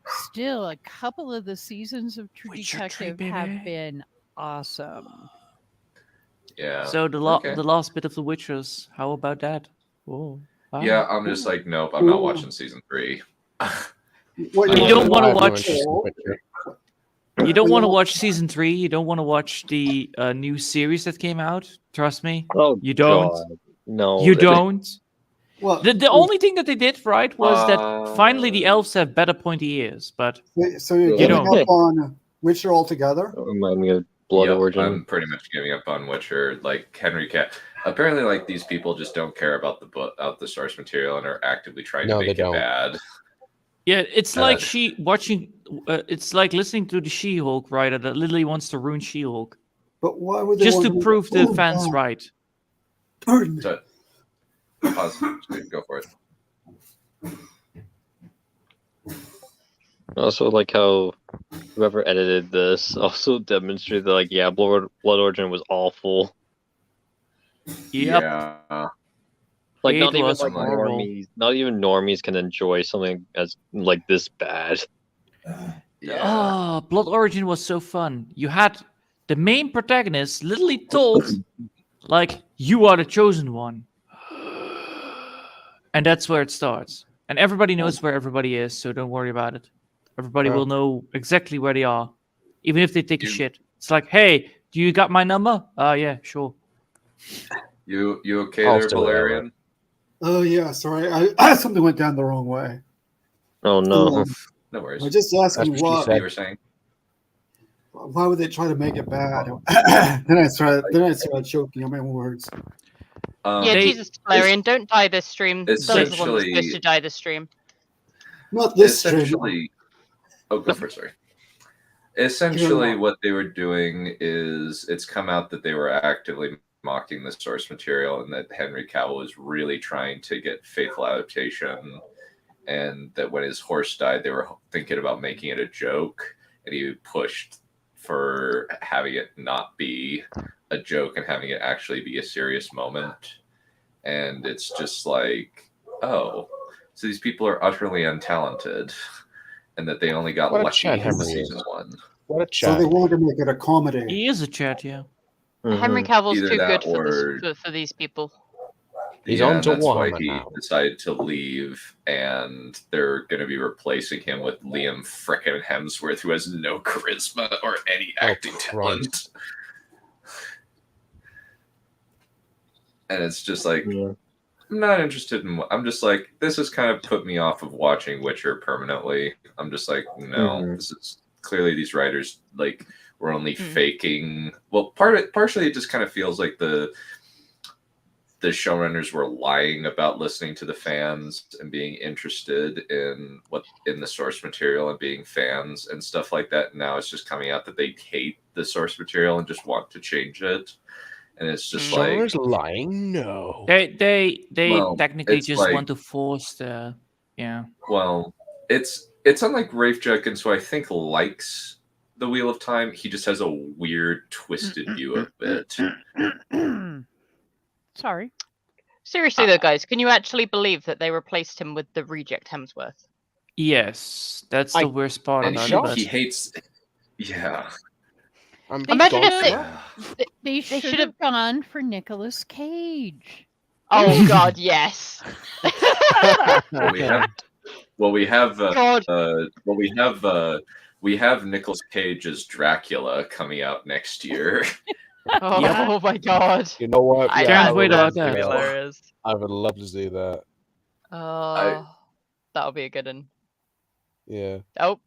still, a couple of the seasons of True Witcher Detective 3, have baby. been awesome. yeah. So the Okay. last bit of The Witchers. How about that? Whoa. Wow. Yeah, I'm just like, nope, I'm not watching season 3. What You I don't want to have no watch. interest in Witcher. You don't want to watch season 3. You don't want to watch the new series that came out. Trust me. Oh, You don't? God. No. You don't. Well, The only thing that they did right was that finally the Uh, elves have better pointy ears. But so you're You giving don't. up on Witcher altogether? Remind me of Blood Yep, Origin. I'm pretty much giving up on Witcher. Like Henry Cat. Apparently, like these people just don't care about the book, out the source material, and are actively trying No, to they make it don't. bad. yeah, it's like Uh, watching. It's like listening to the She-Hulk writer that literally wants to ruin She-Hulk But why would they just want to prove the Oh, fans God. right. Pardon me. So, pause. Go for it. Also, like how whoever edited this also demonstrated that, like, yeah, Blood Origin was awful. Yep. Yeah. Like, It not even was like horrible. normies can enjoy something as like this bad. Yeah. Oh, Blood Origin was so fun. You had the main protagonist literally told, like, you are the chosen one. And that's where it starts. And everybody knows where everybody is, so don't worry about it. Everybody will know exactly where they are, even if they take a shit. It's like, hey, do you got my number? Yeah, sure. You okay I'll there, still have it. Valerian? Oh yeah, sorry. I something went down the wrong way. Oh no. No worries. I was just asking That's what she What said. you were saying? why would they try to make it bad? then I started choking on my own words. Yeah, They- Jesus, Valerian, don't die this stream. Those are the ones essentially- supposed to die this stream. Not this stream. Essentially, Oh, go first, sorry. Essentially, what they were doing is it's come out that they were actively mocking the source material and that Henry Cavill was really trying to get faithful adaptation, and that when his horse died, they were thinking about making it a joke, and he pushed for having it not be a joke and having it actually be a serious moment. And it's just like, oh, so these people are utterly untalented, and that they only got What a lucky Chad in Henry season is. 1. What a So chat. they wanted to make it a comedy. He is a chat, yeah. Henry Cavill's Either too that good for, or- this, for these people. He's Yeah, on and to that's why Warhammer he now. decided to leave, and they're going to be replacing him with Liam frickin' Hemsworth, who has no charisma or any acting talent. And it's just like, I'm not interested in. I'm just like, this has kind of put me off of watching Witcher permanently. I'm just like, no, this is clearly these writers like were only faking. Well, partially it just kind of feels like the showrunners were lying about listening to the fans and being interested in the source material and being fans and stuff like that. Now it's just coming out that they hate the source material and just want to change it. And it's just like, Showrunners lying? No. They Well, technically it's just like- want to force the well, it's unlike Rafe Judkins, who I think likes the Wheel of Time. He just has a weird, twisted view of it. Sorry. Seriously though, guys, can you actually believe that they replaced him with the reject Hemsworth? Yes, that's the worst part And about it. he hates. Yeah. Imagine if They should should have gone for Nicolas Cage. Oh God, yes. We have Nicolas Cage as Dracula coming out next year. Oh my God. You know what? I can't wait about that'd be that. hilarious. I would love to see that. Oh, that would be a good one. Yeah. Oh,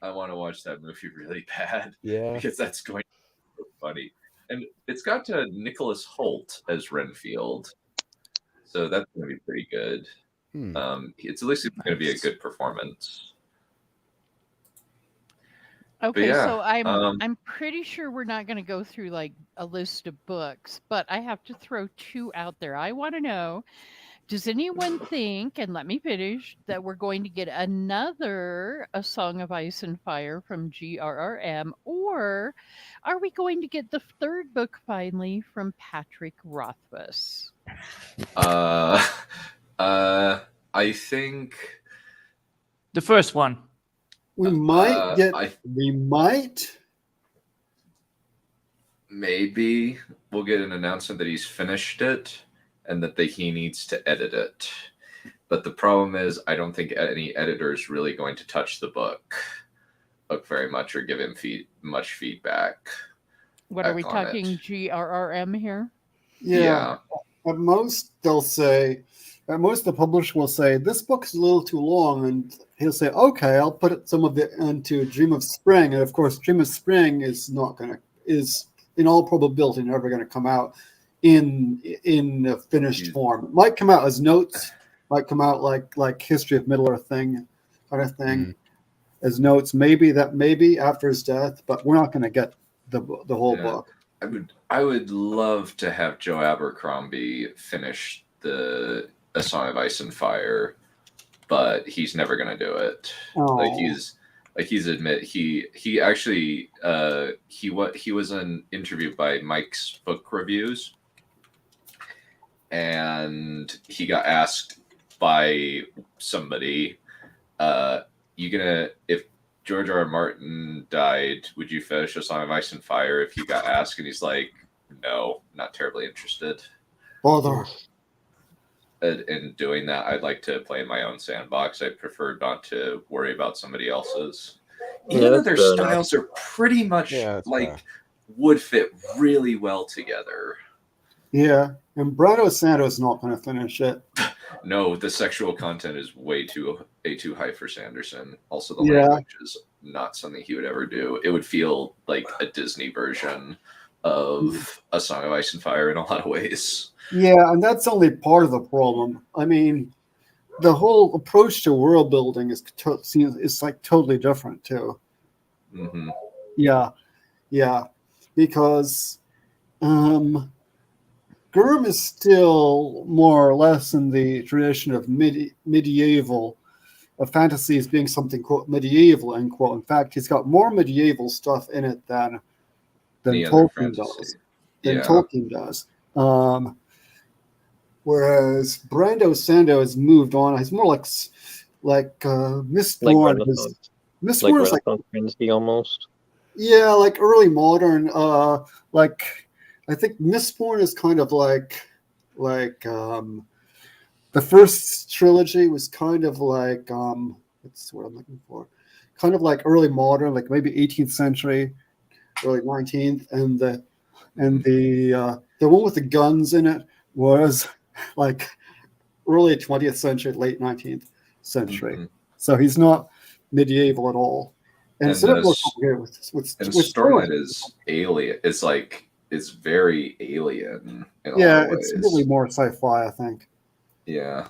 I want to watch that movie really bad. Yeah. Because that's going to be so funny. And it's got Nicholas Hoult as Renfield. So that's going to be pretty good. It's at least going to be a good performance. Okay, yeah, so I'm pretty sure we're not going to go through like a list of books, but I have to throw 2 out there. I want to know, does anyone think, and let me finish, that we're going to get another A Song of Ice and Fire from GRRM, or are we going to get the 3rd book finally from Patrick Rothfuss? I think the first one. We might maybe we'll get an announcement that he's finished it and that he needs to edit it. But the problem is, I don't think any editor is really going to touch the book very much or give him much feedback. What are we on talking it. GRRM here? Yeah. At most, they'll say, at most the publisher will say, this book's a little too long, and he'll say, okay, I'll put some of it into Dream of Spring. And of course, Dream of Spring is in all probability never going to come out in a finished form. It might come out as notes, might come out like History of Middle-earth kind of thing, as notes. Maybe after his death, but we're not going to get the whole book. I would love to have Joe Abercrombie finish A Song of Ice and Fire, but he's never going to do it. He actually he was an interview by Mike's Book Reviews, and he got asked by somebody, if George R. R. Martin died, would you finish A Song of Ice and Fire? If he got asked, and he's like, no, not terribly interested. Bother. In doing that, I'd like to play in my own sandbox. I prefer not to worry about somebody else's. Even though their styles are pretty much would fit really well together. Yeah, and Brado Santo's not going to finish it. No, the sexual content is way too high for Sanderson. Also, the language is not something he would ever do. It would feel like a Disney version of A Song of Ice and Fire in a lot of ways. Yeah, and that's only part of the problem. I mean, the whole approach to world building is like totally different too. Mm-hmm. Yeah, because Gurm is still more or less in the tradition of medieval, of fantasy as being something quote medieval end quote. In fact, he's got more medieval stuff in it than Tolkien does. Tolkien does. Whereas Brando Sando has moved on. He's more like Mistborn. Mistborn is like fantasy almost. Yeah, like early modern. Like I think Mistborn is kind of like the first trilogy was kind of like what's what I'm looking for, kind of like early modern, like maybe 18th century, early 19th, and the one with the guns in it was like early 20th century, late 19th century. Mm-hmm. So he's not medieval at all. And so with Stormlight is alien. It's like it's very alien. Yeah, it's really more sci-fi, I think. Yeah.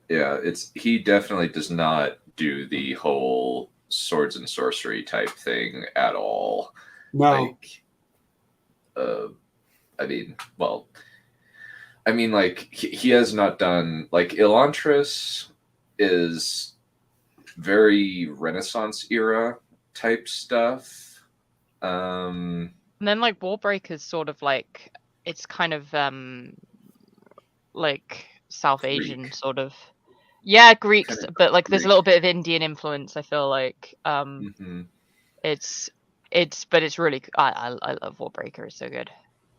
Yeah, he definitely does not do the whole swords and sorcery type thing at all. No. Like, he has not done, like, Elantris is very Renaissance era type stuff. And then like Warbreaker's sort of like, it's kind of like South Asian sort of. Yeah, Greeks, kind of but like there's a little bit of Indian influence, I feel like. It's really, I love Warbreaker, it's so good.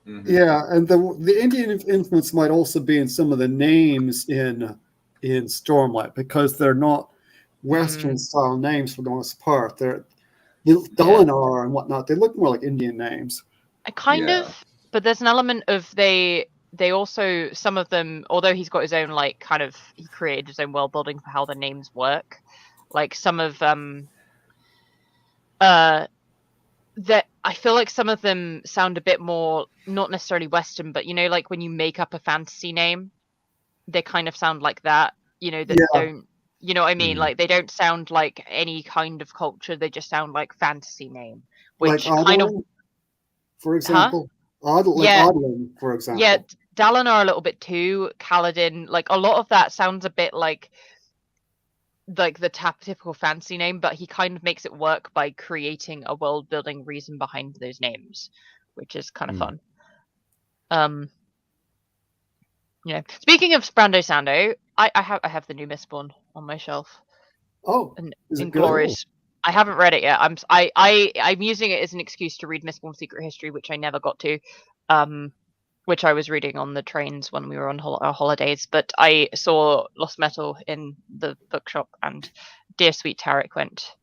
Mm-hmm. Yeah, and the Indian influence might also be in some of the names in Stormlight, because they're not Western style names for the most part. They're Dalinar and whatnot. They look more like Indian names. Kind of, but there's an element of they also, some of them, although he's got his own like kind of, he created his own world building for how the names work. Like some of that I feel like some of them sound a bit more not necessarily Western, but you know, like when you make up a fantasy name, they kind of sound like that. You know, that don't. You know what I mean? Like they don't sound like any kind of culture. They just sound like fantasy name, which like kind of, for example, Odlin, for example. Yeah, Dalinar a little bit too. Kaladin, like a lot of that sounds a bit like the typical fantasy name, but he kind of makes it work by creating a world building reason behind those names, which is kind of fun. Yeah. Speaking of Brando Sando, I have the new Mistborn on my shelf. Oh, and Inglorious. I haven't read it yet. I'm using it as an excuse to read Mistborn Secret History, which I never got to, which I was reading on the trains when we were on our holidays. But I saw Lost Metal in the bookshop, and dear sweet Tarek went,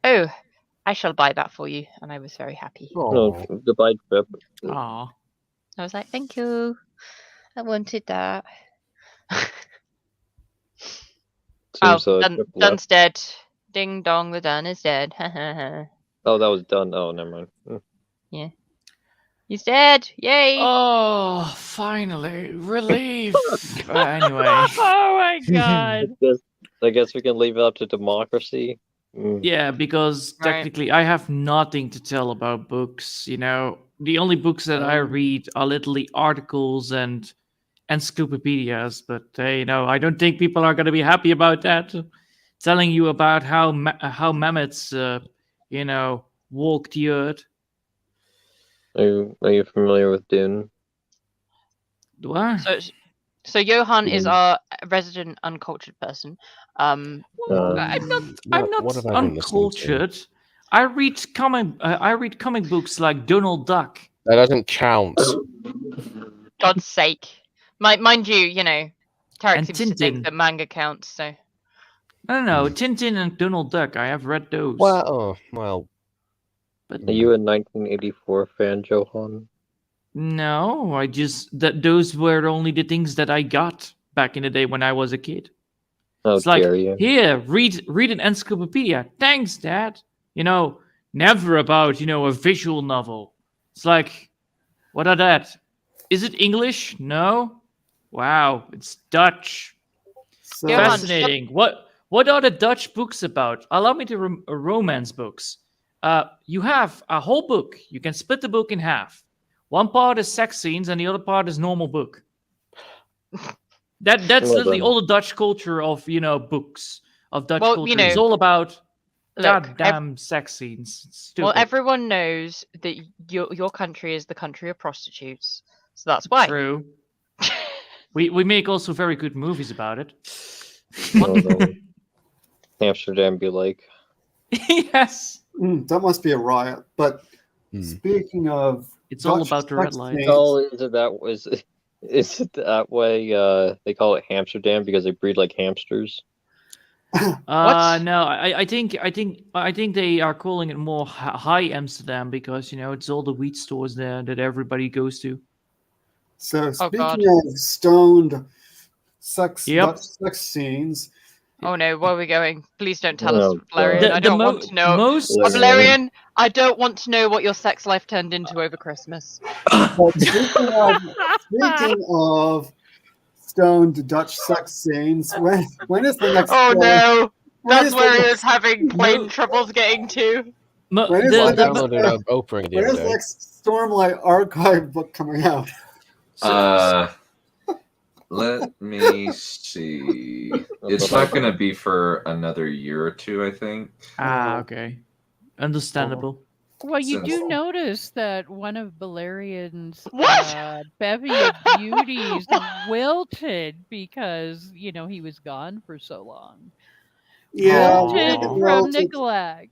"Oh, I shall buy that for you," and I was very happy. Oh, goodbye, trip. Aww. I was like, "Thank you. I wanted that." Dun's dead. Ding dong, the Dun is dead. Oh, that was done. Oh, never mind. Yeah. He's dead. Yay. Oh, finally. Relief. Anyway. Oh my god. I guess we can leave it up to democracy. Yeah, because technically I have nothing to tell about books. You know, the only books that I read are literally articles and encyclopedias. But you know, I don't think people are going to be happy about that. Telling you about how mammoths, you know, walk the earth. Are you familiar with Dune? What? So Johan is our resident uncultured person. I'm not uncultured. I read comic books like Donald Duck. That doesn't count. God's sake, mind you, you know, Tarek seems to think that manga counts. So no, Tintin and Donald Duck. I have read those. Well. But are you a 1984 fan, Johan? No, those were only the things that I got back in the day when I was a kid. How dare you? Here, read an encyclopedia. Thanks, Dad. You know, never about, you know, a visual novel. It's like, what are that? Is it English? No. Wow, it's Dutch. So, Johan, Fascinating. What are the Dutch books about? Allow me to romance books. You have a whole book. You can split the book in half. One part is sex scenes, and the other part is normal book. That's Well literally done. all the Dutch culture of books of Dutch Well, culture. It's all about goddamn sex scenes. It's stupid. well, everyone knows that your country is the country of prostitutes, so that's why. True. we make also very good movies about it. Amsterdam be like. Yes. That must be a riot. But speaking of, it's all Dutch about the red sex light. scenes- Oh, is it that way? They call it Amsterdam because they breed like hamsters. No, I think they are calling it more High Amsterdam because it's all the weed stores there that everybody goes to. So Oh, God. speaking of stoned sex, Yep. Dutch sex scenes, Oh no, where are we going? Please don't tell Oh, us, Valerian. God. I don't want to know. Most Valerian, I don't want to know what your sex life turned into over Christmas. but speaking of stoned Dutch sex scenes, when is the next? Oh no, when that's is the where he next- was having plane troubles getting to. When is I the next- downloaded Oprah the when other is the day. next Stormlight archive book coming out? Let me see. It's not going to be for another year or two, I think. okay. Understandable. Well, you Since- do notice that one of Balerian's What? bevy of beauties wilted because he was gone for so long. Yeah, Wilted well, from it's- neglect.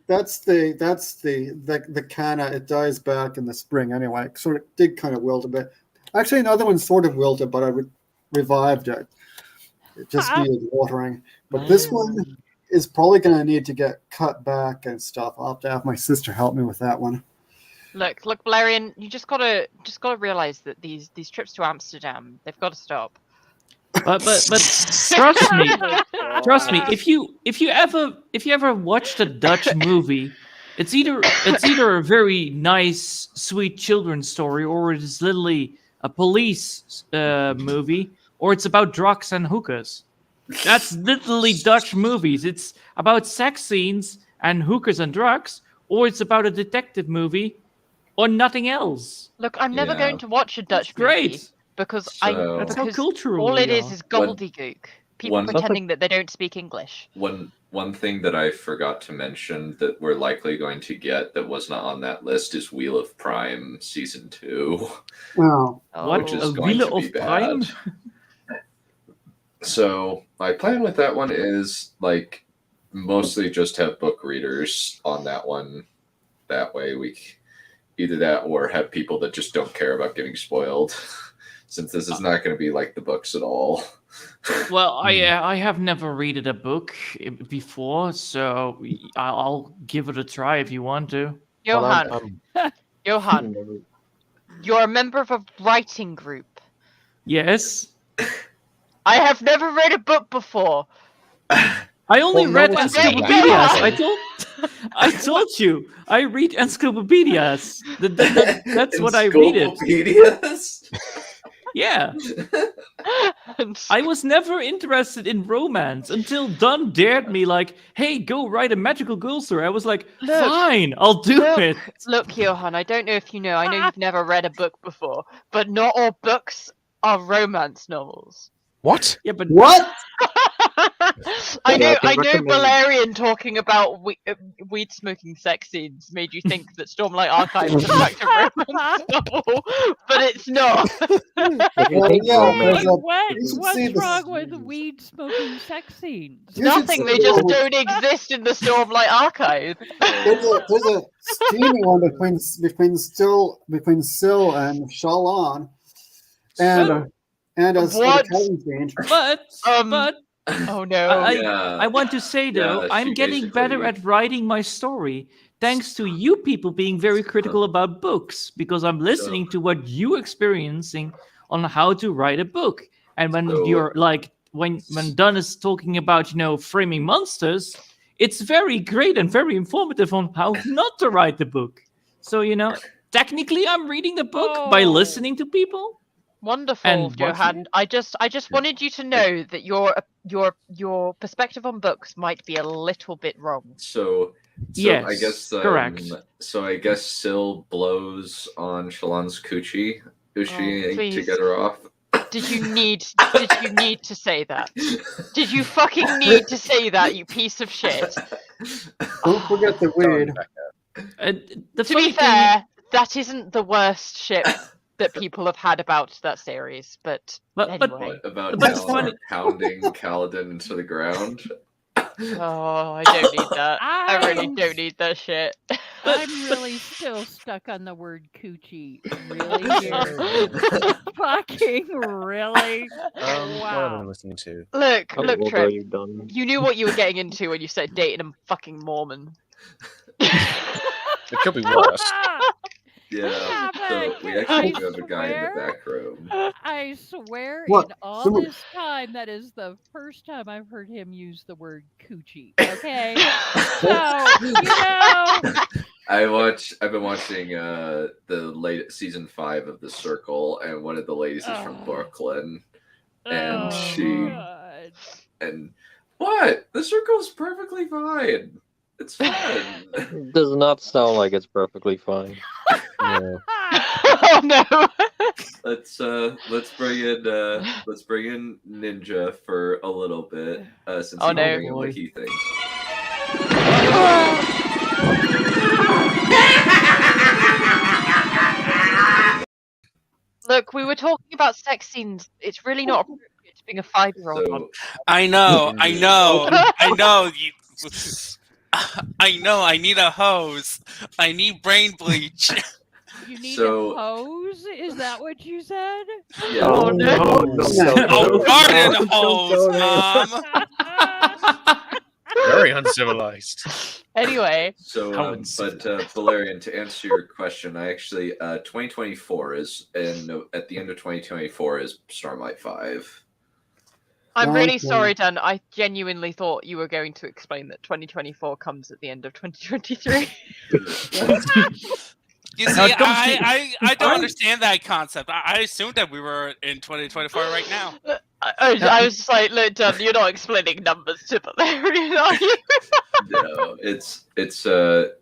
That's the canna. It dies back in the spring anyway. Sort of did kind of wilt a bit. Actually, another one sort of wilted, but I revived it. It just needed watering. But this one is probably going to need to get cut back and stuff. I'll have to have my sister help me with that one. Look, Valerian, you just gotta realize that these trips to Amsterdam, they've got to stop. But trust me. If you ever watched a Dutch movie, it's either a very nice, sweet children's story, or it is literally a police movie, or it's about drugs and hookers. That's literally Dutch movies. It's about sex scenes and hookers and drugs, or it's about a detective movie, or nothing else. Look, I'm never Yeah. going to watch a Dutch movie Great. because So- That's how because cultural all it we is are. is gobbledygook. People one- pretending that they don't speak English. One thing that I forgot to mention that we're likely going to get that was not on that list is Wheel of Prime Season 2. Wow. What? Which is A going Wheel to be of Prime? bad. So my plan with that one is mostly just have book readers on that one. That way we either that or have people that just don't care about getting spoiled, since this is not going to be like the books at all. Well, I have never read a book before, so I'll give it a try if you want to. Johan, Johan, you're a member of a writing group. Yes. I have never read a book before. I only Well, read no, it's not encyclopedias. that. I told you. I read encyclopedias. That's what I read it. Encyclopedias? Yeah. I was never interested in romance until Dunn dared me like, hey, go write a magical girl story. I was like, Look, fine, I'll do it. Look, Johan, I don't know if you know. I know you've never read a book before, but not all books are romance novels. What? Yeah, but What? I know recommend- Valerian talking about weed smoking sex scenes made you think that Stormlight Archive was in fact a romance novel, but it's not. Well, yeah, there's a- you should What's see the- wrong with weed smoking sex scenes? You should Nothing. They see just the- don't exist in the Stormlight Archive. There's a steamy one between Syl and Shalon, and as What? but Oh no. I want to say though, Yeah, I'm she getting better basically- at writing my story thanks to you people being very critical about books, because I'm listening to what you're experiencing on how to write a book. And when So- you're like when Dunn is talking about framing monsters, it's very great and very informative on how not to write the book. So technically I'm reading the book by Oh. listening to people. Wonderful, And what's Johan. I just wanted you to know that your perspective on books might be a little bit wrong. So I Yes, guess correct. So I guess Syl blows on Shallan's coochie to please. get her off. Did you need to say that? Did you fucking need to say that, you piece of shit? Don't forget the weed. To be fair, that isn't the worst ship that people have had about that series, but anyway. About Galar pounding Kaladin into the ground. Oh, I don't need that. I really don't need that shit. I'm really still stuck on the word coochie. Really here? Fucking really? What am I Wow. listening to? Look, How old are Trip. you done? You knew what you were getting into when you said dating a fucking Mormon. It could be worse. Yeah, so we actually do have a guy in the back room. I swear, What? in all Someone- this time, that is the first time I've heard him use the word coochie. Okay, so you know, I've been watching the late season 5 of The Circle, and one of the ladies is from Brooklyn, and God. and what? The Circle's perfectly fine. It's fun. Does not sound like it's perfectly fine. Yeah. Oh no! Let's bring in Ninja for a little bit, since Oh, he no. can bring in what he thinks. Look, we were talking about sex scenes. It's really not appropriate to bring a 5-year-old on. I know. I know. I need a hose. I need brain bleach. You need So- a hose? Is that what you said? Yeah. Oh no! Oh, garden hose, Mom. Very uncivilized. Anyway, So, How but Valerian, to answer your question, I actually 2024 is, and at the end of 2024 is Stormlight 5. I'm really Okay. sorry, Dan. I genuinely thought you were going to explain that 2024 comes at the end of 2023. You see, Now, don't I don't understand that concept. I assumed that we were in 2024 right now. I was just like, look, Dan, you're not explaining numbers to Valerian, are you? No, it's the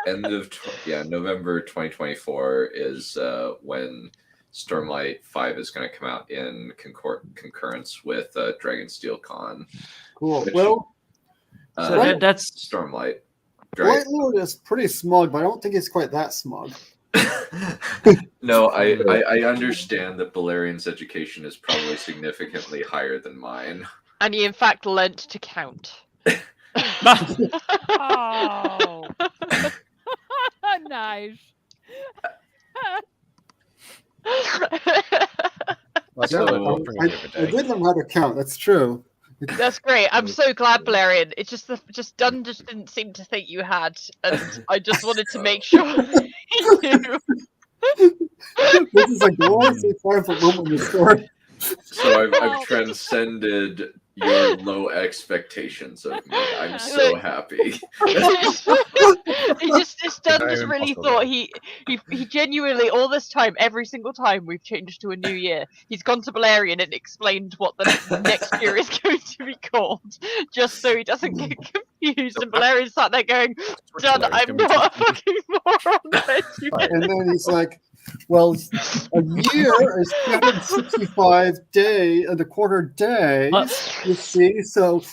end of November 2024 is when Stormlight 5 is going to come out in concurrence with Dragonsteel Con. Cool. Which- Well, So that's Stormlight. White Lord is pretty smug, but I don't think he's quite that smug. No, I understand that Valerian's education is probably significantly higher than mine. And he, in fact, learnt to count. Oh, nice. I So- the other I day. did learn how to count. That's true. That's great. I'm so glad, Valerian. It's just Dunn just didn't seem to think you had, and I just wanted to make sure he knew. This is a gloriously powerful moment in the story. So I've Well- transcended your low expectations of me. I'm so happy. Dunn Very just really impossible. thought he genuinely, all this time, every single time we've changed to a new year, he's gone to Valerian and explained what the next year is going to be called, just so he doesn't get confused. And Valerian sat there going, Dunn, I'm not a fucking moron. Where do you get And then he's like, well, a year is 365 days and a quarter days, you see. So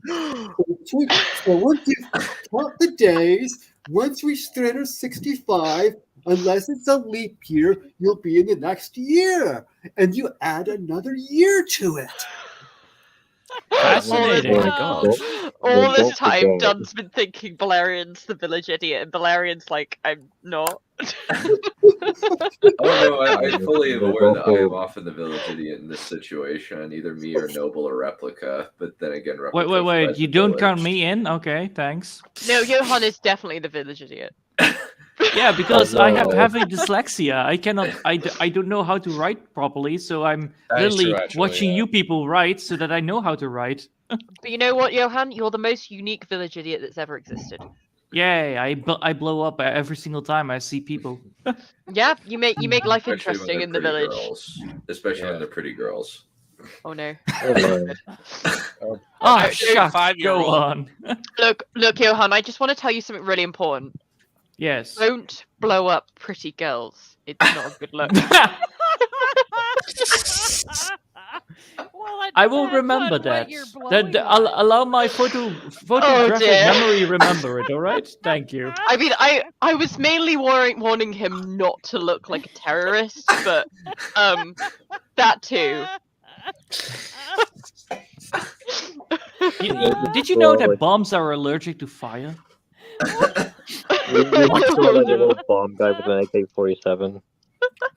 once you count the days, once we reach 365, unless it's a leap year, you'll be in the next year. And you add another year to it. fascinating. Oh my god. all this time, Dunn's been thinking Valerian's the village idiot, and Valerian's like, I'm not. Oh no, I fully am aware that I am often the village idiot in this situation, either me or Noble or Replica. But then again, Replica Wait. You don't count me in? Okay, thanks. No, Johan is definitely the village idiot. Yeah, because I have heavy dyslexia. I cannot. I don't know how to write properly, so I'm That is literally true, actually, watching yeah. you people write so that I know how to write. But you know what, Johan? You're the most unique village idiot that's ever existed. Yay! I blow up every single time I see people. Yeah, you make life Especially when interesting they're in the pretty village. girls. Especially when Yeah. they're pretty girls. Oh no. Oh, I- shut. 5-year-old. Go on. Look, Johan, I just want to tell you something really important. Yes. Don't blow up pretty girls. It's not a good look. Well, it I will depends remember on what that. you're blowing I'll on. allow my photographic dear. memory remember it. All right. Thank you. I mean, I was mainly warning him not to look like a terrorist, but that too. Did you know that bombs are allergic to fire? You just feel like a little bomb guy with an AK-47.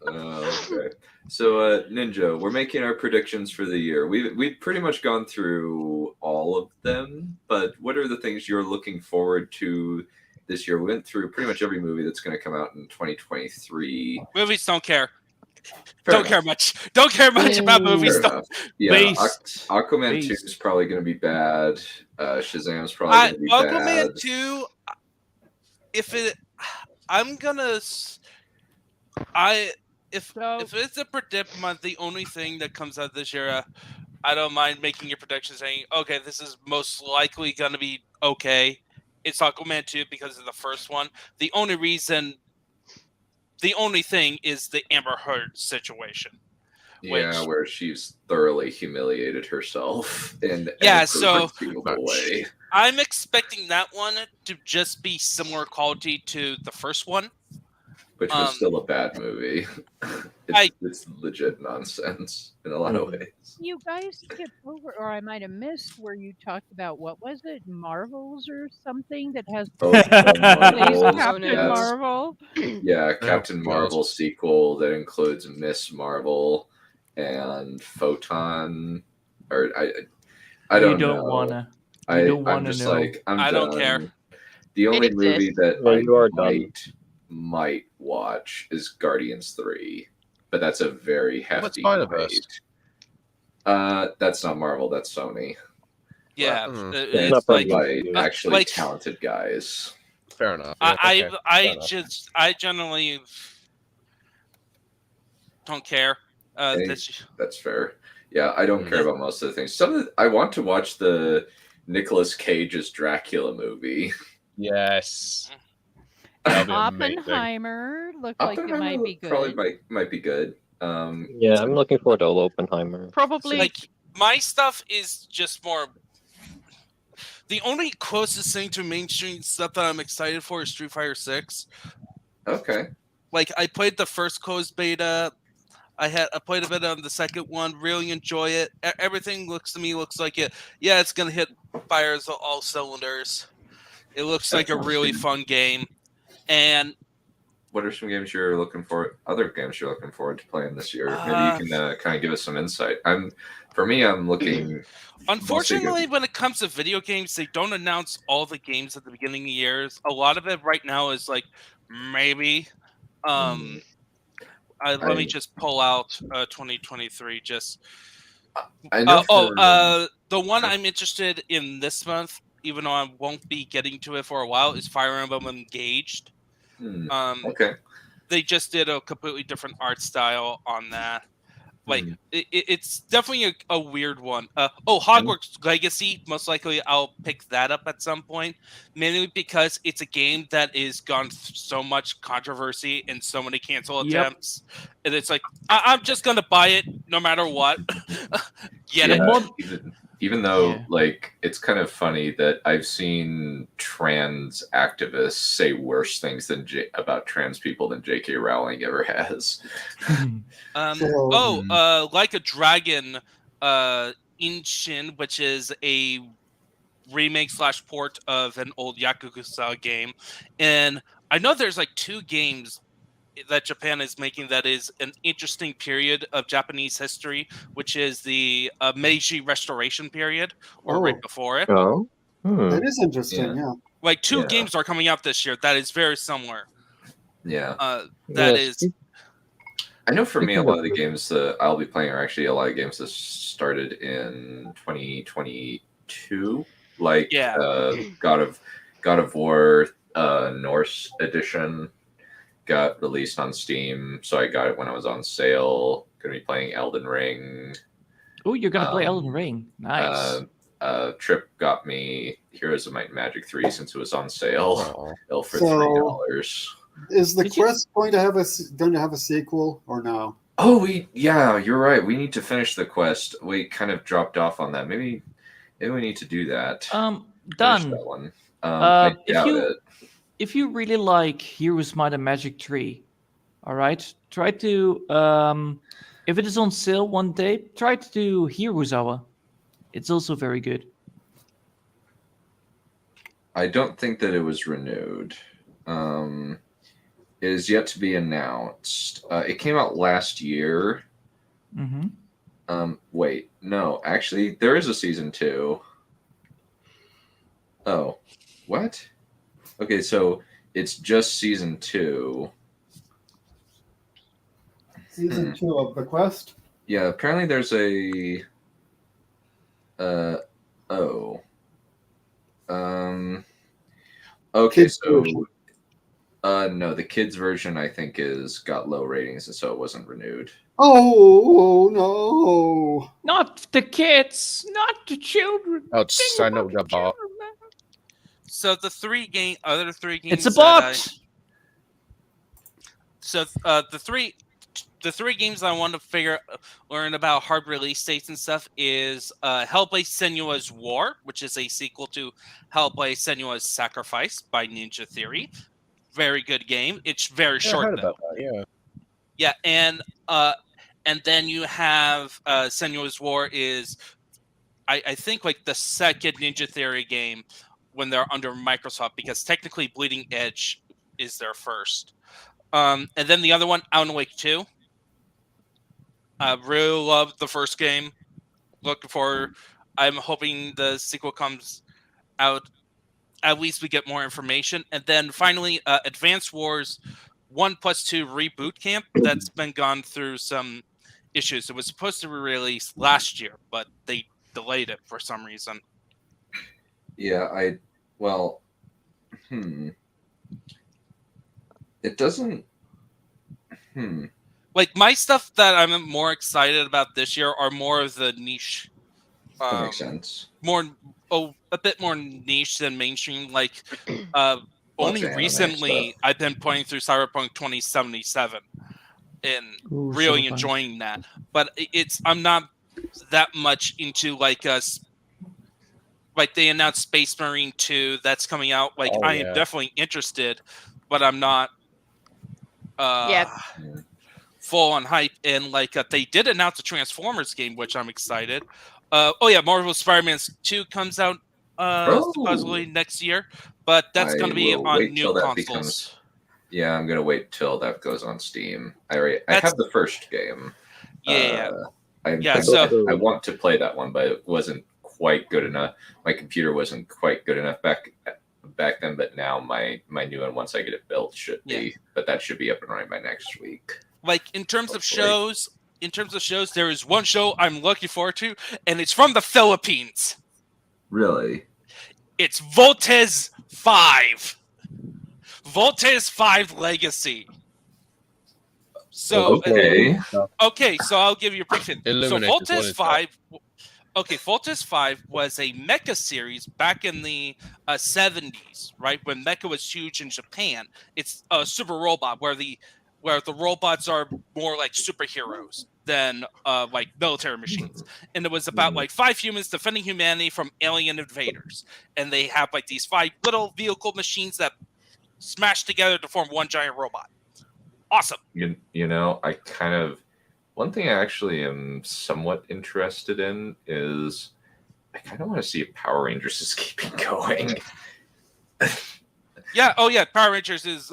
Okay. So, Ninja, we're making our predictions for the year. We've pretty much gone through all of them, but what are the things you're looking forward to this year? We went through pretty much every movie that's going to come out in 2023. Movies don't care. Fair Don't care much. Don't care much about movies. Fair Don't. enough. Yeah, Aquaman 2 is probably going to be bad. Shazam's probably going to be Aquaman bad. 2, if it's a predict month, the only thing that comes out this year, I don't mind making your prediction saying, okay, this is most likely going to be okay. It's Aquaman 2 because of the first one. The only thing is the Amber Heard situation. Yeah, where she's thoroughly humiliated herself in Yeah, every so conceivable way. I'm expecting that one to just be similar quality to the first one. Which was still a bad movie. It's legit nonsense in a lot of ways. You guys skipped over, or I might have missed, where you talked about, what was it, Marvels or something that has Captain Marvel? Yeah, Captain Marvel sequel that includes Miss Marvel and Photon. Or I don't know. You don't wanna I'm just know. like, I don't care. The only movie that you are might watch is Guardians 3, but that's a very hefty What's Spider-Verse? That's not Marvel, that's Sony. Yeah, It's it's like actually talented guys. Fair enough. I generally don't care. That's fair. Yeah, I don't care about most of the things. I want to watch the Nicolas Cage's Dracula movie. Yes. Oppenheimer looked like it might be good. Probably might be good. Yeah, I'm looking forward to Oppenheimer. Probably. Like, my stuff is just more. The only closest thing to mainstream stuff that I'm excited for is Street Fighter 6. Okay. Like, I played the first closed beta. I played a bit on the second one. Really enjoy it. Everything looks like it. Yeah, it's gonna hit fires on all cylinders. It looks like a really fun game. And what are some games you're looking for? Other games you're looking forward to playing this year? Maybe you can kind of give us some insight. I'm looking. Unfortunately, when it comes to video games, they don't announce all the games at the beginning of the years. A lot of it right now is like maybe. Let me just pull out 2023. Just. I know. The one I'm interested in this month, even though I won't be getting to it for a while, is Fire Emblem Engaged. Okay. They just did a completely different art style on that. Like it's definitely a weird one. Hogwarts Legacy, most likely I'll pick that up at some point, mainly because it's a game that is gone through so much controversy and so many cancel attempts, and it's like I'm just gonna buy it no matter what. Even though, like, it's kind of funny that I've seen trans activists say worse things about trans people than J.K. Rowling ever has. Like a Dragon, Inshin, which is a remake / port of an old Yakuza game, and I know there's like 2 games that Japan is making that is an interesting period of Japanese history, which is the Meiji Restoration period, or right before it. That is interesting, yeah. Like 2 games are coming out this year that is very similar. Yeah. I know for me, a lot of the games that I'll be playing are actually a lot of games that started in 2022, like God of War Norse edition got released on Steam, so I got it when I was on sale. Gonna be playing Elden Ring. Oh, you're gonna play Elden Ring. Nice. Trip got me Heroes of Might and Magic 3 since it was on sale. Oh. For So- $3. Is the Did you- quest going to have a sequel or no? Oh, you're right. We need to finish the quest. We kind of dropped off on that. Maybe we need to do that. Finish Done. that one. I doubt it. If you really like Heroes Might and Magic 3, all right, try to if it is on sale one day, try to do Heroes Hour. It's also very good. I don't think that it was renewed. It is yet to be announced. It came out last year. Mm-hmm. Wait, no, actually, there is a season 2. Oh, what? Okay, so it's just season 2. Season 2 of the quest? Yeah, apparently there's a. Okay, Kids so. version. No, the kids version I think got low ratings, and so it wasn't renewed. Oh no! Not the kids, not the children. Ouch, I know the bot. So the other three games. It's a that bot. So the three games I want to learn about hard release dates and stuff is Hellblade: Senua's War, which is a sequel to Hellblade: Senua's Sacrifice by Ninja Theory. Very good game. It's very I short heard though. about that, yeah. Yeah, and then you have Senua's War is I think like the second Ninja Theory game when they're under Microsoft, because technically Bleeding Edge is their first. And then the other one, Alan Wake 2. Really loved the first game. Looking forward. I'm hoping the sequel comes out. At least we get more information. And then finally, Advance Wars 1+2 Reboot Camp. That's been gone through some issues. It was supposed to be released last year, but they delayed it for some reason. Yeah, it doesn't. Like my stuff that I'm more excited about this year are more of the niche. That makes sense. A bit more niche than mainstream. Like only anime recently stuff. I've been playing through Cyberpunk 2077 and Ooh, really Cyberpunk. enjoying that. But I'm not that much into like they announced Space Marine 2 that's coming out. Like Oh, I yeah. am definitely interested, but I'm not full on hype. And like they did announce a Transformers game, which I'm excited. Marvel Spider-Man 2 comes out supposedly next year, but that's going to be will on wait new till that consoles. Yeah, I'm gonna wait till that goes on Steam. I have the first game. Yeah. I want to play that one, but it wasn't quite good enough. My computer wasn't quite good enough back then, but now my new one, once I get it built, should be. But that should be up and running by next week. Like in terms of shows, there is one show I'm looking forward to, and it's from the Philippines. Really? It's Voltes 5. Voltes 5 Legacy. So okay, so I'll give you a brief hint. So Illuminate this one Voltes and 5 Voltes 5 was a mecha series back in the 70s, right? When mecha was huge in Japan. It's a super robot where the robots are more like superheroes than like military machines. And it was about like 5 humans defending humanity from alien invaders. And they have like these 5 little vehicle machines that smash together to form one giant robot. Awesome. You know, one thing I actually am somewhat interested in is I kind of want to see if Power Rangers is keeping going. Power Rangers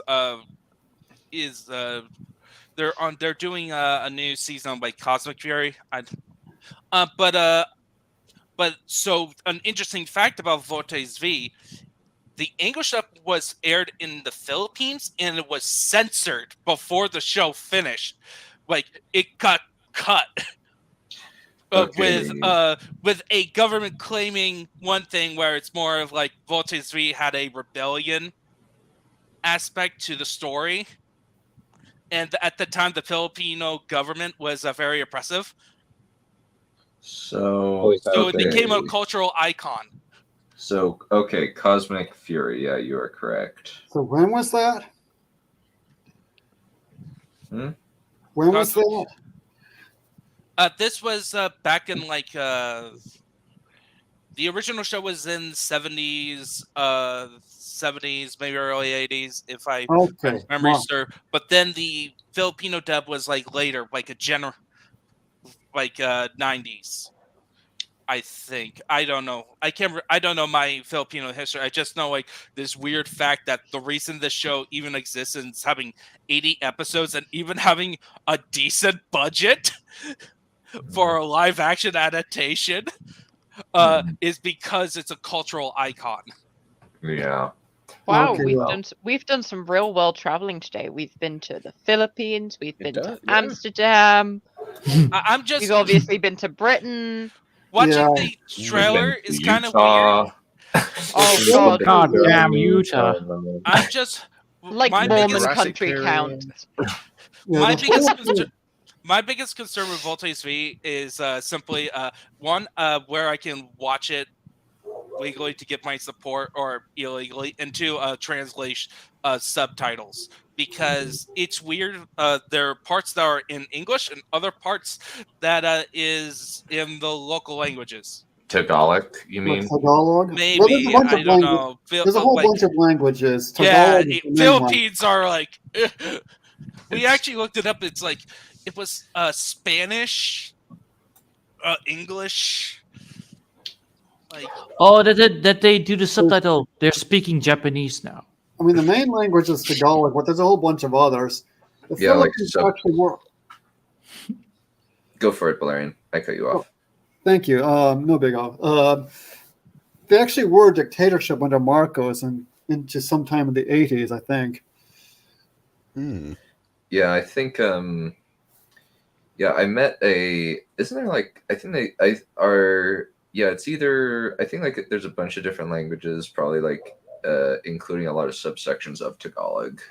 they're doing a new season on like Cosmic Fury. But so an interesting fact about Voltes V, the English dub was aired in the Philippines and it was censored before the show finished. Like it got cut with a government claiming one thing where it's more of like Voltes V had a rebellion aspect to the story. And at the time, the Filipino government was very oppressive. So So it became a cultural icon. So okay, Cosmic Fury. Yeah, you are correct. So when was that? Hmm? When was that? This was back in like the original show was in 70s, 70s, maybe early 80s, if I Okay. memory Wow. serve. But then the Filipino dub was like later, like 90s. I think. I don't know. I don't know my Filipino history. I just know like this weird fact that the reason this show even exists and it's having 80 episodes and even having a decent budget for a live action adaptation is because it's a cultural icon. Yeah. Wow, Okay, well. we've done some real world traveling today. We've been to the Philippines, we've been to yeah. Amsterdam. I'm just We've obviously been to Britain. watching Yeah. the trailer is kind of Utah. weird. Oh god. God damn Utah. I'm just Like my Mormon biggest, country Perion. count. Yeah, my the biggest trailer- concern, my biggest concern with Voltes V is simply one where I can watch it legally to get my support or illegally, and two translation subtitles, because it's weird. There are parts that are in English and other parts that is in the local languages. Tagalog, you like mean? Tagalog? Maybe, Well, there's a bunch I of don't languages. know. There's a whole Like, bunch of languages. yeah, Tagalog is the main one. Philippines are like. We actually looked it up. It's like it was Spanish, English. Like, Oh, that they do the subtitle. They're speaking Japanese now. I mean, the main language is Tagalog, but there's a whole bunch of others. The Yeah, like Philippines sub- actually were. Go for it, Valerian. I cut you off. Thank you. No big off. They actually were a dictatorship under Marcos and into sometime in the 80s, I think. Yeah, I think yeah, I met isn't there like I think it's either I think like there's a bunch of different languages, probably like including a lot of subsections of Tagalog.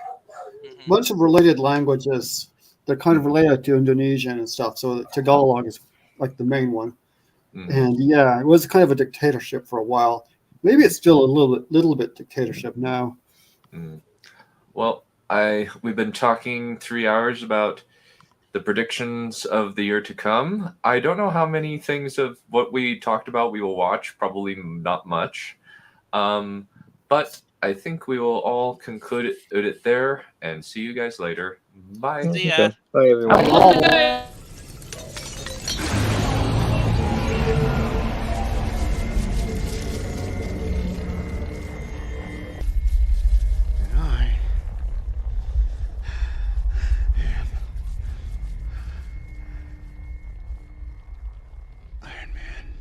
A bunch of related languages. They're kind of related to Indonesian and stuff. So Tagalog is like the main one. And yeah, it was kind of a dictatorship for a while. Maybe it's still a little bit dictatorship now. Well, we've been talking 3 hours about the predictions of the year to come. I don't know how many things of what we talked about we will watch. Probably not much. But I think we will all conclude it there and see you guys later. Bye. See ya. Bye, everyone. Oh.